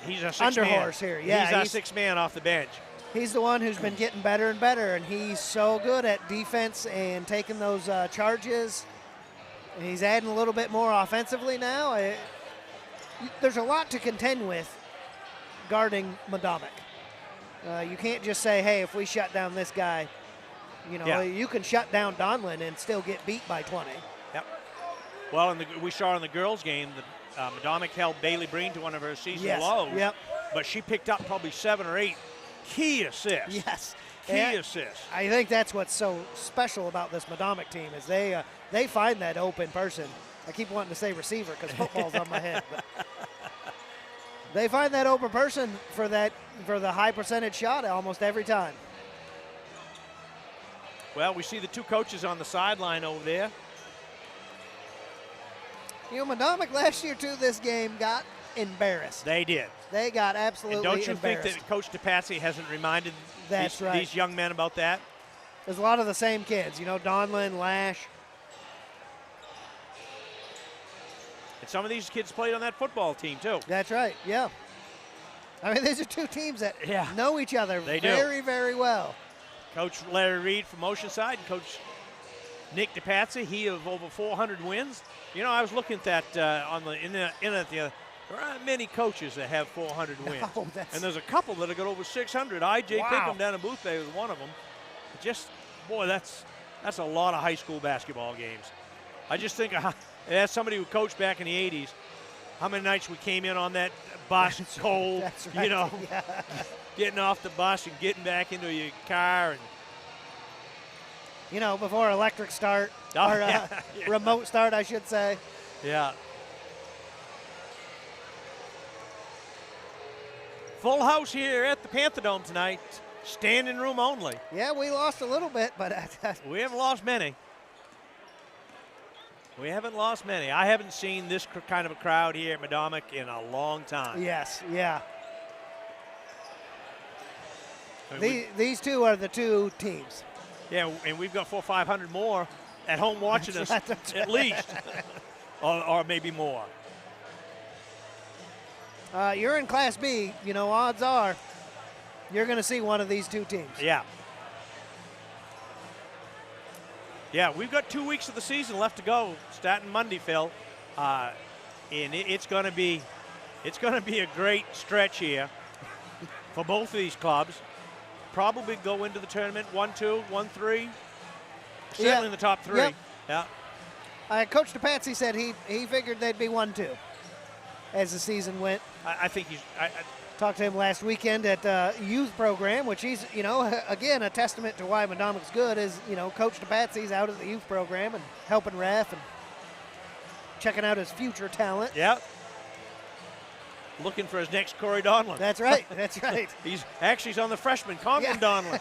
he's a underhorse here. Yeah, he's our sixth man off the bench. He's the one who's been getting better and better, and he's so good at defense and taking those charges. And he's adding a little bit more offensively now. There's a lot to contend with guarding Medomak. You can't just say, hey, if we shut down this guy, you can shut down Donlin and still get beat by 20. Yep. Well, we saw in the girls' game that Medomak held Bailey Breen to one of her season lows. Yep. But she picked up probably 7 or 8 key assists. Yes. Key assists. I think that's what's so special about this Medomak team is they find that open person. I keep wanting to say receiver because football's on my head. But they find that open person for the high percentage shot almost every time. Well, we see the 2 coaches on the sideline over there. You know, Medomak last year, too, this game got embarrassed. They did. They got absolutely embarrassed. And don't you think that Coach DePatsy hasn't reminded these young men about that? There's a lot of the same kids, you know, Donlin, Lash. And some of these kids played on that football team, too. That's right, yeah. I mean, these are two teams that Yeah. know each other They do. very, very well. Coach Larry Reed from Oceanside and Coach Nick DePazzi, he of over 400 wins. You know, I was looking at that on the internet the other. There aren't many coaches that have 400 wins. No, that's- And there's a couple that have got over 600. I.J. Wow. Pinkham down in Booth Bay was one of them. Just, boy, that's a lot of high school basketball games. I just think as somebody who coached back in the 80s, how many nights we came in on that bus cold, That's right. you know, Yeah. getting off the bus and getting back into your car. And You know, before electric start, Oh, or yeah. remote start, I should say. Yeah. Full house here at the Panther Dome tonight. Standing room only. Yeah, we lost a little bit, but We haven't lost many. We haven't lost many. I haven't seen this kind of a crowd here at Medomak in a long time. yes, yeah. I mean, These two are the two teams. Yeah, and we've got 400 or 500 more at home watching That's us, right, that's at right. least, or maybe more. You're in Class B. You know, odds are you're going to see one of these two teams. Yeah. Yeah, we've got 2 weeks of the season left to go, starting Monday, Phil, and it's going to be a great stretch here for both of these clubs. Probably go into the tournament 1-2, 1-3, certainly in the top three. Yep. Yeah. Coach DePazzi said he figured they'd be 1-2 as the season went. I think he's. Talked to him last weekend at youth program, which he's, you know, again, a testament to why Medomak's good is, you know, Coach DePazzi's out at the youth program and helping ref and checking out his future talent. Yeah. Looking for his next Corey Donlin. That's right. That's right. He's on the freshman, Conlon Donlin.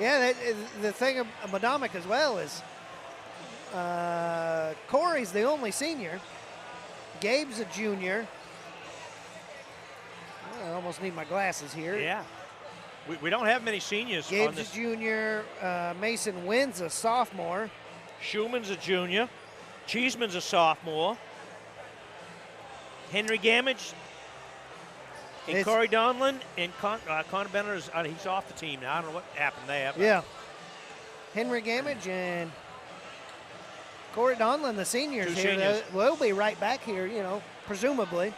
Yeah, the thing of Medomak as well is Corey's the only senior. Gabe's a junior. I almost need my glasses here. Yeah. We don't have many seniors on Gabe's this. a junior. Mason Wynn's a sophomore. Schumann's a junior. Cheeseman's a sophomore. Henry Gamage and Corey Donlin and Connor Benner he's off the team now. I don't know what happened there. Yeah. Henry Gamage and Corey Donlin, the seniors Two here, seniors. will be right back here, you know, presumably.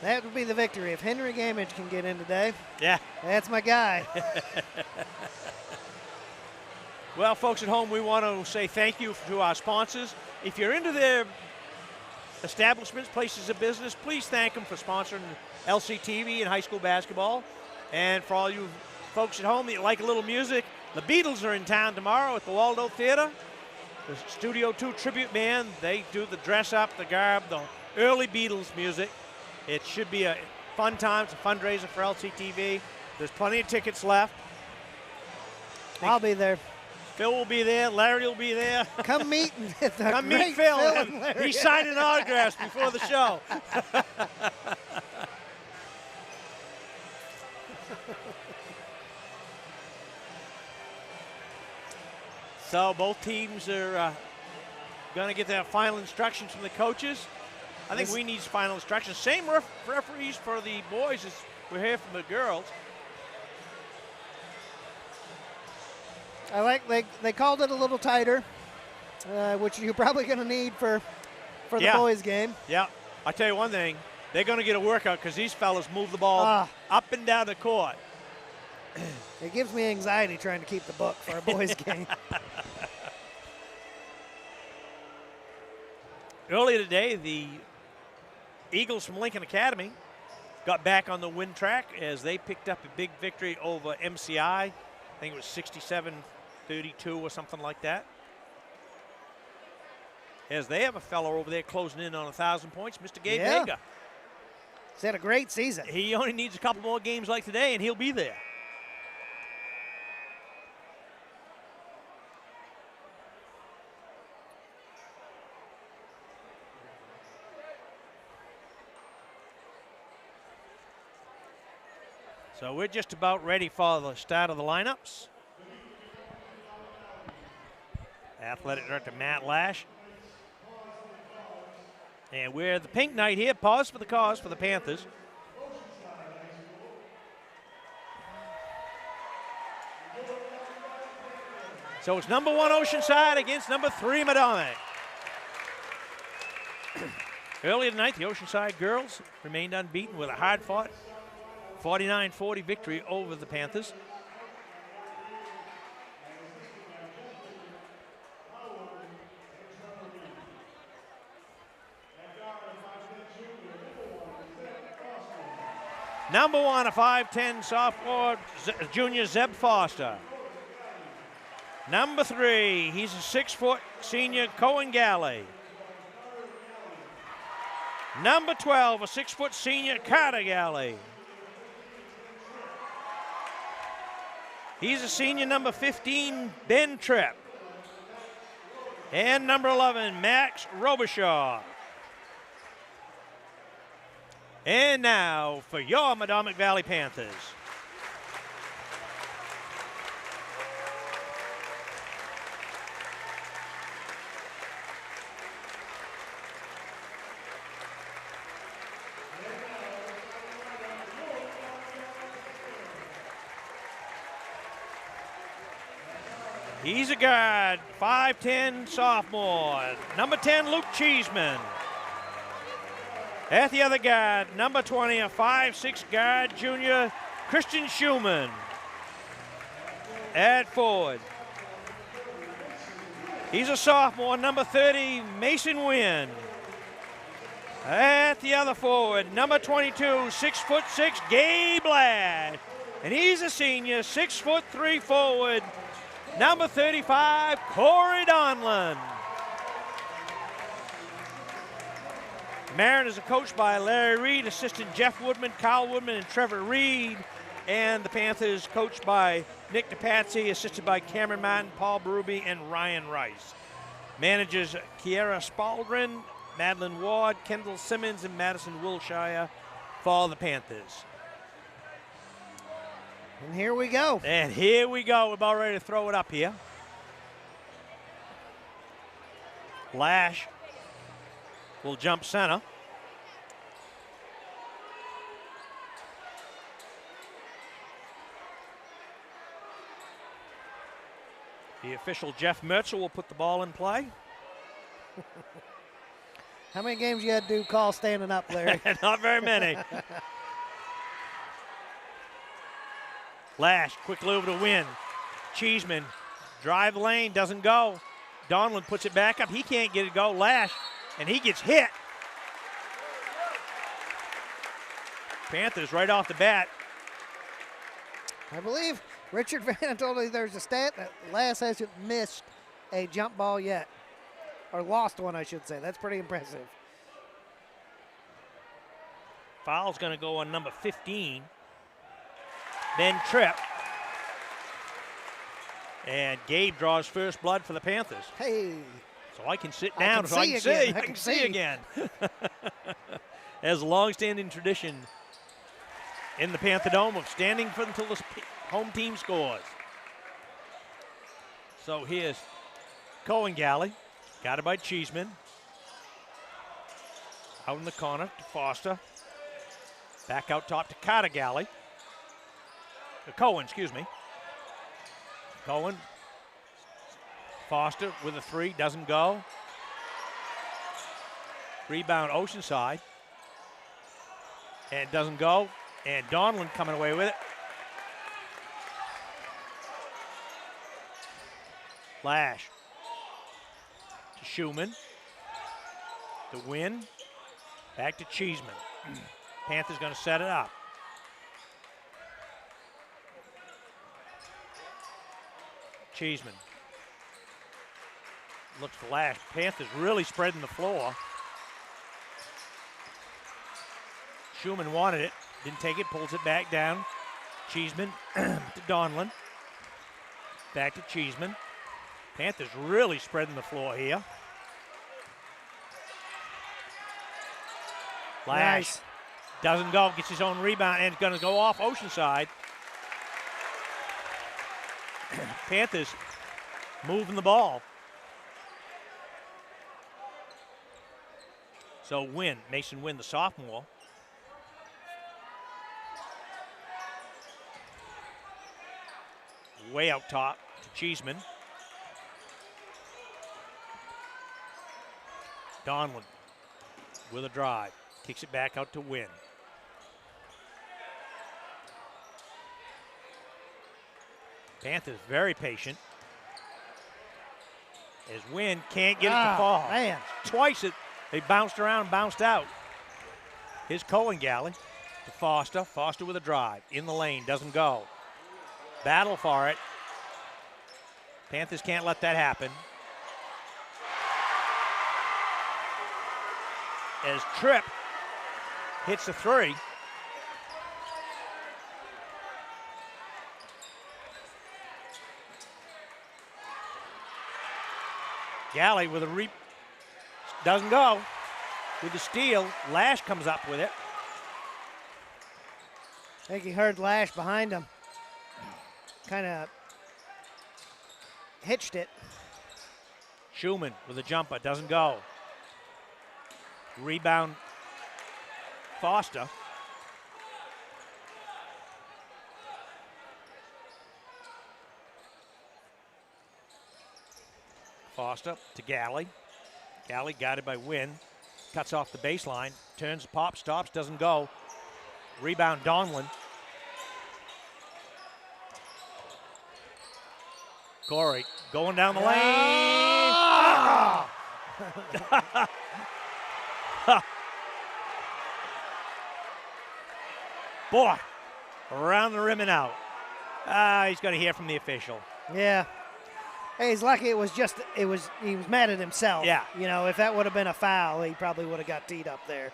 That would be the victory if Henry Gamage can get in today. Yeah. That's my guy. Well, folks at home, we want to say thank you to our sponsors. If you're into their establishments, places of business, please thank them for sponsoring LCTV and high school basketball. And for all you folks at home that like a little music, the Beatles are in town tomorrow at the Waldo Theater. The Studio 2 tribute band, they do the dress up, the garb, the early Beatles music. It should be a fun time. It's a fundraiser for LCTV. There's plenty of tickets left. I'll be there. Phil will be there. Larry will be there. Come meet Come meet Phil. He's signing autographs before the show. So both teams are going to get their final instructions from the coaches. I think we need final instructions. Same referees for the boys as we're here from the girls. I like they called it a little tighter, which you're probably going to need for the boys' game. Yeah. I tell you one thing, they're going to get a workout because these fellas move the ball up and down the court. It gives me anxiety trying to keep the book for a boys' game. Earlier today, the Eagles from Lincoln Academy got back on the win track as they picked up a big victory over MCI. I think it was 67-32 or something like that. As they have a fellow over there closing in on 1,000 points, Mr. Gabe Vega. He's had a great season. He only needs a couple more games like today, and he'll be there. So we're just about ready for the start of the lineups. Athletic Director Matt Lash. And we're the pink night here. Pause for the cause for the Panthers. So it's number 1 Oceanside against number 3 Medomak. Earlier tonight, the Oceanside girls remained unbeaten with a hard-fought 49-40 victory over the Panthers. Number 1, a 5'10 sophomore junior, Zeb Foster. Number 3, he's a 6-foot senior, Cohen Galley. Number 12, a 6-foot senior, Carter Galley. He's a senior, number 15, Ben Tripp. And number 11, Max Robichaud. And now for your Medomak Valley Panthers. He's a guard, 5'10 sophomore, number 10, Luke Cheeseman. At the other guard, number 20, a 5'6 guard, junior, Christian Schumann. At forward, he's a sophomore, number 30, Mason Wynn. At the other forward, number 22, 6'6", Gabe Ladd. And he's a senior, 6'3" forward, number 35, Corey Donlin. Mariners are coached by Larry Reed, assistant Jeff Woodman, Kyle Woodman, and Trevor Reed. And the Panthers coached by Nick DePatsy, assisted by Cameron Martin, Paul Berube, and Ryan Rice. Managers Kiera Spaldron, Madeline Ward, Kendall Simmons, and Madison Wilshire for the Panthers. And here we go. And here we go. We're about ready to throw it up here. Lash will jump center. The official Jeff Mertzel will put the ball in play. How many games you had to do call standing up, Larry? Not very many. Lash, quickly over to Wynn. Cheeseman, drive lane, doesn't go. Donlin puts it back up. He can't get it go. Lash, and he gets hit. Panthers right off the bat. I believe Richard Vanna told me there's a stat that Lash hasn't missed a jump ball yet. Or lost one, I should say. That's pretty impressive. Foul's going to go on number 15. Ben Tripp. And Gabe draws first blood for the Panthers. Hey. So I can sit down so I can see. I can see again. As a long-standing tradition in the Panther Dome of standing for until the home team scores. So here's Cohen Galley. Got it by Cheeseman. Out in the corner to Foster. Back out top to Carter Galley. Cohen, excuse me. Cohen. Foster with a three, doesn't go. Rebound Oceanside. And doesn't go. And Donlin coming away with it. Lash. To Schumann. The win. Back to Cheeseman. Panthers going to set it up. Cheeseman. Looks for Lash. Panthers really spreading the floor. Schumann wanted it. Didn't take it. Pulls it back down. Cheeseman to Donlin. Back to Cheeseman. Panthers really spreading the floor here. Lash. Nice. Doesn't go. Gets his own rebound and it's going to go off Oceanside. Panthers moving the ball. So Mason Wynn, the sophomore. Way out top to Cheeseman. Donlin with a drive. Kicks it back out to Wynn. Panthers very patient. As Wynn can't get it to fall. Man. Twice they bounced around and bounced out. Here's Cohen Galley to Foster. Foster with a drive. In the lane, doesn't go. Battle for it. Panthers can't let that happen. As Tripp hits the three. Galley with a doesn't go. With the steal, Lash comes up with it. I think he heard Lash behind him. Kind of hitched it. Schumann with a jumper, doesn't go. Rebound, Foster. Foster to Galley. Galley guided by Wynn. Cuts off the baseline. Turns, pop, stops, doesn't go. Rebound, Donlin. Corey going down the lane. Ah! Boy, around the rim and out. He's going to hear from the official. Yeah. Hey, he's lucky he was mad at himself. Yeah. You know, if that would have been a foul, he probably would have got teed up there.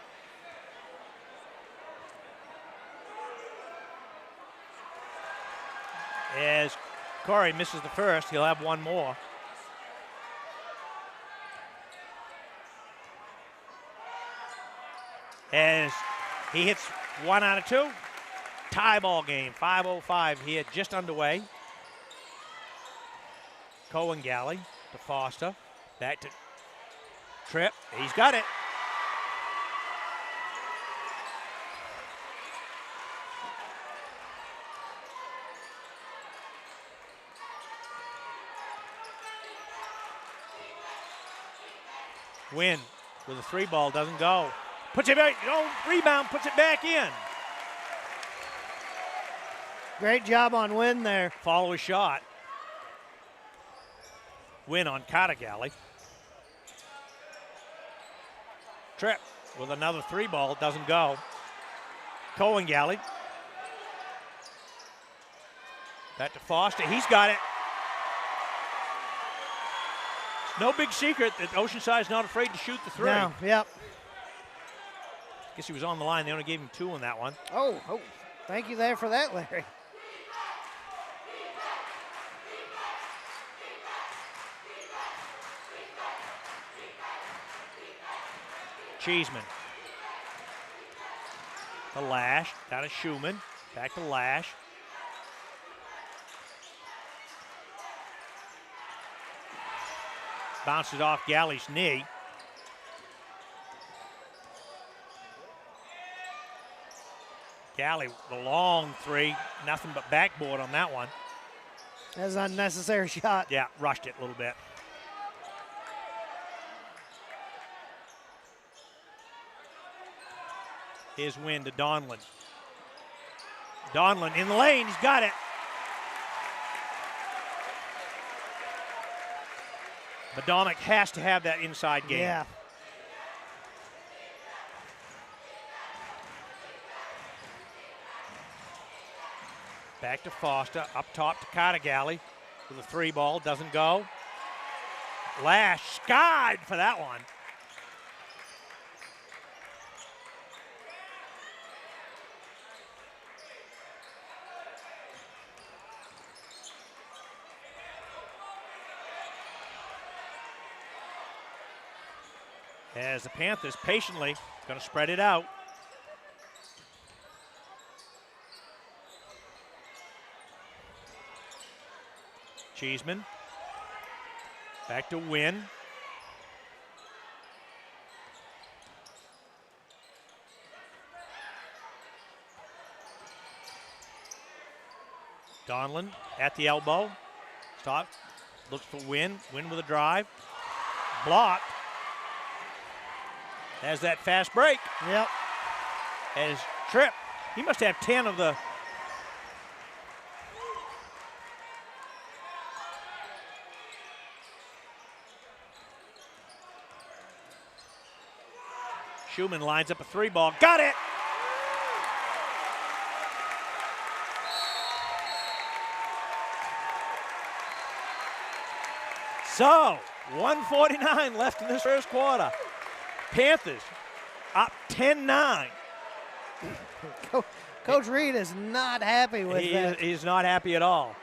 As Corey misses the first, he'll have one more. As he hits 1 out of 2. Tie ball game, 5:05 here, just underway. Cohen Galley to Foster. Back to Tripp. He's got it. Wynn with a 3 ball, doesn't go. Puts it back, rebound, puts it back in. Great job on Wynn there. Follow a shot. Win on Carter Galley. Tripp with another 3 ball, doesn't go. Cohen Galley. Back to Foster, he's got it. It's no big secret that Oceanside's not afraid to shoot the 3. No, yep. Guess he was on the line, they only gave him 2 on that one. Oh, thank you there for that, Larry. Cheeseman. To Lash, down to Schumann, back to Lash. Bounces off Galley's knee. Galley, the long 3, nothing but backboard on that one. That's an unnecessary shot. Yeah, rushed it a little bit. Here's Wynn to Donlin. Donlin in the lane, he's got it. Medomak has to have that inside game. Yeah. Back to Foster, up top to Carter Galley with a 3 ball, doesn't go. Lash skied for that one. As the Panthers patiently going to spread it out. Cheeseman. Back to Wynn. Donlin at the elbow. Stop. Looks for Wynn. Wynn with a drive. Blocked. Has that fast break. Yep. As Tripp. He must have 10 of the. Schumann lines up a 3-ball. Got it! So, 1:49 left in this first quarter. Panthers up 10-9. Coach Reed is not happy with that. He's not happy at all.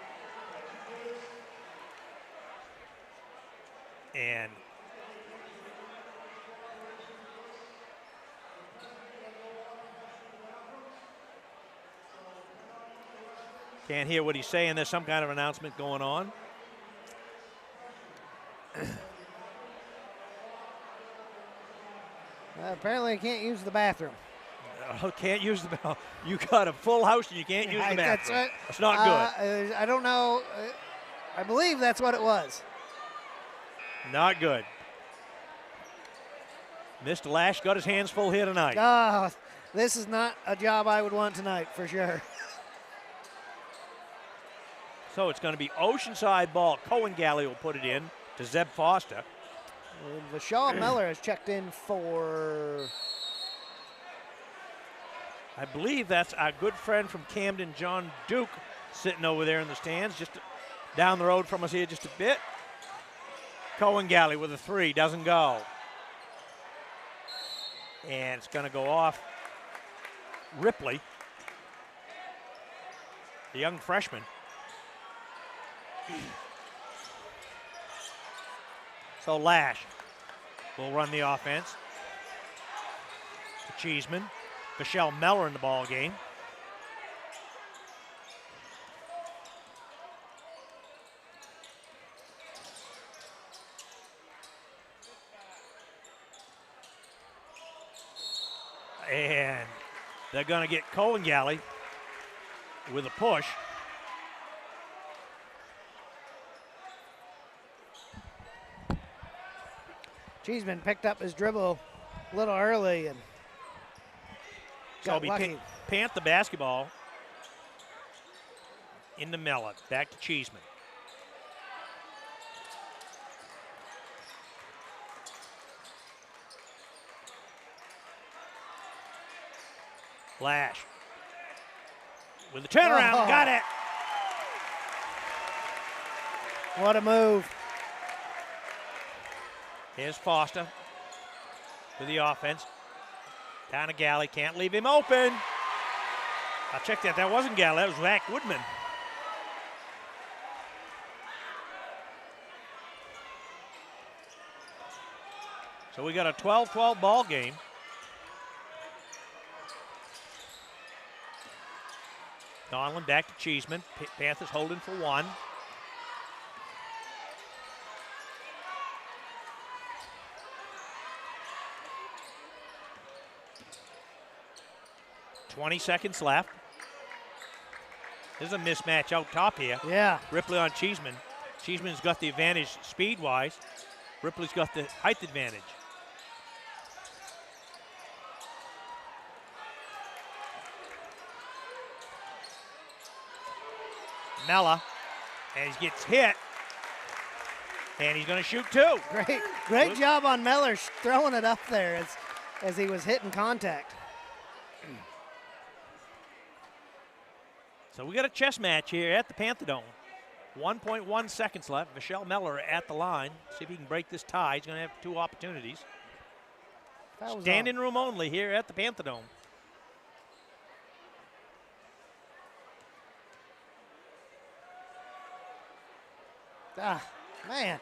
And can't hear what he's saying. There's some kind of announcement going on. Apparently, I can't use the bathroom. Can't use the bathroom. You got a full house and you can't use the bathroom. That's not good. I don't know. I believe that's what it was. Not good. Mr. Lash got his hands full here tonight. Oh, this is not a job I would want tonight for sure. So it's going to be Oceanside ball. Cohen Galley will put it in to Zeb Foster. And Vishal Miller has checked in for... I believe that's our good friend from Camden, John Duke, sitting over there in the stands, just down the road from us here just a bit. Cohen Galley with a 3, doesn't go. And it's going to go off Ripley, the young freshman. So Lash will run the offense. To Cheeseman. Michelle Meller in the ball game. And they're going to get Cohen Galley with a push. Cheeseman picked up his dribble a little early and got lucky. Pant the basketball into Mella. Back to Cheeseman. Lash with the turnaround. Oh. Got it. What a move. Here's Foster with the offense. Down to Galley. Can't leave him open. I checked that. That wasn't Galley. That was Zach Woodman. So we got a 12-12 ball game. Donlin back to Cheeseman. Panthers holding for 1. .20 seconds left. There's a mismatch out top here. Yeah. Ripley on Cheeseman. Cheeseman's got the advantage speed-wise. Ripley's got the height advantage. Mella, and he gets hit, and he's going to shoot 2. Great job on Miller throwing it up there as he was hitting contact. So we got a chess match here at the Panther Dome. 1.1 seconds left. Michelle Miller at the line. See if he can break this tie. He's going to have 2 opportunities. Standing room only here at the Panther Dome. Ah, man.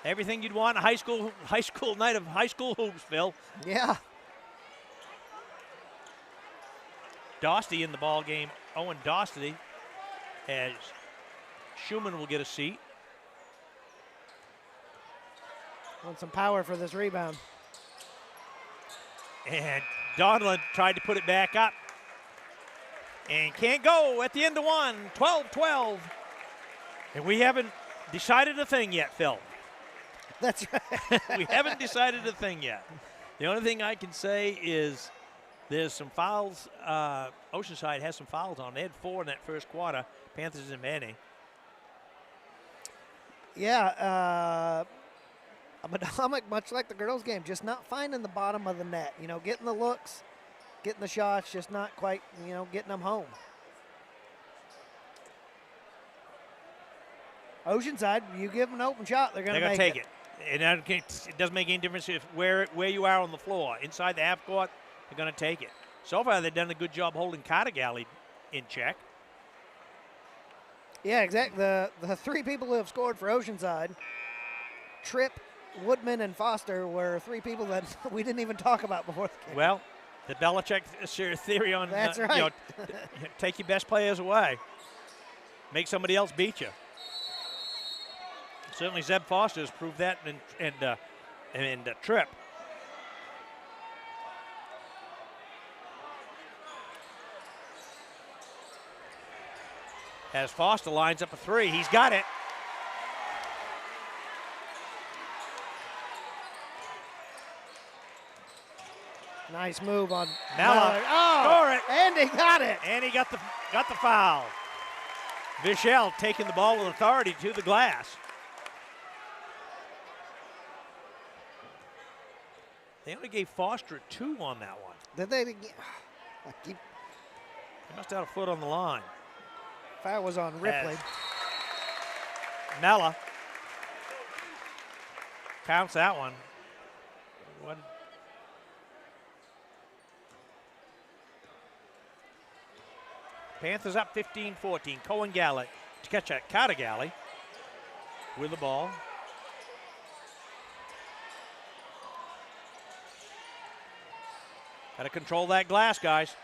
Everything you'd want in a high school night of high school hoops, Phil. Yeah. Dosty in the ball game. Owen Dosty, as Schumann will get a seat. Want some power for this rebound. And Donlin tried to put it back up. And can't go at the end of one, 12-12. And we haven't decided a thing yet, Phil. That's right. We haven't decided a thing yet. The only thing I can say is there's some fouls. Oceanside has some fouls on. They had 4 in that first quarter. Panthers didn't have any. Yeah, Medomak, much like the girls' game, just not finding the bottom of the net. You know, getting the looks, getting the shots, just not quite, you know, getting them home. Oceanside, you give them an open shot, they're going to take it. And it doesn't make any difference if where you are on the floor. Inside the half court, they're going to take it. So far, they've done a good job holding Carter in check. Yeah, exactly. The 3 people who have scored for Oceanside, Tripp, Woodman, and Foster, were 3 people that we didn't even talk about before the game. Well, the Belichick theory on that's right. Take your best players away, make somebody else beat you. Certainly, Zeb Foster has proved that, and Tripp. As Foster lines up a 3, he's got it. Nice move on Mallard. Oh, and he got it. And he got the foul. Vichel taking the ball with authority to the glass. They only gave Foster a 2 on that one. Did they? He must have had a foot on the line. Foul was on Ripley. Mella counts that one. Panthers up 15-14. Cohen Galley to catch that. Carter Galley with the ball. Got to control that glass, guys.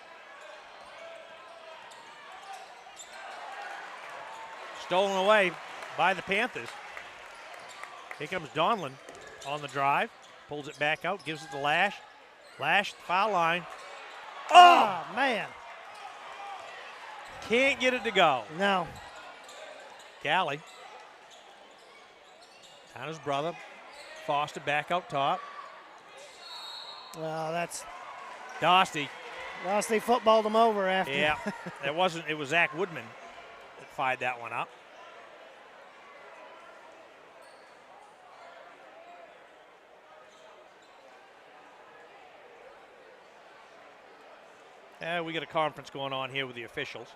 Stolen away by the Panthers. Here comes Donlin on the drive. Pulls it back out, gives it to Lash. Lash, foul line. Oh, man. Can't get it to go. No. Galley. Down his brother. Foster back out top. Well, that's Dosty. Dosty footballed him over after. Yeah, it was Zach Woodman that fired that one up. We got a conference going on here with the officials.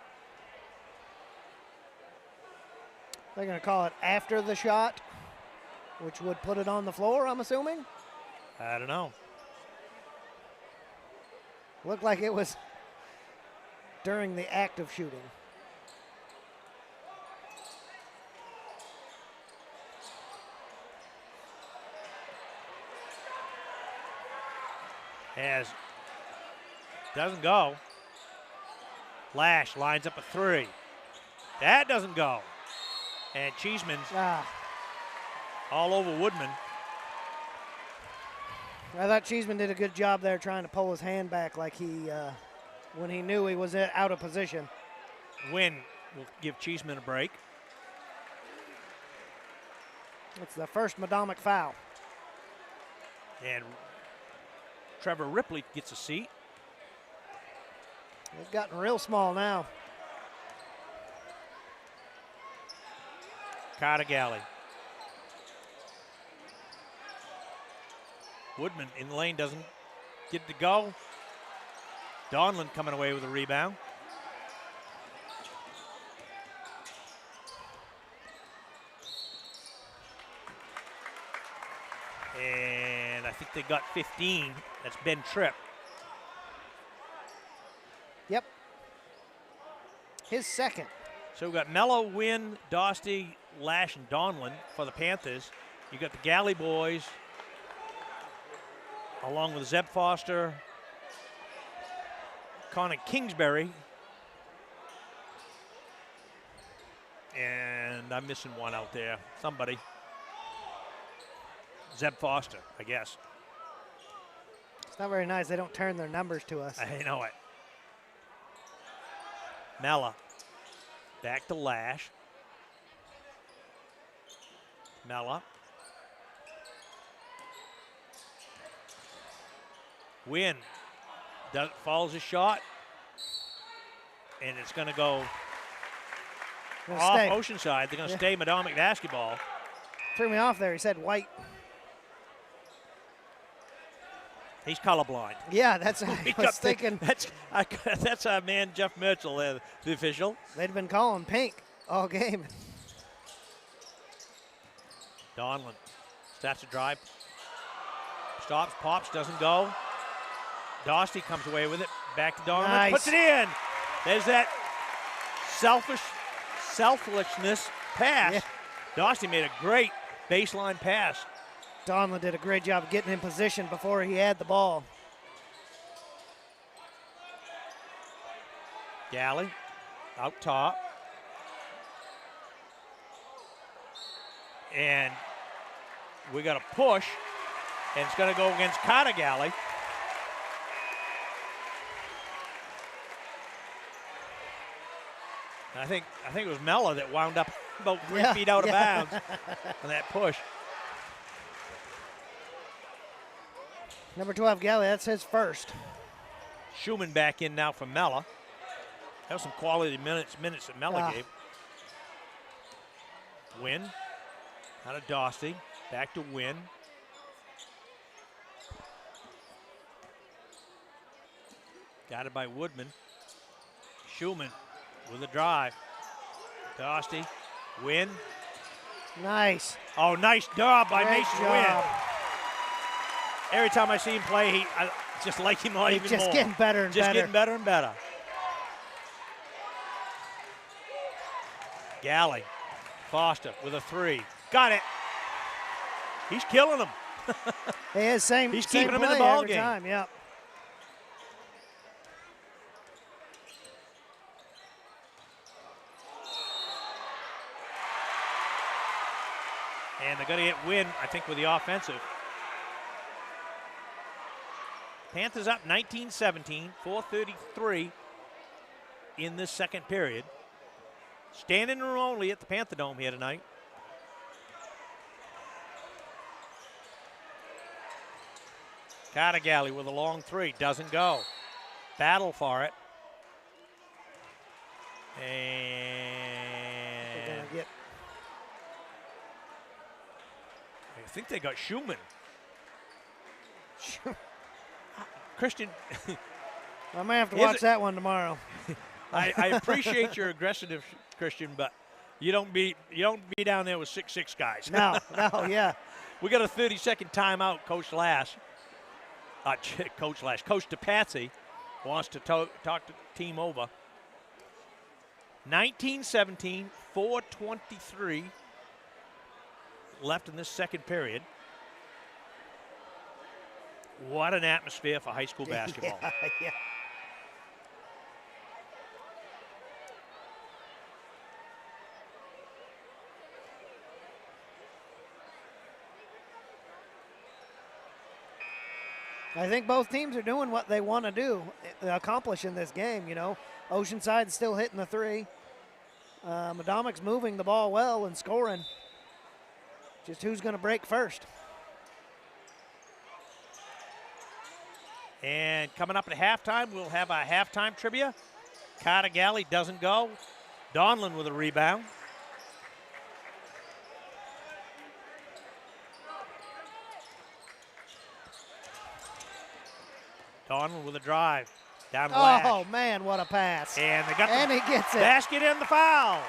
They're going to call it after the shot, which would put it on the floor, I'm assuming. I don't know. Looked like it was during the act of shooting. As doesn't go. Lash lines up a 3. That doesn't go. And Cheeseman's all over Woodman. I thought Cheeseman did a good job there trying to pull his hand back like when he knew he was out of position. Wynn will give Cheeseman a break. It's the first Medomak foul. And Trevor Ripley gets a seat. They've gotten real small now. Carter Galley. Woodman in the lane doesn't get it to go. Donlin coming away with a rebound. And I think they got 15. That's Ben Tripp. Yep. His second. So we've got Mello, Wynn, Dosty, Lash, and Donlin for the Panthers. You got the Galley boys, along with Zeb Foster, Connor Kingsbury, and I'm missing one out there. Somebody. Zeb Foster, I guess. It's not very nice. They don't turn their numbers to us. I know it. Mella. Back to Lash. Mella. Win. Follows his shot. And it's going to go off Oceanside. They're going to stay Medomak basketball. Threw me off there. He said white. He's colorblind. Yeah, that's what I was thinking. That's our man Jeff Mertzel, the official. They'd been calling pink all game. Donlin starts to drive. Stops, pops, doesn't go. Dostie comes away with it. Back to Donlin. Nice. Puts it in. There's that selflessness pass. Yeah. Dostie made a great baseline pass. Donlin did a great job getting in position before he had the ball. Galley out top. And we got a push, and it's going to go against Carter Galley. I think it was Mella that wound up about 3 feet out of bounds on that push. Number 12, Galley, that's his first. Schumann back in now for Mella. That was some quality minutes that Mella gave. Win. Out of Dostie. Back to Win. Got it by Woodman. Schumann with a drive. Dostie. Win. Nice. Oh, nice job by Great Mason job. Win. Every time I see him play, I just like him even He's just more. getting better and just better. getting better and better. Galley. Foster with a three. Got it. He's killing them. He is same. He's same keeping them in the play ball every game. time. Yep. And they're going to get Win, I think, with the offensive. Panthers up 19-17, 4:33 in this second period. Standing room only at the Panther Dome here tonight. Carter Galley with a long three, doesn't go. Battle for it. And They're gonna get. I think they got Schumann. Christian. I might have to watch that one tomorrow. I appreciate your aggressiveness, Christian, but you don't be down there with 6'6" guys. No, yeah. We got a 30-second timeout, Coach Lash. Coach DePatsy wants to talk the team over. 19-17, 4:23 left in this second period. What an atmosphere for high school basketball. Yeah. I think both teams are doing what they want to do, accomplish in this game, you know. Oceanside's still hitting the three. Medomac's moving the ball well and scoring. Just who's going to break first. And coming up at halftime, we'll have our halftime trivia. Carter Galley doesn't go. Donlin with a rebound. Donlin with a drive. Down to Lash. Oh, man, what a pass. And they got he gets it. Basket and the foul.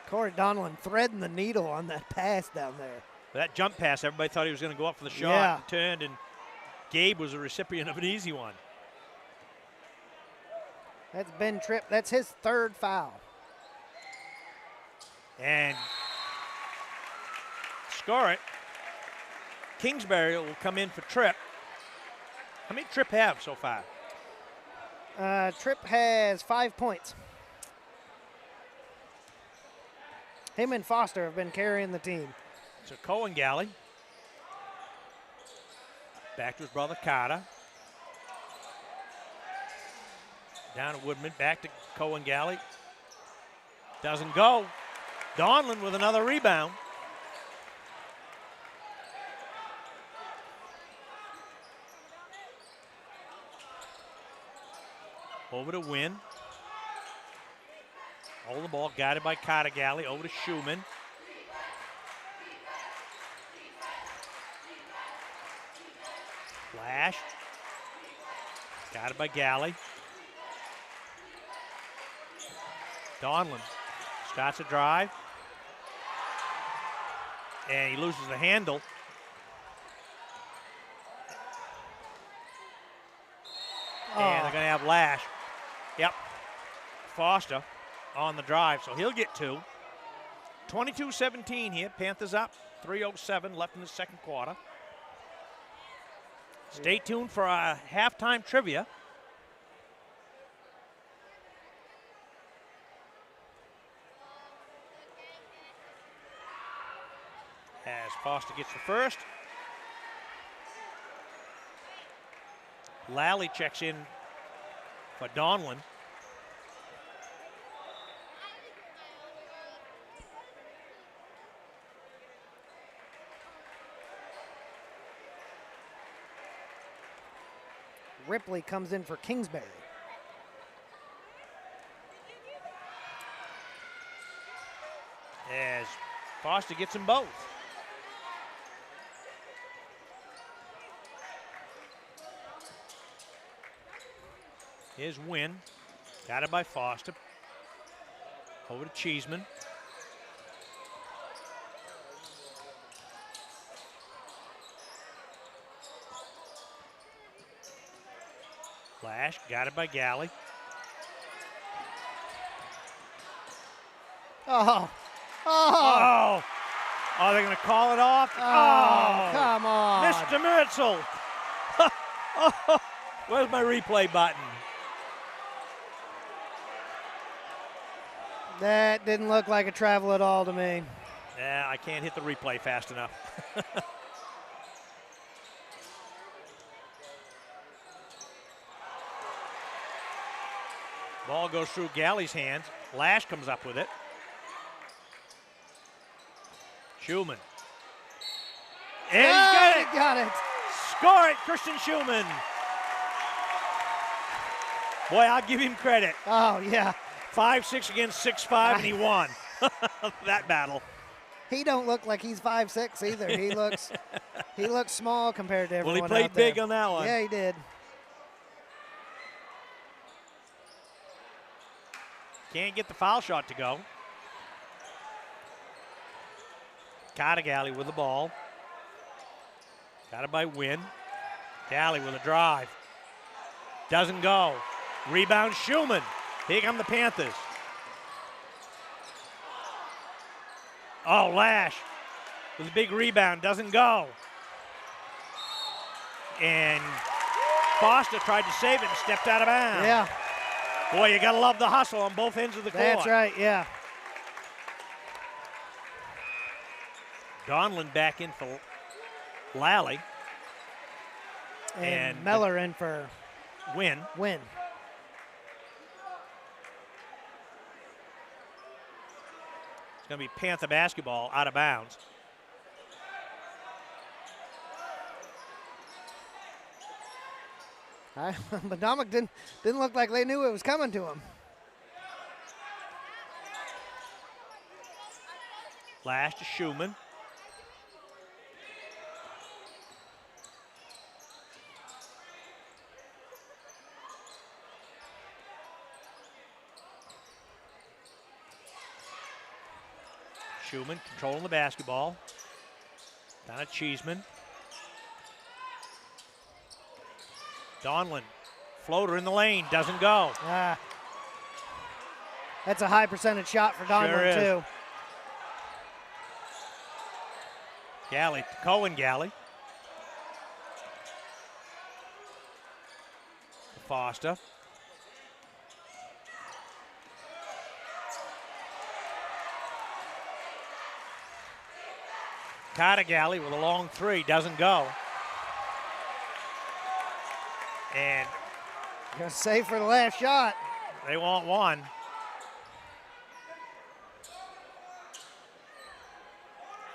Corey Donlin threading the needle on that pass down there. That jump pass, everybody thought he was going to go up for the shot. Yeah. And turned, and Gabe was a recipient of an easy one. That's Ben Tripp. That's his third foul. And score it. Kingsbury will come in for Tripp. How many Tripp have so far? Tripp has 5 points. Him and Foster have been carrying the team. So Cohen Galley. Back to his brother Carter. Down to Woodman, back to Cohen Galley. Doesn't go. Donlin with another rebound. Over to Wynn. Hold the ball, guided by Carter Galley. Over to Schumann. Flash. Guided by Galley. Donlin starts a drive. And he loses the handle. And they're going to have Lash. Yep. Foster on the drive, so he'll get 2. 22-17 here. Panthers up. 3:07 left in the second quarter. Stay tuned for our halftime trivia. As Foster gets the first. Lally checks in for Donlin. Ripley comes in for Kingsbury. As Foster gets them both. Here's Wynn. Got it by Foster. Over to Cheeseman. Flash. Got it by Galley. Oh. Oh. Oh, they're going to call it off? Oh, come on. Mr. Mertzel. Oh, where's my replay button? That didn't look like a travel at all to me. Yeah, I can't hit the replay fast enough. Ball goes through Galley's hands. Lash comes up with it. Schumann. And he's got it. Score it, Christian Schumann. Boy, I'll give him credit. Oh, yeah. 5'6" against 6'5", and he won that battle. He don't look like he's 5'6" either. He looks small compared to everyone. Well, he played out there. big on that one. Yeah, he did. Can't get the foul shot to go. Carter Galley with the ball. Got it by Wynn. Galley with a drive. Doesn't go. Rebound Schumann. Here come the Panthers. Oh, Lash with a big rebound. Doesn't go. And Foster tried to save it and stepped out of bounds. Yeah. Boy, you got to love the hustle on both ends of the court. That's right, yeah. Donlin back in for Lally. And Meller in for Wynn. It's going to be Panther basketball out of bounds. Medomak didn't look like they knew it was coming to him. Lash to Schumann. Schumann controlling the basketball. Down to Cheeseman. Donlin, floater in the lane, doesn't go. That's a high percentage shot for Donlin, too. Galley, Cohen Galley. Foster. Carter Galley with a long three, doesn't go. And gonna save for the last shot. They want one.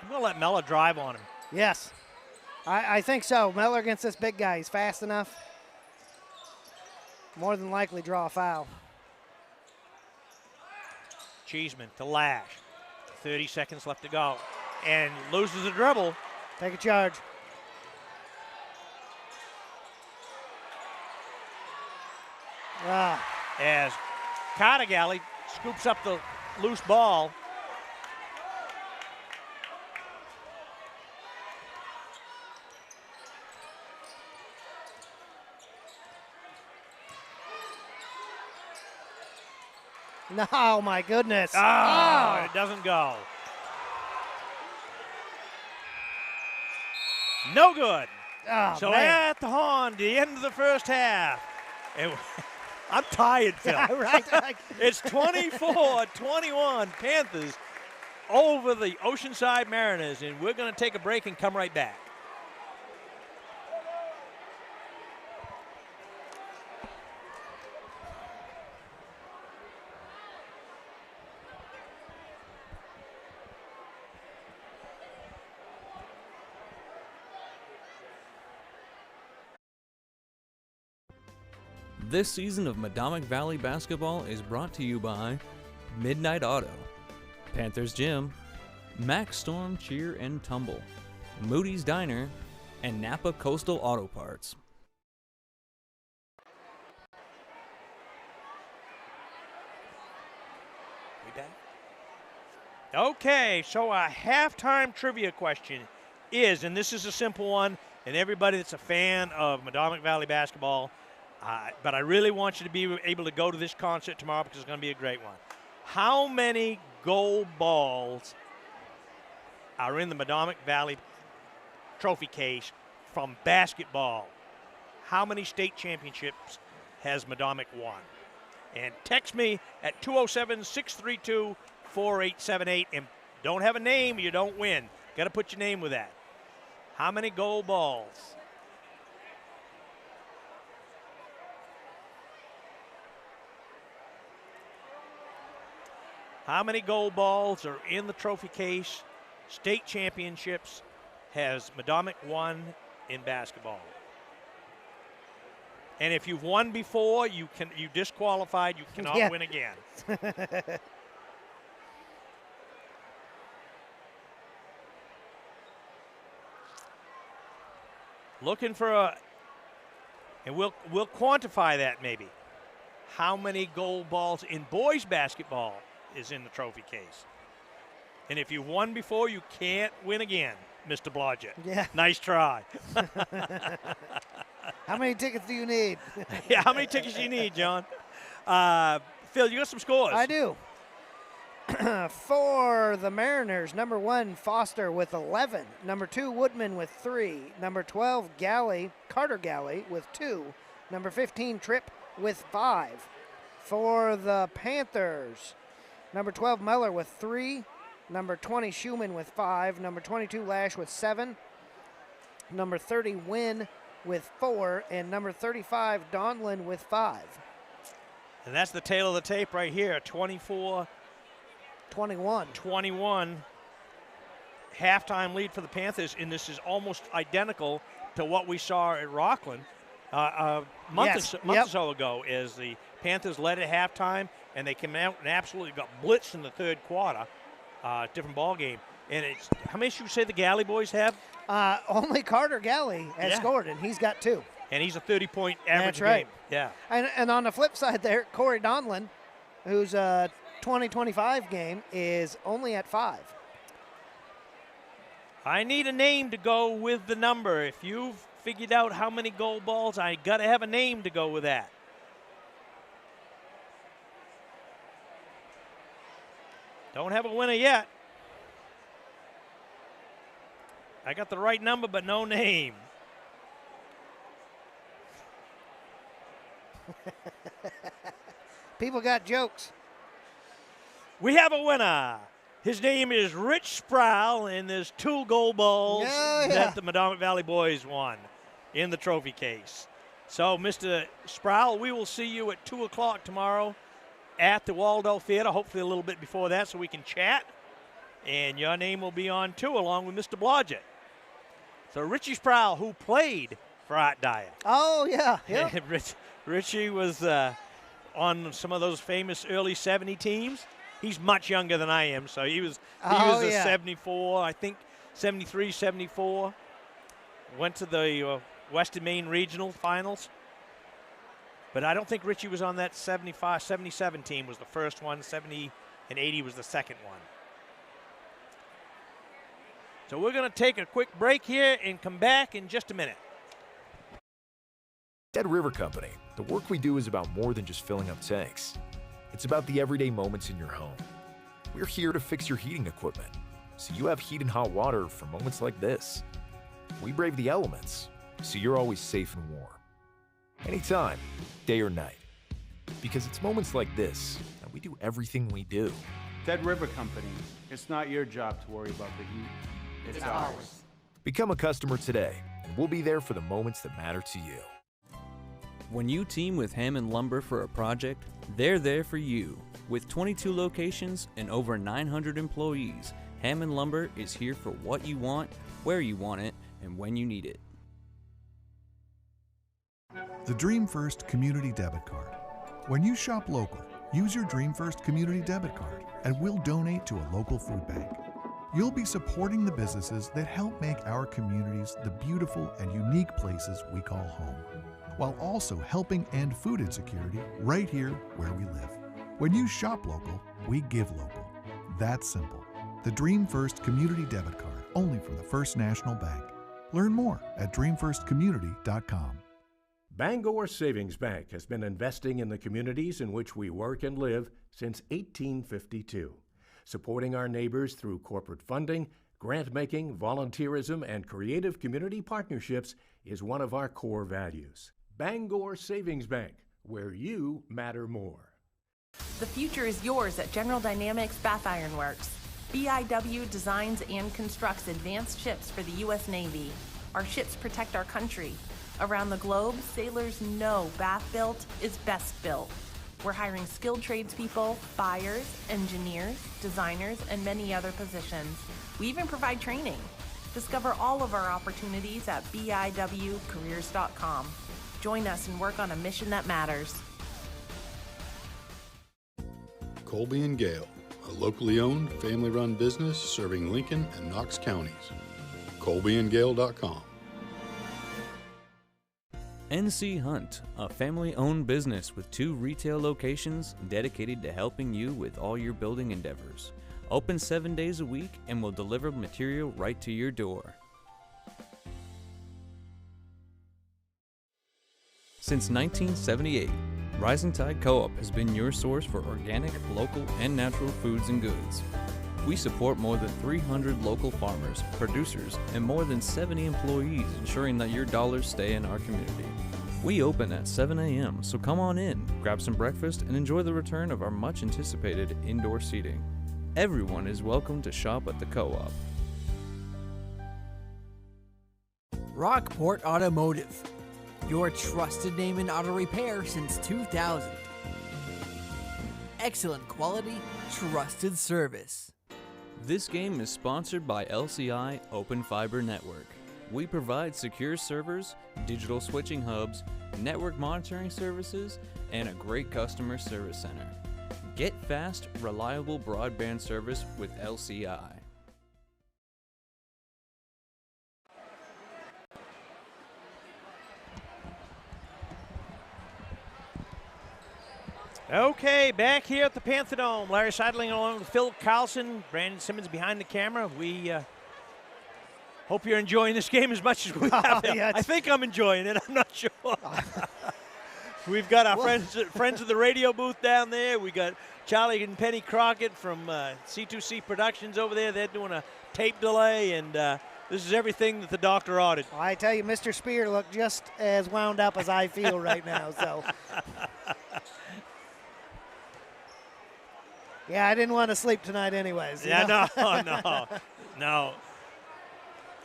I'm going to let Mella drive on him. Yes, I think so. Miller against this big guy. He's fast enough. More than likely draw a foul. Cheeseman to Lash. 30 seconds left to go. And loses a dribble. Take a charge. As Cardigali scoops up the loose ball. No, my goodness. It doesn't go. No good. Oh, so man. at the horn, the end of the first half. I'm tired, Phil. Yeah, right. It's 24-21 Panthers over the Oceanside Mariners, and we're going to take a break and come right back. This season of Medomak Valley basketball is brought to you by Midnight Auto, Panthers Gym, Max Storm Cheer and Tumble, Moody's Diner, and Napa Coastal Auto Parts. We back? Okay, so a halftime trivia question is, and this is a simple one, and everybody that's a fan of Medomak Valley basketball, but I really want you to be able to go to this concert tomorrow because it's going to be a great one. How many gold balls are in the Medomak Valley trophy case from basketball? How many state championships has Medomak won? And text me at 207-632-4878. And don't have a name, you don't win. Got to put your name with that. How many gold balls? How many gold balls are in the trophy case? State championships has Medomak won in basketball? And if you've won before, you disqualified. You cannot win again. Looking for and we'll quantify that maybe. How many gold balls in boys basketball is in the trophy case? And if you've won before, you can't win again, Mr. Blodgett. Yeah. Nice try. How many tickets do you need? Yeah, how many tickets do you need, John? Phil, you got some scores. I do. For the Mariners, number 1, Foster with 11. Number 2, Woodman with 3. Number 12, Carter Galley with 2. Number 15, Tripp with 5. For the Panthers, number 12, Meller with 3. Number 20, Schumann with 5. Number 22, Lash with 7. Number 30, Wynn with 4. And number 35, Donlin with 5. And that's the tail of the tape right here, 24-21. 21. Halftime lead for the Panthers, and this is almost identical to what we saw at Rockland a month or so ago, as the Panthers led at halftime, and they came out and absolutely got blitzed in the third quarter. Different ball game. And it's how many should you say the Galley boys have? Only Carter Galley has scored, and he's got 2. And he's a 30-point average That's right. game. Yeah. And on the flip side there, Corey Donlin, who's a 20-25 game, is only at 5. I need a name to go with the number. If you've figured out how many gold balls, I got to have a name to go with that. Don't have a winner yet. I got the right number, but no name. People got jokes. We have a winner. His name is Rich Sproul, and there's 2 gold balls that the Medomak Valley boys won in the trophy case. So, Mr. Sproul, we will see you at 2 o'clock tomorrow at the Waldo Theater, hopefully a little bit before that so we can chat. And your name will be on too, along with Mr. Blodgett. So Richie Sproul, who played for Art Dyer. Oh, yeah. Yep. Richie was on some of those famous early 70 teams. He's much younger than I am, so he was a 74, I think 73, 74. Went to the Western Maine Regional Finals. But I don't think Richie was on that 75, 77 team was the first one. 70 and 80 was the second one. So we're going to take a quick break here and come back in just a minute. Dead River Company, the work we do is about more than just filling up tanks. It's about the everyday moments in your home. We're here to fix your heating equipment, so you have heat and hot water for moments like this. We brave the elements, so you're always safe and warm. Anytime, day or night. Because it's moments like this that we do everything we do. Dead River Company, it's not your job to worry about the heat. It's ours. Become a customer today, and we'll be there for the moments that matter to you. When you team with Hammond Lumber for a project, they're there for you. With 22 locations and over 900 employees, Hammond Lumber is here for what you want, where you want it, and when you need it. The Dream First Community Debit Card. When you shop local, use your Dream First Community Debit Card and we'll donate to a local food bank. You'll be supporting the businesses that help make our communities the beautiful and unique places we call home, while also helping end food insecurity right here where we live. When you shop local, we give local. That's simple. The Dream First Community Debit Card, only from the First National Bank. Learn more at dreamfirstcommunity.com. Bangor Savings Bank has been investing in the communities in which we work and live since 1852. Supporting our neighbors through corporate funding, grant-making, volunteerism, and creative community partnerships is one of our core values. Bangor Savings Bank, where you matter more. The future is yours at General Dynamics Bath Iron Works. BIW designs and constructs advanced ships for the U.S. Navy. Our ships protect our country. Around the globe, sailors know Bath Built is best built. We're hiring skilled tradespeople, buyers, engineers, designers, and many other positions. We even provide training. Discover all of our opportunities at biwcareers.com. Join us and work on a mission that matters. Colby and Gale, a locally owned, family-run business serving Lincoln and Knox counties. colbyandgale.com. NC Hunt, a family-owned business with 2 retail locations dedicated to helping you with all your building endeavors. Open 7 days a week and will deliver material right to your door. Since 1978, Rising Tide Co-op has been your source for organic, local, and natural foods and goods. We support more than 300 local farmers, producers, and more than 70 employees, ensuring that your dollars stay in our community. We open at 7 a.m., so come on in, grab some breakfast, and enjoy the return of our much-anticipated indoor seating. Everyone is welcome to shop at the Co-op. Rockport Automotive, your trusted name in auto repair since 2000. Excellent quality, trusted service. This game is sponsored by LCI Open Fiber Network. We provide secure servers, digital switching hubs, network monitoring services, and a great customer service center. Get fast, reliable broadband service with LCI. Okay, back here at the Panther Dome. Larry Seidling along with Phil Carlson, Brandon Simmons behind the camera. We hope you're enjoying this game as much as we have. Yeah, I think I'm enjoying it. I'm not sure. We've got our friends of the radio booth down there. We got Charlie and Penny Crockett from C2C Productions over there. They're doing a tape delay, and this is everything that the doctor ordered. I tell you, Mr. Spear looked just as wound up as I feel right now. So, yeah, I didn't want to sleep tonight anyways. Yeah, no.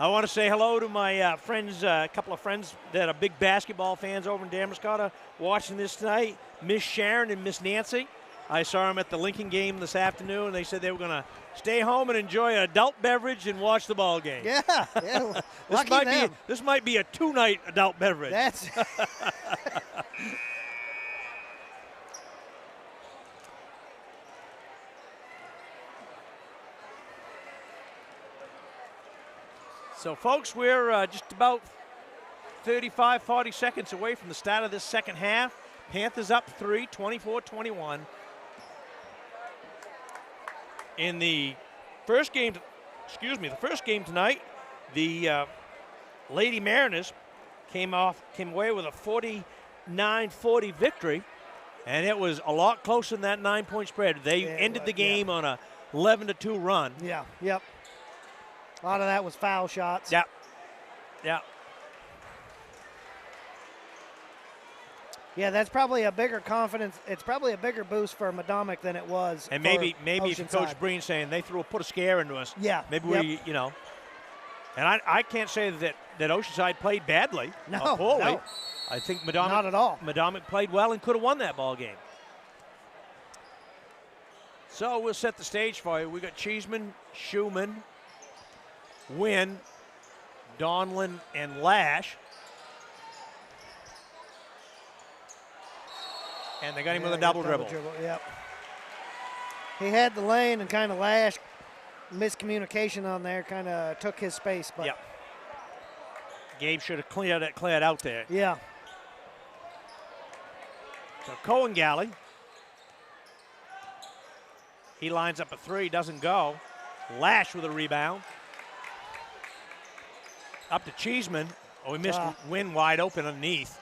I want to say hello to my friends, a couple of friends that are big basketball fans over in Damascotta watching this tonight, Miss Sharon and Miss Nancy. I saw them at the Lincoln game this afternoon, and they said they were going to stay home and enjoy an adult beverage and watch the ball game. Yeah. This might be a 2-night adult beverage. That's So, folks, we're just about 35, 40 seconds away from the start of this second half. Panthers up 3, 24-21. In the first game, tonight, the Lady Mariners came away with a 49-40 victory, and it was a lot closer than that 9-point spread. They ended the game on a 11-2 run. Yeah, yep. A lot of that was foul shots. Yeah. Yeah, that's probably a bigger confidence. It's probably a bigger boost for Medomak than it was. And for maybe if Coach Breen saying they put a scare into us. Yeah. Maybe we. And I can't say that Oceanside played badly. No, poorly. no. I think Medomak. Not at all. Medomak played well and could have won that ball game. So we'll set the stage for you. We got Cheeseman, Schumann, Wynn, Donlin, and Lash. And they got him with a double dribble. Yep. He had the lane and kind of Lash miscommunication on there, kind of took his space. But yep. Gabe should have cleared out there. Yeah. So Cohen Galley. He lines up a 3, doesn't go. Lash with a rebound. Up to Cheeseman. Oh, he missed Wynn wide open underneath.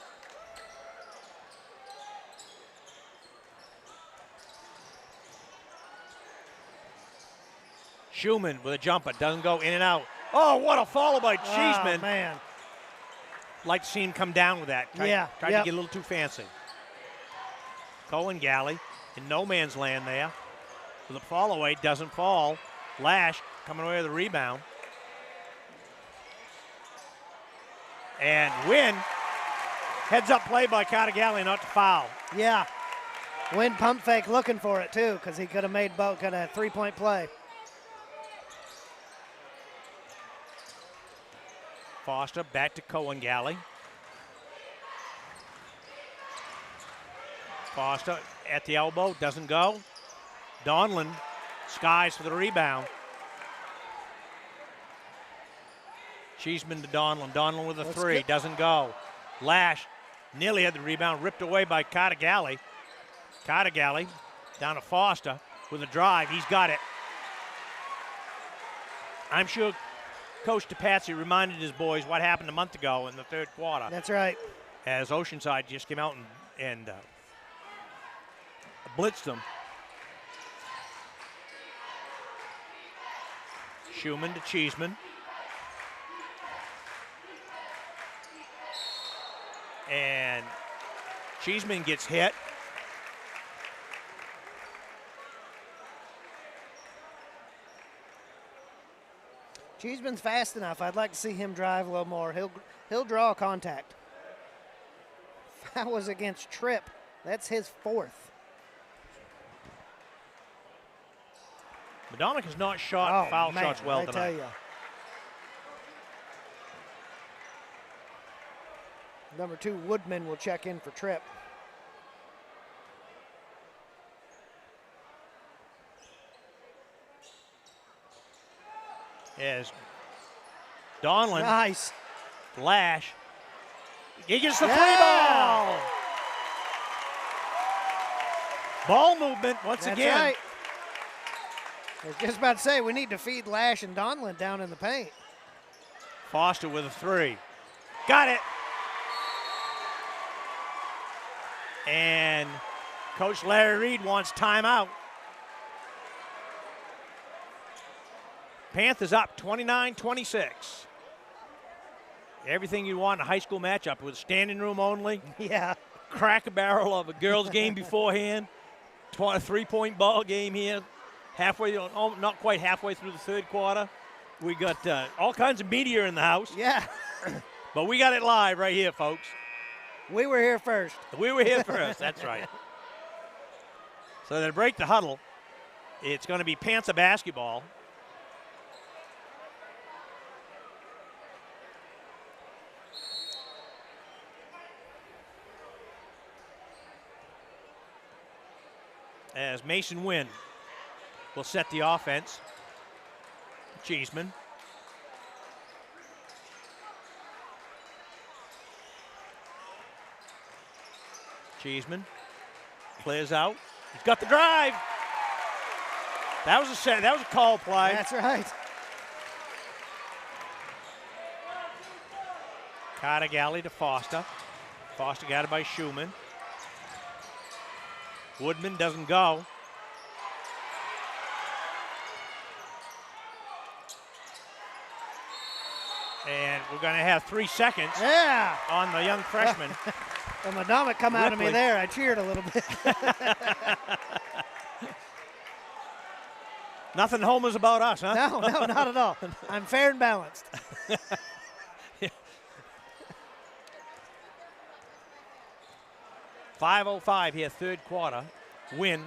Schumann with a jumper, doesn't go, in and out. Oh, what a follow by Cheeseman. Oh, man. Like to see him come down with that. Tried to get a little too fancy. Cohen Galley in no man's land there. With a fall away, doesn't fall. Lash coming away with the rebound. And Wynn, heads up play by Carter Galley, not to foul. Yeah. Wynn pump fake looking for it too, because he could have made both kind of 3-point play. Foster back to Cohen Galley. Foster at the elbow, doesn't go. Donlin skies for the rebound. Cheeseman to Donlin. Donlin with a 3, doesn't go. Lash nearly had the rebound, ripped away by Carter Galley. Carter Galley down to Foster with a drive. He's got it. I'm sure Coach DePatsy reminded his boys what happened a month ago in the third quarter. That's right. As Oceanside just came out and blitzed them. Schumann to Cheeseman. And Cheeseman gets hit. Cheeseman's fast enough. I'd like to see him drive a little more. He'll draw contact. That was against Tripp. That's his 4th. Medomak has not shot foul shots well tonight. I tell you. Number 2, Woodman will check in for Tripp. As Donlin. Nice. Lash. He gets the 3-ball. Ball movement once That's again. Right. I was just about to say, we need to feed Lash and Donlin down in the paint. Foster with a 3. Got it. And Coach Larry Reed wants timeout. Panthers up 29-26. Everything you want in a high school matchup with standing room only. Yeah. Cracker barrel of a girls game beforehand. 3-point ball game here. Not quite halfway through the third quarter. We got all kinds of media in the house. Yeah. But we got it live right here, folks. We were here first. We were here first. That's right. So to break the huddle, it's going to be Panther basketball. As Mason Wynn will set the offense. Cheeseman. Cheeseman clears out. He's got the drive. That was a call play. That's right. Carter Galley to Foster. Foster got it by Schumann. Woodman doesn't go. And we're going to have 3 seconds on the young freshman. When Medomak come out of me there, I cheered a little bit. Nothing homers about us, huh? No, not at all. I'm fair and balanced. 5:05 here, third quarter. Wynn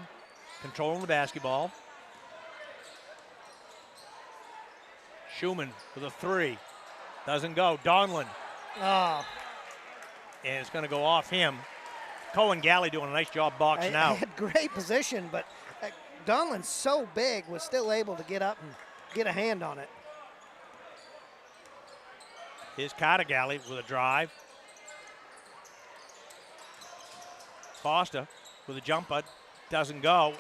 controlling the basketball. Schumann with a 3. Doesn't go. Donlin. Oh. And it's going to go off him. Cohen Galley doing a nice job boxing out. Had great position, but Donlin's so big, was still able to get up and get a hand on it. Here's Carter Galley with a drive. Foster with a jumper. Doesn't go.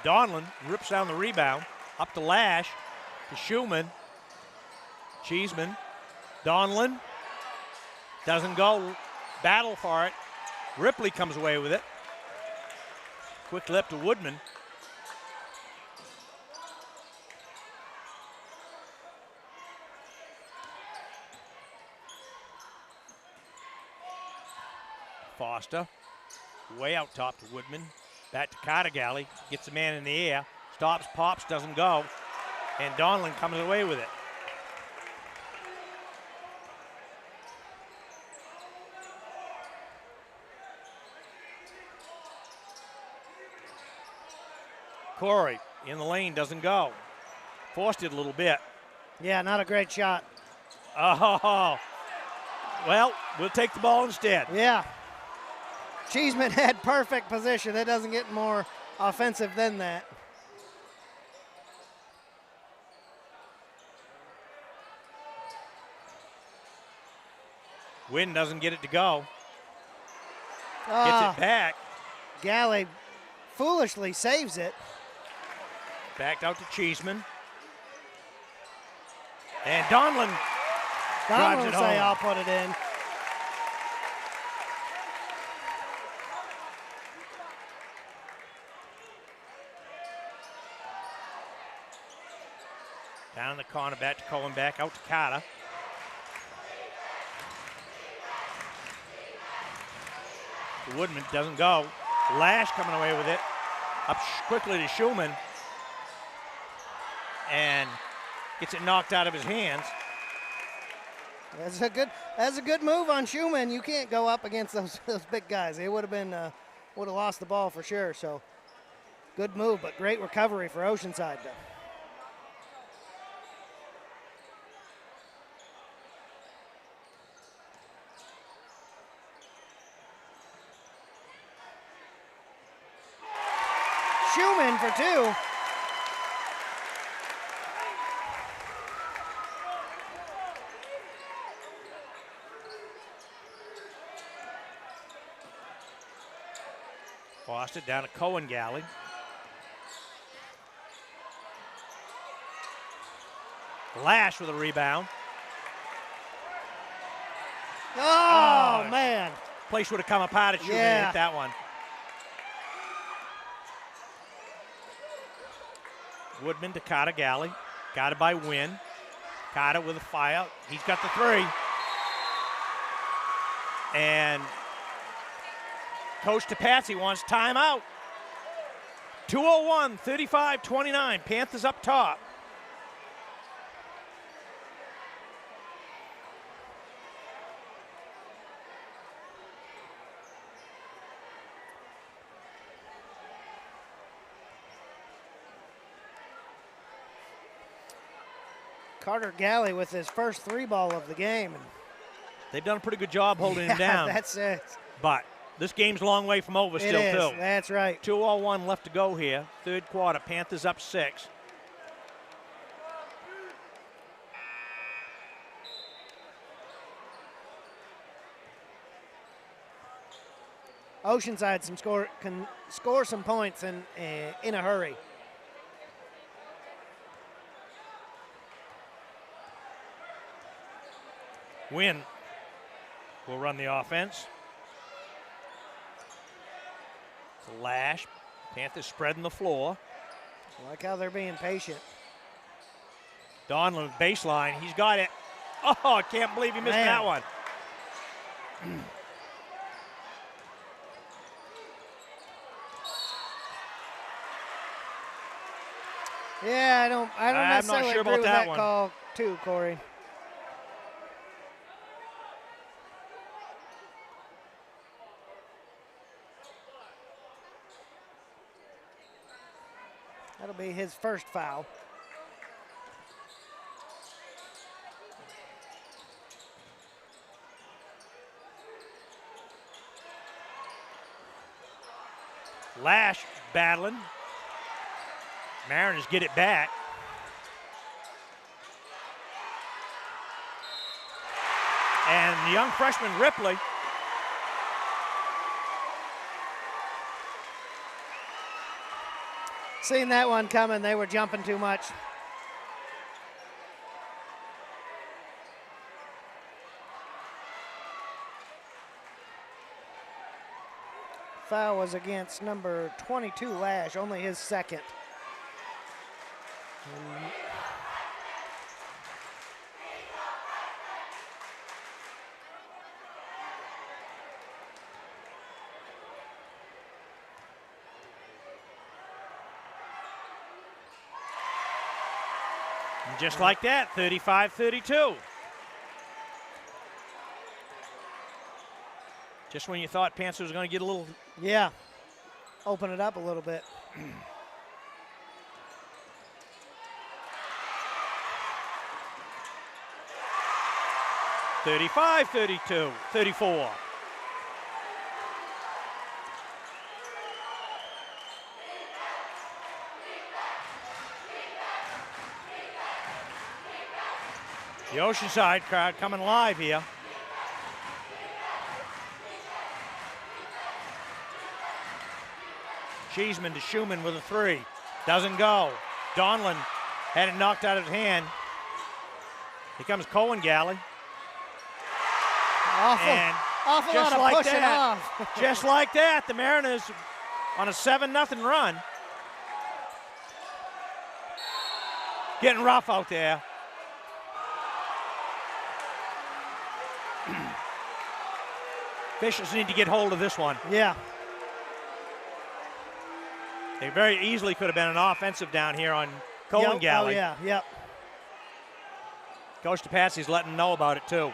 Donlin rips down the rebound. Up to Lash. To Schumann. Cheeseman. Donlin. Doesn't go. Battle for it. Ripley comes away with it. Quick lip to Woodman. Foster. Way out top to Woodman. Back to Carter Galley. Gets the man in the air. Stops, pops, doesn't go. And Donlin comes away with it. Corey in the lane, doesn't go. Forced it a little bit. Yeah, not a great shot. Oh, well, we'll take the ball instead. Yeah. Cheeseman had perfect position. It doesn't get more offensive than that. Wynn doesn't get it to go. Oh, gets it back. Galley foolishly saves it. Backed out to Cheeseman. And Donlin drives Donlin it say, home. I'll put it in. Down in the corner, back to Cohen, back out to Carter. Woodman doesn't go. Lash coming away with it. Up quickly to Schumann. And gets it knocked out of his hands. That's a good move on Schumann. You can't go up against those big guys. They would have lost the ball for sure. So good move, but great recovery for Oceanside though. Schumann for 2. Foster down to Cohen Galley. Lash with a rebound. Oh man. Place would have come apart if you hit that one. Woodman to Carter Galley. Got it by Wynn. Carter with a fire. He's got the 3. And Coach Patsy wants timeout. 2:01, 35-29. Panthers up top. Carter Galley with his first 3 ball of the game. They've done a pretty good job holding him down. That's it. But this game's a long way from over still, too. That's right. 2:01 left to go here. Third quarter. Panthers up 6. Oceanside can score some points in a hurry. Wynn will run the offense. It's a lash. Panthers spreading the floor. I like how they're being patient. Donlin baseline. He's got it. Oh, I can't believe he missed that one. Yeah, I don't necessarily not sure agree about with that that one. call too, Corey. That'll be his first foul. Lash battling. Mariners get it back. And the young freshman Ripley. Seeing that one coming, they were jumping too much. Foul was against number 22, Lash, only his second. And just like that, 35-32. Just when you thought Panthers was going to get a little... Yeah, open it up a little bit. 35-32, 34. The Oceanside crowd coming live here. Cheeseman to Schumann with a 3. Doesn't go. Donlin had it knocked out of his hand. Here comes Cohen Galley. Awful lot of pushing off. Just like that, the Mariners on a 7-0 run. Getting rough out there. Officials need to get hold of this one. Yeah. They very easily could have been an offensive down here on Cohen Galley. Oh, yeah, yep. Coach DePatssy's letting them know about it, too.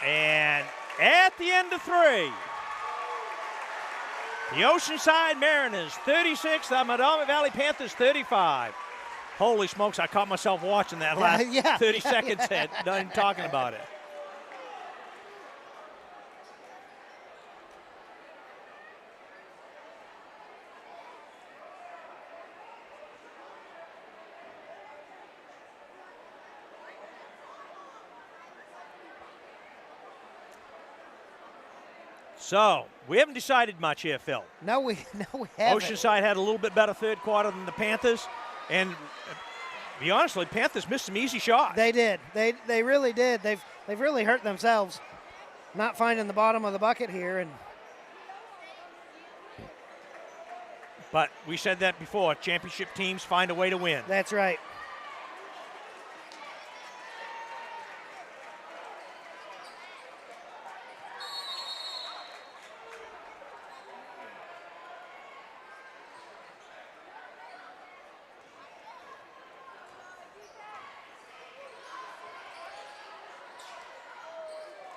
And at the end of 3, the Oceanside Mariners 36, the Medomak Valley Panthers 35. Holy smokes, I caught myself watching that last 30 seconds, not even talking about it. So, we haven't decided much here, Phil. No, we haven't. Oceanside had a little bit better third quarter than the Panthers. And to be honest, Panthers missed some easy shots. They did. They really did. They've really hurt themselves not finding the bottom of the bucket here. But we said that before. Championship teams find a way to win. That's right.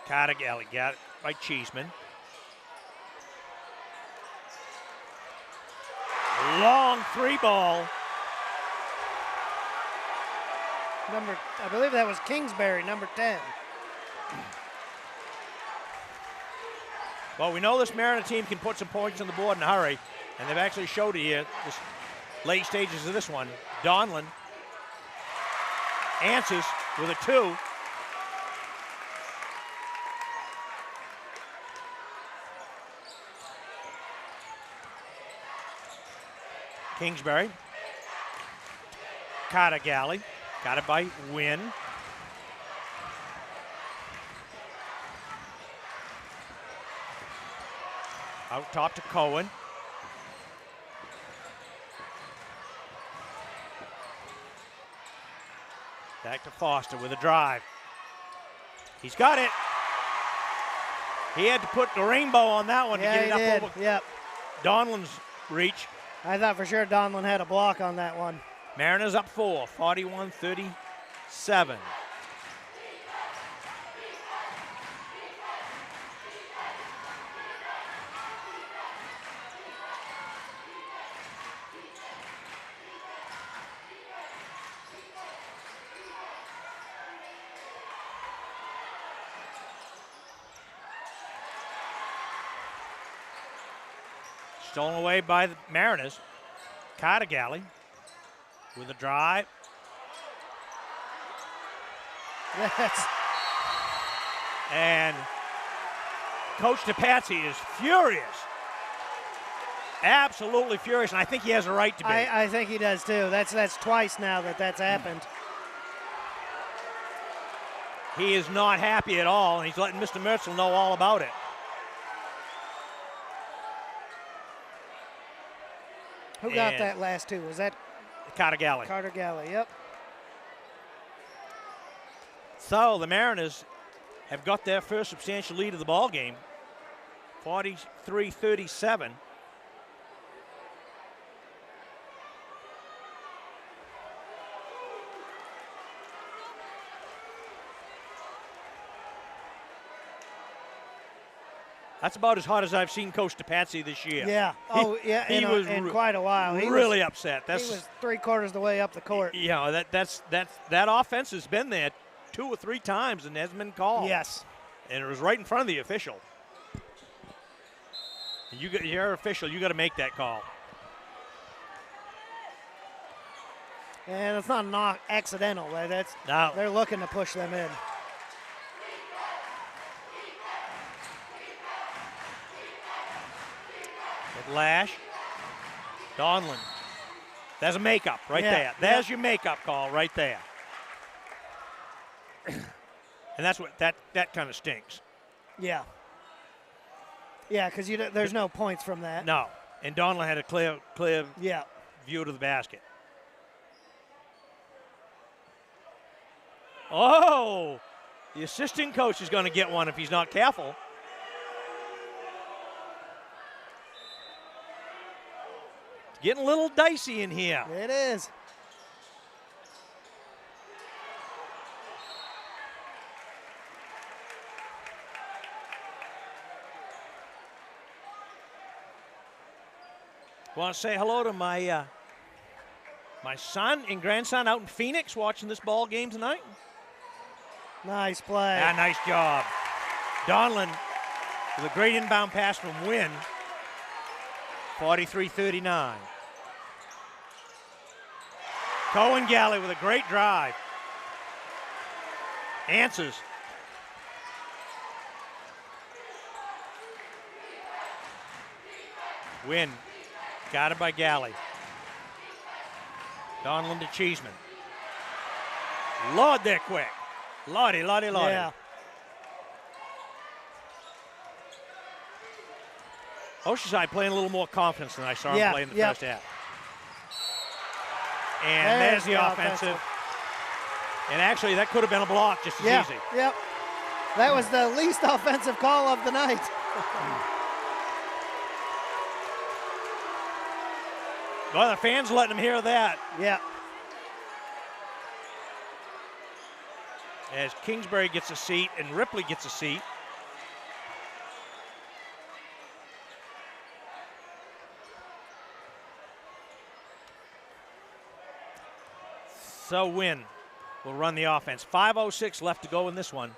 Carter Galley got it by Cheeseman. Long 3-ball. I believe that was Kingsbury, number 10. Well, we know this Mariner team can put some points on the board in a hurry, and they've actually showed it here, this late stages of this one. Donlin answers with a 2. Kingsbury. Carter Galley. Got it by Wynn. Out top to Cohen. Back to Foster with a drive. He's got it. He had to put the rainbow on that one to get it up over Donlin's reach. I thought for sure Donlin had a block on that one. Mariners up 4, 41-37. Stolen away by the Mariners. Carter Galley with a drive. And Coach DePatsy is furious. Absolutely furious, and I think he has a right to be. I think he does too. That's twice now that's happened. He is not happy at all, and he's letting Mr. Mertzel know all about it. Who got that last 2? Was that Carter Galley? Carter Galley, yep. So the Mariners have got their first substantial lead of the ball game, 43-37. That's about as hot as I've seen Coach DePatsy this year. Yeah. Oh, yeah. He was in quite a while. He really upset. He was 3/4 the way up the court. Yeah, that offense has been there 2 or 3 times and hasn't been called. Yes. And it was right in front of the official. You're an official. You got to make that call. And it's not accidental. They're looking to push them in. Lash. Donlin. There's a makeup right there. There's your makeup call right there. And that's what that kind of stinks. Yeah. Yeah, because there's no points from that. No. And Donlin had a clear view to the basket. Oh! The assistant coach is going to get one if he's not careful. Getting a little dicey in here. It is. Want to say hello to my son and grandson out in Phoenix watching this ball game tonight. Nice play. Yeah, nice job. Donlin with a great inbound pass from Wynn. 43-39. Cohen Galley with a great drive. Answers. Wynn. Got it by Galley. Donlin to Cheeseman. Lord, they're quick. Lordy. Yeah. Oceanside playing a little more confidence than I saw him play in the first half. And there's the offensive. And actually, that could have been a block just as easy. Yep. That was the least offensive call of the night. Well, the fans letting them hear that. Yeah. As Kingsbury gets a seat and Ripley gets a seat. So Wynn will run the offense. 5:06 left to go in this one.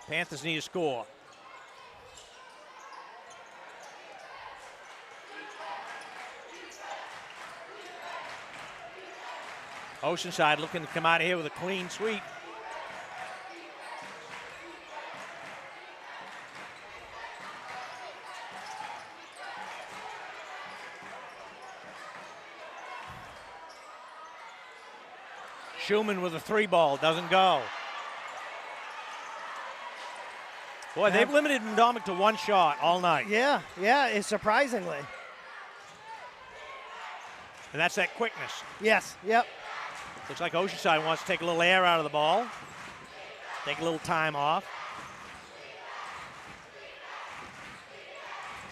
Panthers need a score. Oceanside looking to come out of here with a clean sweep. Schumann with a 3-ball, doesn't go. Boy, they've limited Medomak to 1 shot all night. Yeah, it's surprisingly. And that's that quickness. Yes, yep. Looks like Oceanside wants to take a little air out of the ball. Take a little time off.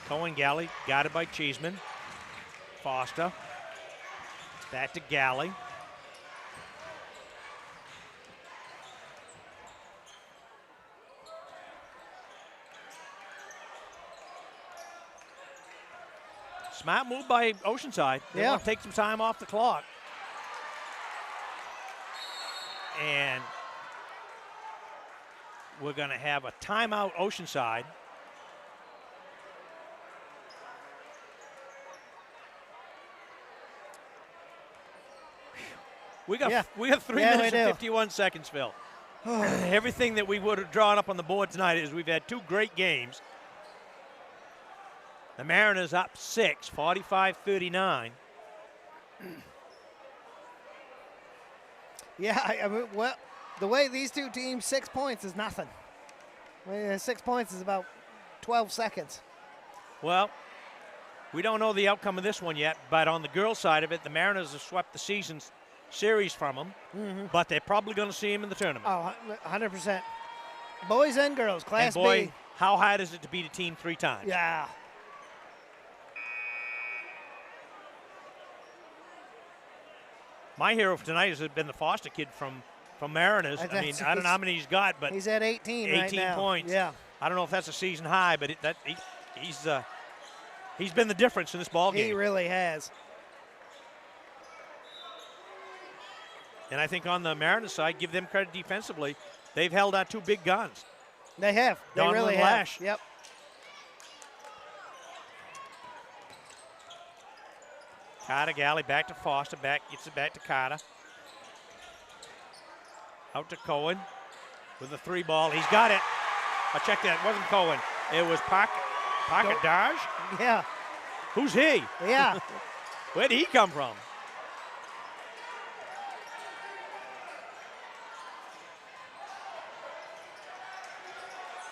Cohen Galley, guarded by Cheeseman. Foster. Back to Galley. Smart move by Oceanside. They want to take some time off the clock. And we're going to have a timeout Oceanside. We got 3 minutes and 51 seconds, Phil. Everything that we would have drawn up on the board tonight is we've had 2 great games. The Mariners up 6, 45-39. Yeah, I mean, well, the way these two teams, 6 points is nothing. 6 points is about 12 seconds. Well, we don't know the outcome of this one yet, but on the girls' side of it, the Mariners have swept the season's series from them, but they're probably going to see them in the tournament. Oh, 100%. Boys and girls, Class and boy, B. How hard is it to beat a team 3 times? Yeah. My hero for tonight has been the Foster kid from Mariners. I mean, I don't know how many he's got, but he's at 18 right now. 18 points. Yeah. I don't know if that's a season high, but he's been the difference in this ball game. He really has. And I think on the Mariners side, give them credit defensively. They've held out 2 big guns. They have. They really have. Lash. Yep. Carter Galley back to Foster, gets it back to Carter. Out to Cohen with the 3-ball. He's got it. I checked that. It wasn't Cohen. It was Pocket Darge. Yeah. Who's he? Yeah. Where did he come from?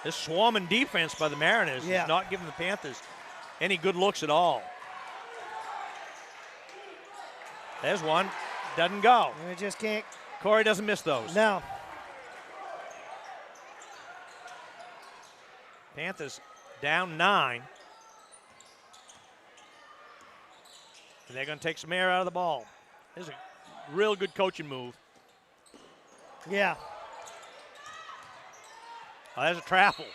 This swarming defense by the Mariners is not giving the Panthers any good looks at all. There's one. Doesn't go. We just can't. Corey doesn't miss those. No. Panthers down 9. And they're going to take some air out of the ball. This is a real good coaching move. Yeah. Oh, there's a travel.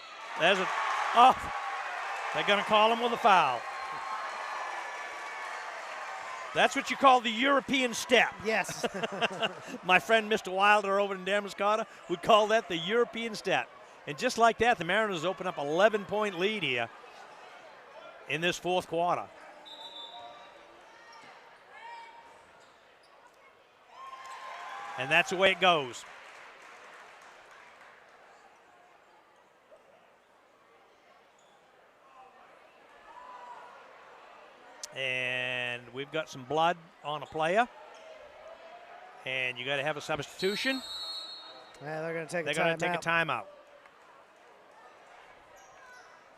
They're going to call him with a foul. That's what you call the European step. Yes. My friend Mr. Wilder over in Damascotta would call that the European step. And just like that, the Mariners open up an 11-point lead here in this 4th quarter. And that's the way it goes. And we've got some blood on a player. And you got to have a substitution. Yeah, they're going to take a timeout.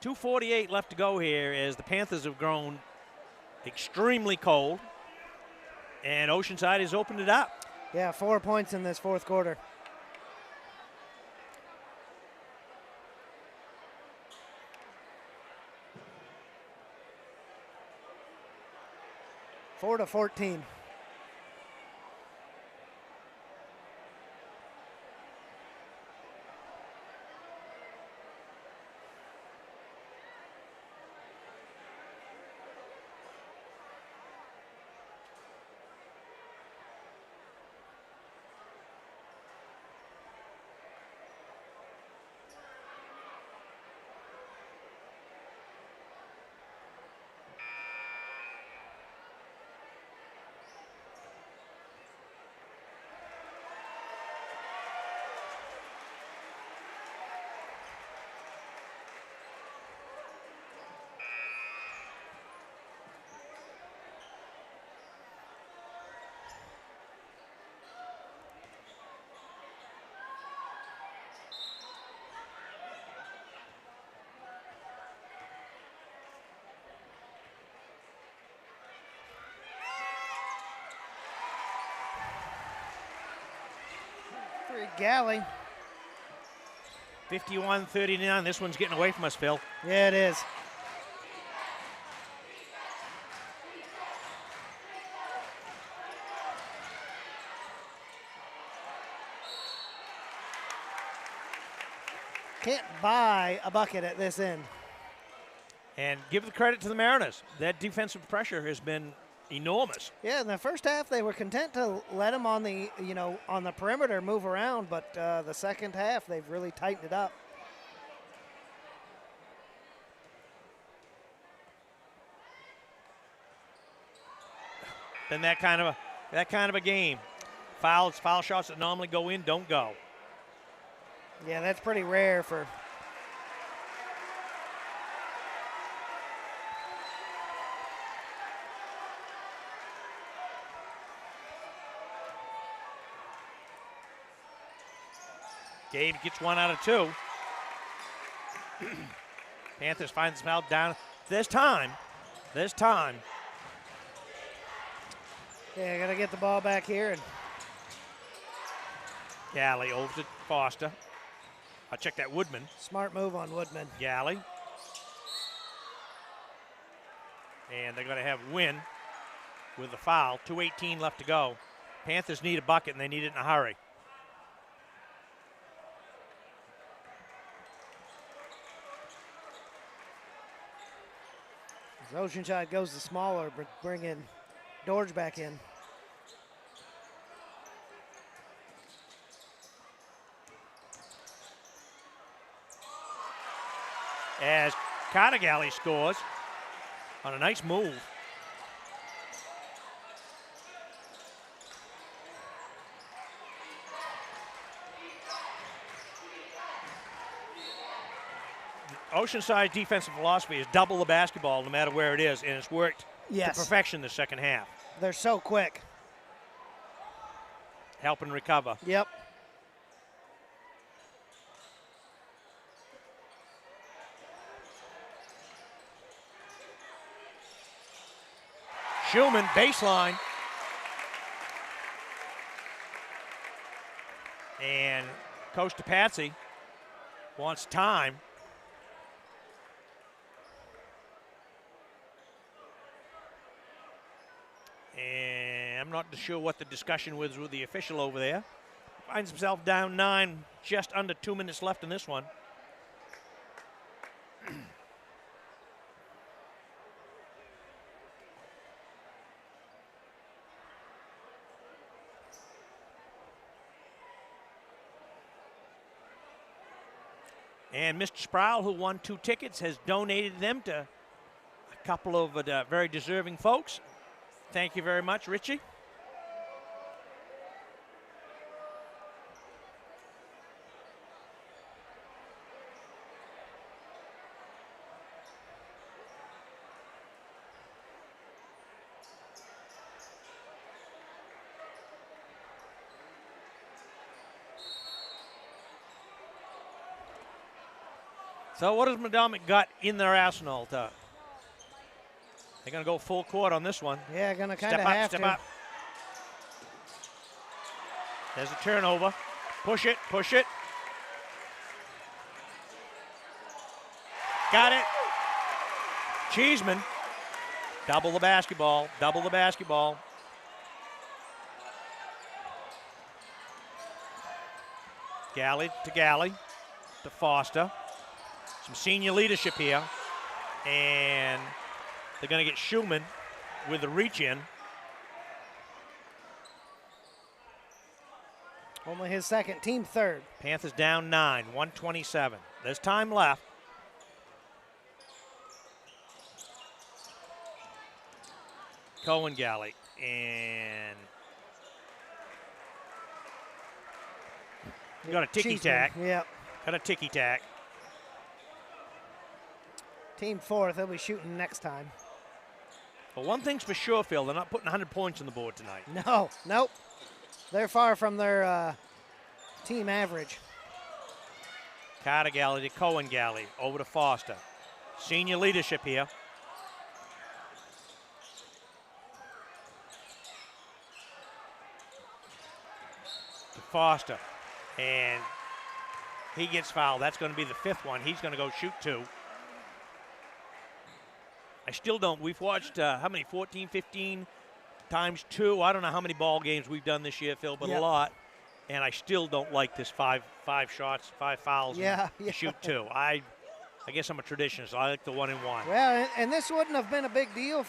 2:48 left to go here as the Panthers have grown extremely cold. And Oceanside has opened it up. Yeah, 4 points in this 4th quarter. Four to 14. Galley. 51-39. This one's getting away from us, Phil. Yeah, it is. Can't buy a bucket at this end. And give the credit to the Mariners. That defensive pressure has been enormous. Yeah, in the first half they were content to let them on the on the perimeter move around, but the second half they've really tightened it up. Been that kind of a game. Foul shots that normally go in don't go. Yeah, that's pretty rare for. Gabe gets 1 out of 2. Panthers find themselves down. This time. Yeah, gotta get the ball back here. And Galley over to Foster. I'll check that Woodman. Smart move on Woodman. Galley. And they're going to have Wynn with the foul. 2:18 left to go. Panthers need a bucket, and they need it in a hurry. As Oceanside goes to smaller, but bring in Dorge back in. As Carnegie scores on a nice move. Oceanside defensive philosophy is double the basketball no matter where it is, and it's worked to perfection the second half. They're so quick. Helping recover. Yep. Schulman, baseline. And Coach DePatsy wants time. And I'm not sure what the discussion was with the official over there. Finds himself down 9, just under 2 minutes left in this one. And Mr. Sproul, who won 2 tickets, has donated them to a couple of very deserving folks. Thank you very much, Richie. So what has Medomak got in their arsenal? They're going to go full court on this one. Yeah, going to kind of have to. Step up. There's a turnover. Push it. Got it. Cheeseman. Double the basketball. Galley to Foster. Some senior leadership here. And they're going to get Schulman with the reach in. Only his second, team third. Panthers down 9, 1:27. There's time left. Cohen Galley and got a ticky-tack. Yep. Got a ticky-tack. Team fourth, they'll be shooting next time. Well, one thing's for sure, Phil, they're not putting 100 points on the board tonight. No, nope. They're far from their team average. Carter Galley to Cohen Galley, over to Foster. Senior leadership here. To Foster. And he gets fouled. That's going to be the 5th one. He's going to go shoot 2. I still don't. We've watched how many? 14, 15 times 2. I don't know how many ball games we've done this year, Phil, but a lot. And I still don't like this 5 shots, 5 fouls, and shoot 2. I guess I'm a traditionalist. I like the 1-and-1. Well, and this wouldn't have been a big deal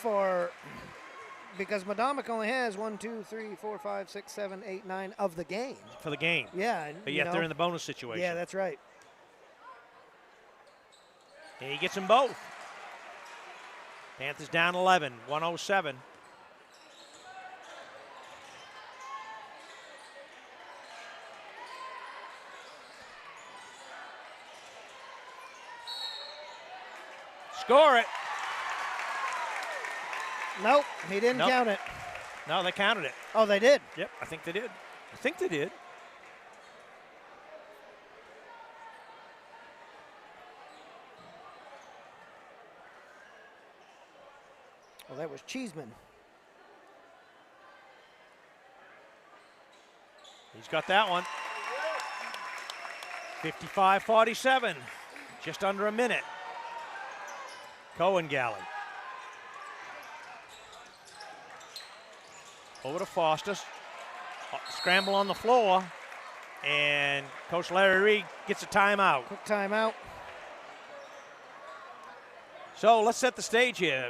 because Medomak only has 1, 2, 3, 4, 5, 6, 7, 8, 9 of the game. For the game. Yeah. But yet they're in the bonus situation. Yeah, that's right. And he gets them both. Panthers down 11, 107. Score it. Nope, he didn't count it. No, they counted it. Oh, they did? Yep, I think they did. I think they did. Well, that was Cheeseman. He's got that one. 55-47, just under a minute. Cohen Galley. Over to Foster. Scramble on the floor. And Coach Larry Reed gets a timeout. Quick timeout. So let's set the stage here.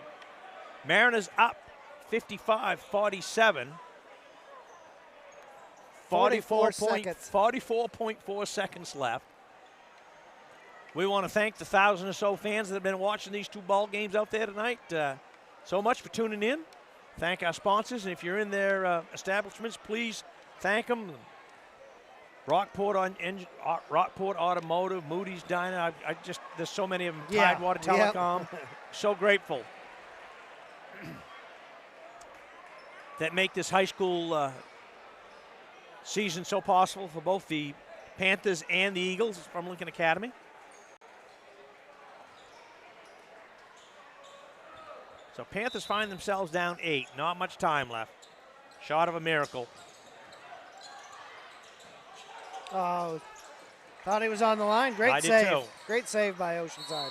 Mariners up 55-47. 44.4 seconds left. We want to thank the 1,000 or so fans that have been watching these 2 ball games out there tonight. So much for tuning in. Thank our sponsors. And if you're in their establishments, please thank them. Rockport Automotive, Moody's Diner. There's so many of them. Tidewater Telecom. So grateful that make this high school season so possible for both the Panthers and the Eagles from Lincoln Academy. So Panthers find themselves down 8. Not much time left. Shot of a miracle. Oh, thought he was on the line. Great save. I did too. Great save by Oceanside.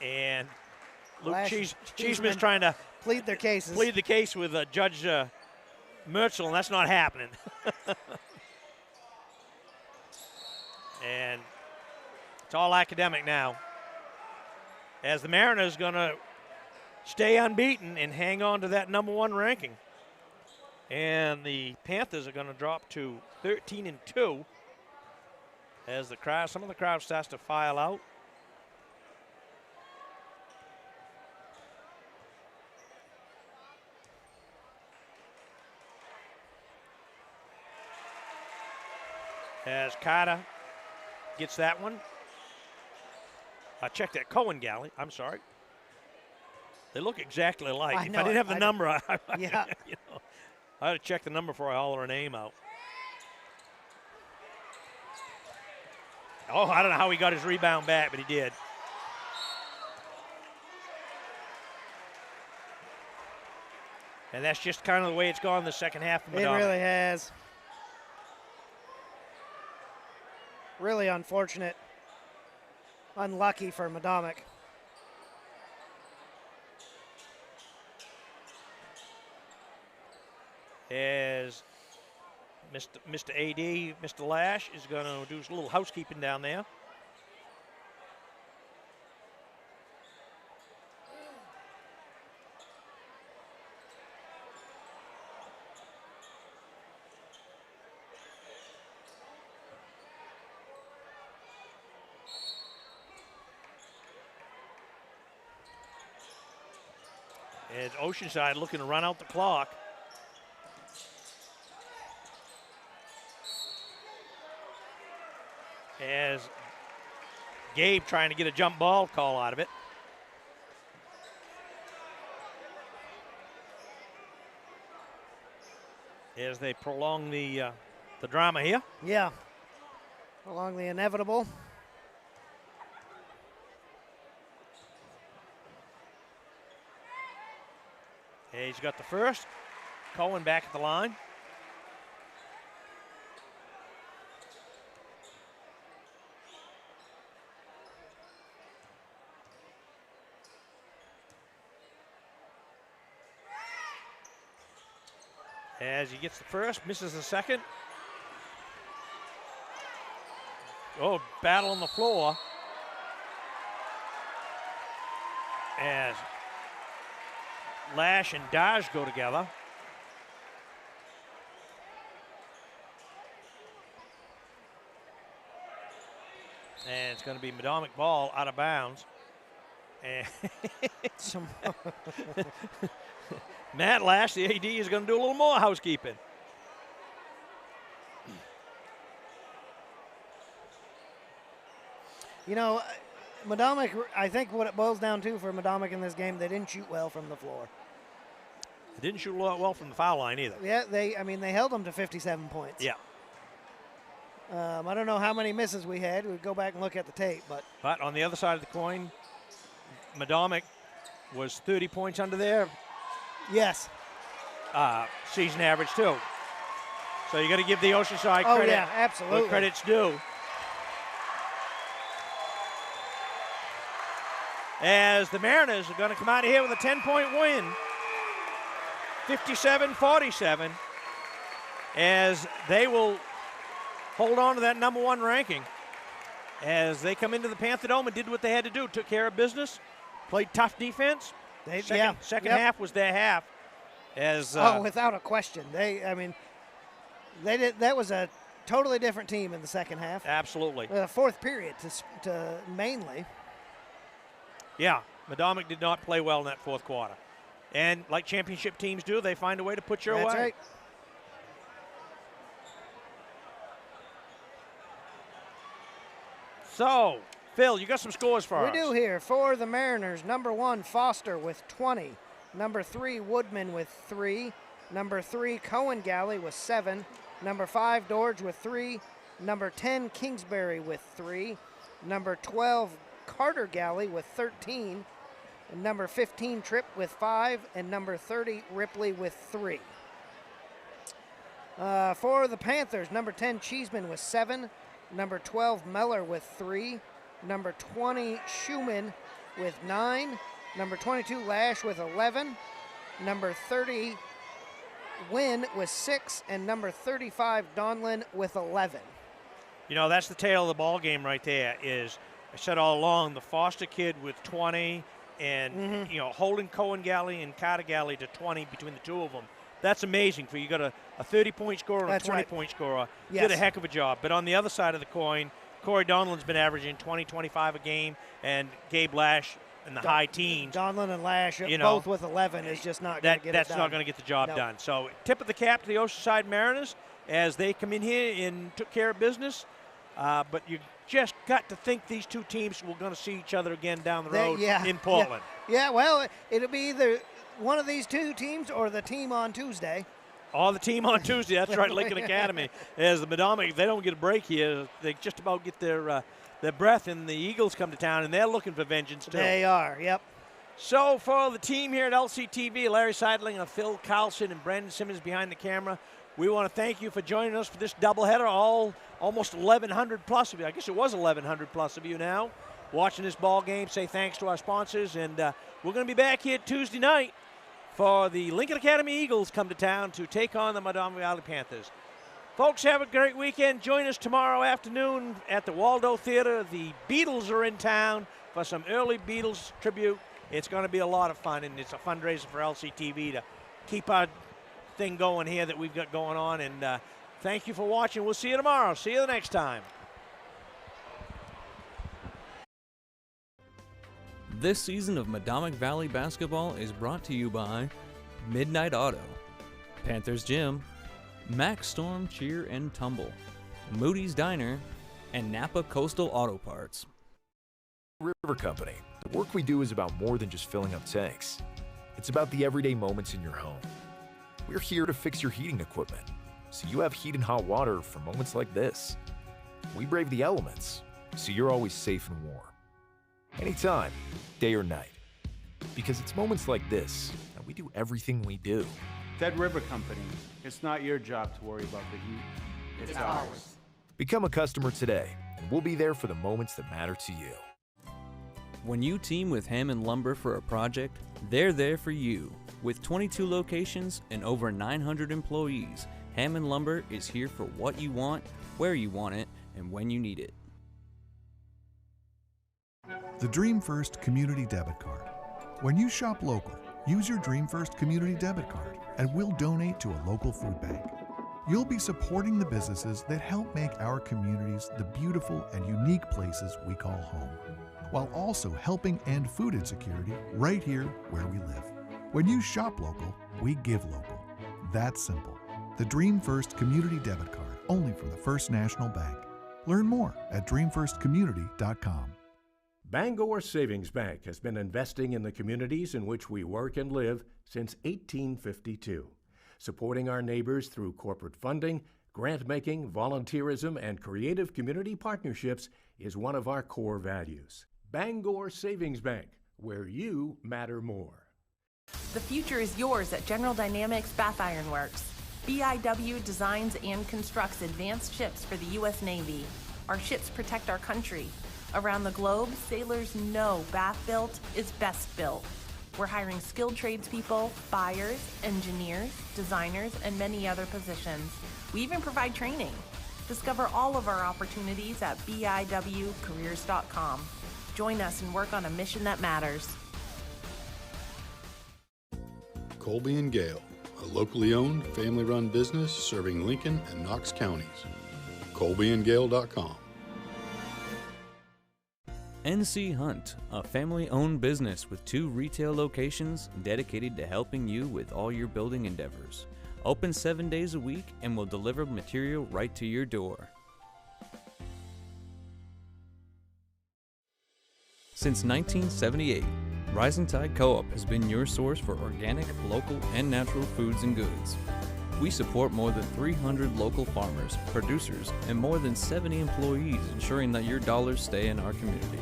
And Luke Cheeseman's trying to plead their cases. Plead the case with Judge Merchel, and that's not happening. And it's all academic now, as the Mariners going to stay unbeaten and hang on to that #1 ranking. And the Panthers are going to drop to 13-2 as some of the crowd starts to file out. As Carter gets that one. I checked that Cohen Galley. I'm sorry. They look exactly alike. If I didn't have the number, I'd have checked the number before I holler her name out. Oh, I don't know how he got his rebound back, but he did. And that's just kind of the way it's gone the second half of Medomak. It really has. Really unfortunate. Unlucky for Medomak. As Mr. AD, Mr. Lash, is going to do a little housekeeping down there. As Oceanside looking to run out the clock. As Gabe trying to get a jump ball call out of it. As they prolong the drama here. Yeah. Along the inevitable. He's got the first. Cohen back at the line. As he gets the first, misses the second. Oh, battle on the floor. As Lash and Dodge go together. And it's going to be Medomak ball out of bounds. And Matt Lash, the AD, is going to do a little more housekeeping. You know, Medomak, I think what it boils down to for Medomak in this game, they didn't shoot well from the floor. They didn't shoot a lot well from the foul line either. Yeah, they held them to 57 points. Yeah. I don't know how many misses we had. We'd go back and look at the tape, but on the other side of the coin, Medomak was 30 points under there. Yes. Season average too. So you got to give the Oceanside credit. Oh yeah, absolutely. What credit's due. As the Mariners are going to come out of here with a 10-point win, 57-47, as they will hold on to that number one ranking. As they come into the Panther Dome and did what they had to do, took care of business, played tough defense. Second half was their half. Without a question, they did. That was a totally different team in the second half. Absolutely. Fourth period to mainly. Yeah, Medomak did not play well in that fourth quarter. And like championship teams do, they find a way to put you away. That's right. So, Phil, you got some scores for us. We do here. For the Mariners, number 1, Foster with 20. Number 3, Woodman with 3. Number 3, Cohen Galley with 7. Number 5, Dorge with 3. Number 10, Kingsbury with 3. Number 12, Carter Galley with 13. And number 15, Tripp with 5. And number 30, Ripley with 3. For the Panthers, number 10, Cheeseman with 7. Number 12, Meller with 3. Number 20, Schumann with 9. Number 22, Lash with 11. Number 30, Wynn with 6. And number 35, Donlin with 11. You know, that's the tale of the ball game right there. Is I said all along, the Foster kid with 20 and, holding Cohen Galley and Carter Galley to 20 between the two of them. That's amazing. For you got a 30-point scorer and a 20-point scorer. Yes. Did a heck of a job. But on the other side of the coin, Corey Donlin's been averaging 20, 25 a game, and Gabe Lash in the high teens. Donlin and Lash, both with 11, is just not going to get it done. That's not going to get the job done. So tip of the cap to the Oceanside Mariners as they come in here and took care of business. But you just got to think these two teams were going to see each other again down the road in Portland. Yeah, well, it'll be either one of these two teams or the team on Tuesday. Oh, the team on Tuesday. That's right, Lincoln Academy. As the Medomak, if they don't get a break here, they just about get their breath, and the Eagles come to town, and they're looking for vengeance, too. They are, yep. So for the team here at LCTV, Larry Seidling, Phil Carlson, and Brandon Simmons behind the camera, we want to thank you for joining us for this doubleheader. Almost 1,100 plus of you. I guess it was 1,100 plus of you now watching this ball game. Say thanks to our sponsors, and we're going to be back here Tuesday night for the Lincoln Academy Eagles come to town to take on the Medomak Valley Panthers. Folks, have a great weekend. Join us tomorrow afternoon at the Waldo Theater. The Beatles are in town for some early Beatles tribute. It's going to be a lot of fun, and it's a fundraiser for LCTV to keep our thing going here that we've got going on. And thank you for watching. We'll see you tomorrow. See you the next time. This season of Medomak Valley basketball is brought to you by Midnight Auto, Panthers Gym, Max Storm Cheer and Tumble, Moody's Diner, and Napa Coastal Auto Parts. River Company. The work we do is about more than just filling up tanks. It's about the everyday moments in your home. We're here to fix your heating equipment, so you have heat and hot water for moments like this. We brave the elements, so you're always safe and warm. Anytime, day or night. Because it's moments like this that we do everything we do. Dead River Company, it's not your job to worry about the heat. It's ours. Become a customer today, and we'll be there for the moments that matter to you. When you team with Hammond Lumber for a project, they're there for you. With 22 locations and over 900 employees, Hammond Lumber is here for what you want, where you want it, and when you need it. The Dream First Community Debit Card. When you shop local, use your Dream First Community Debit Card and we'll donate to a local food bank. You'll be supporting the businesses that help make our communities the beautiful and unique places we call home, while also helping end food insecurity right here where we live. When you shop local, we give local. That's simple. The Dream First Community Debit Card, only from the First National Bank. Learn more at dreamfirstcommunity.com. Bangor Savings Bank has been investing in the communities in which we work and live since 1852, supporting our neighbors through corporate funding, grant-making, volunteerism, and creative community partnerships is one of our core values. Bangor Savings Bank, where you matter more. The future is yours at General Dynamics Bath Iron Works. BIW designs and constructs advanced ships for the U.S. Navy. Our ships protect our country. Around the globe, sailors know Bath Built is best built. We're hiring skilled tradespeople, buyers, engineers, designers, and many other positions. We even provide training. Discover all of our opportunities at biwcareers.com. Join us and work on a mission that matters. Colby and Gale, a locally owned, family-run business serving Lincoln and Knox counties. colbyandgale.com. NC Hunt, a family-owned business with 2 retail locations dedicated to helping you with all your building endeavors. Open 7 days a week and will deliver material right to your door. Since 1978, Rising Tide Co-op has been your source for organic, local, and natural foods and goods. We support more than 300 local farmers, producers, and more than 70 employees, ensuring that your dollars stay in our community.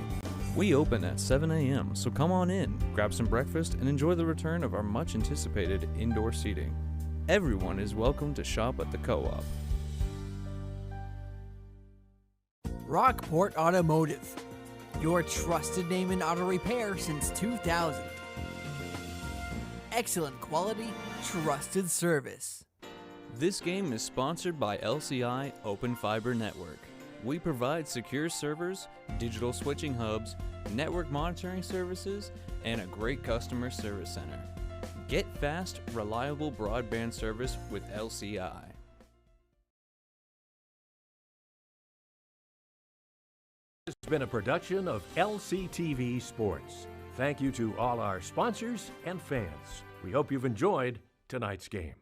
We open at 7 a.m., so come on in, grab some breakfast, and enjoy the return of our much-anticipated indoor seating. Everyone is welcome to shop at the Co-op. Rockport Automotive, your trusted name in auto repair since 2000. Excellent quality, trusted service. This game is sponsored by LCI Open Fiber Network. We provide secure servers, digital switching hubs, network monitoring services, and a great customer service center. Get fast, reliable broadband service with LCI. This has been a production of LCTV Sports. Thank you to all our sponsors and fans. We hope you've enjoyed tonight's game.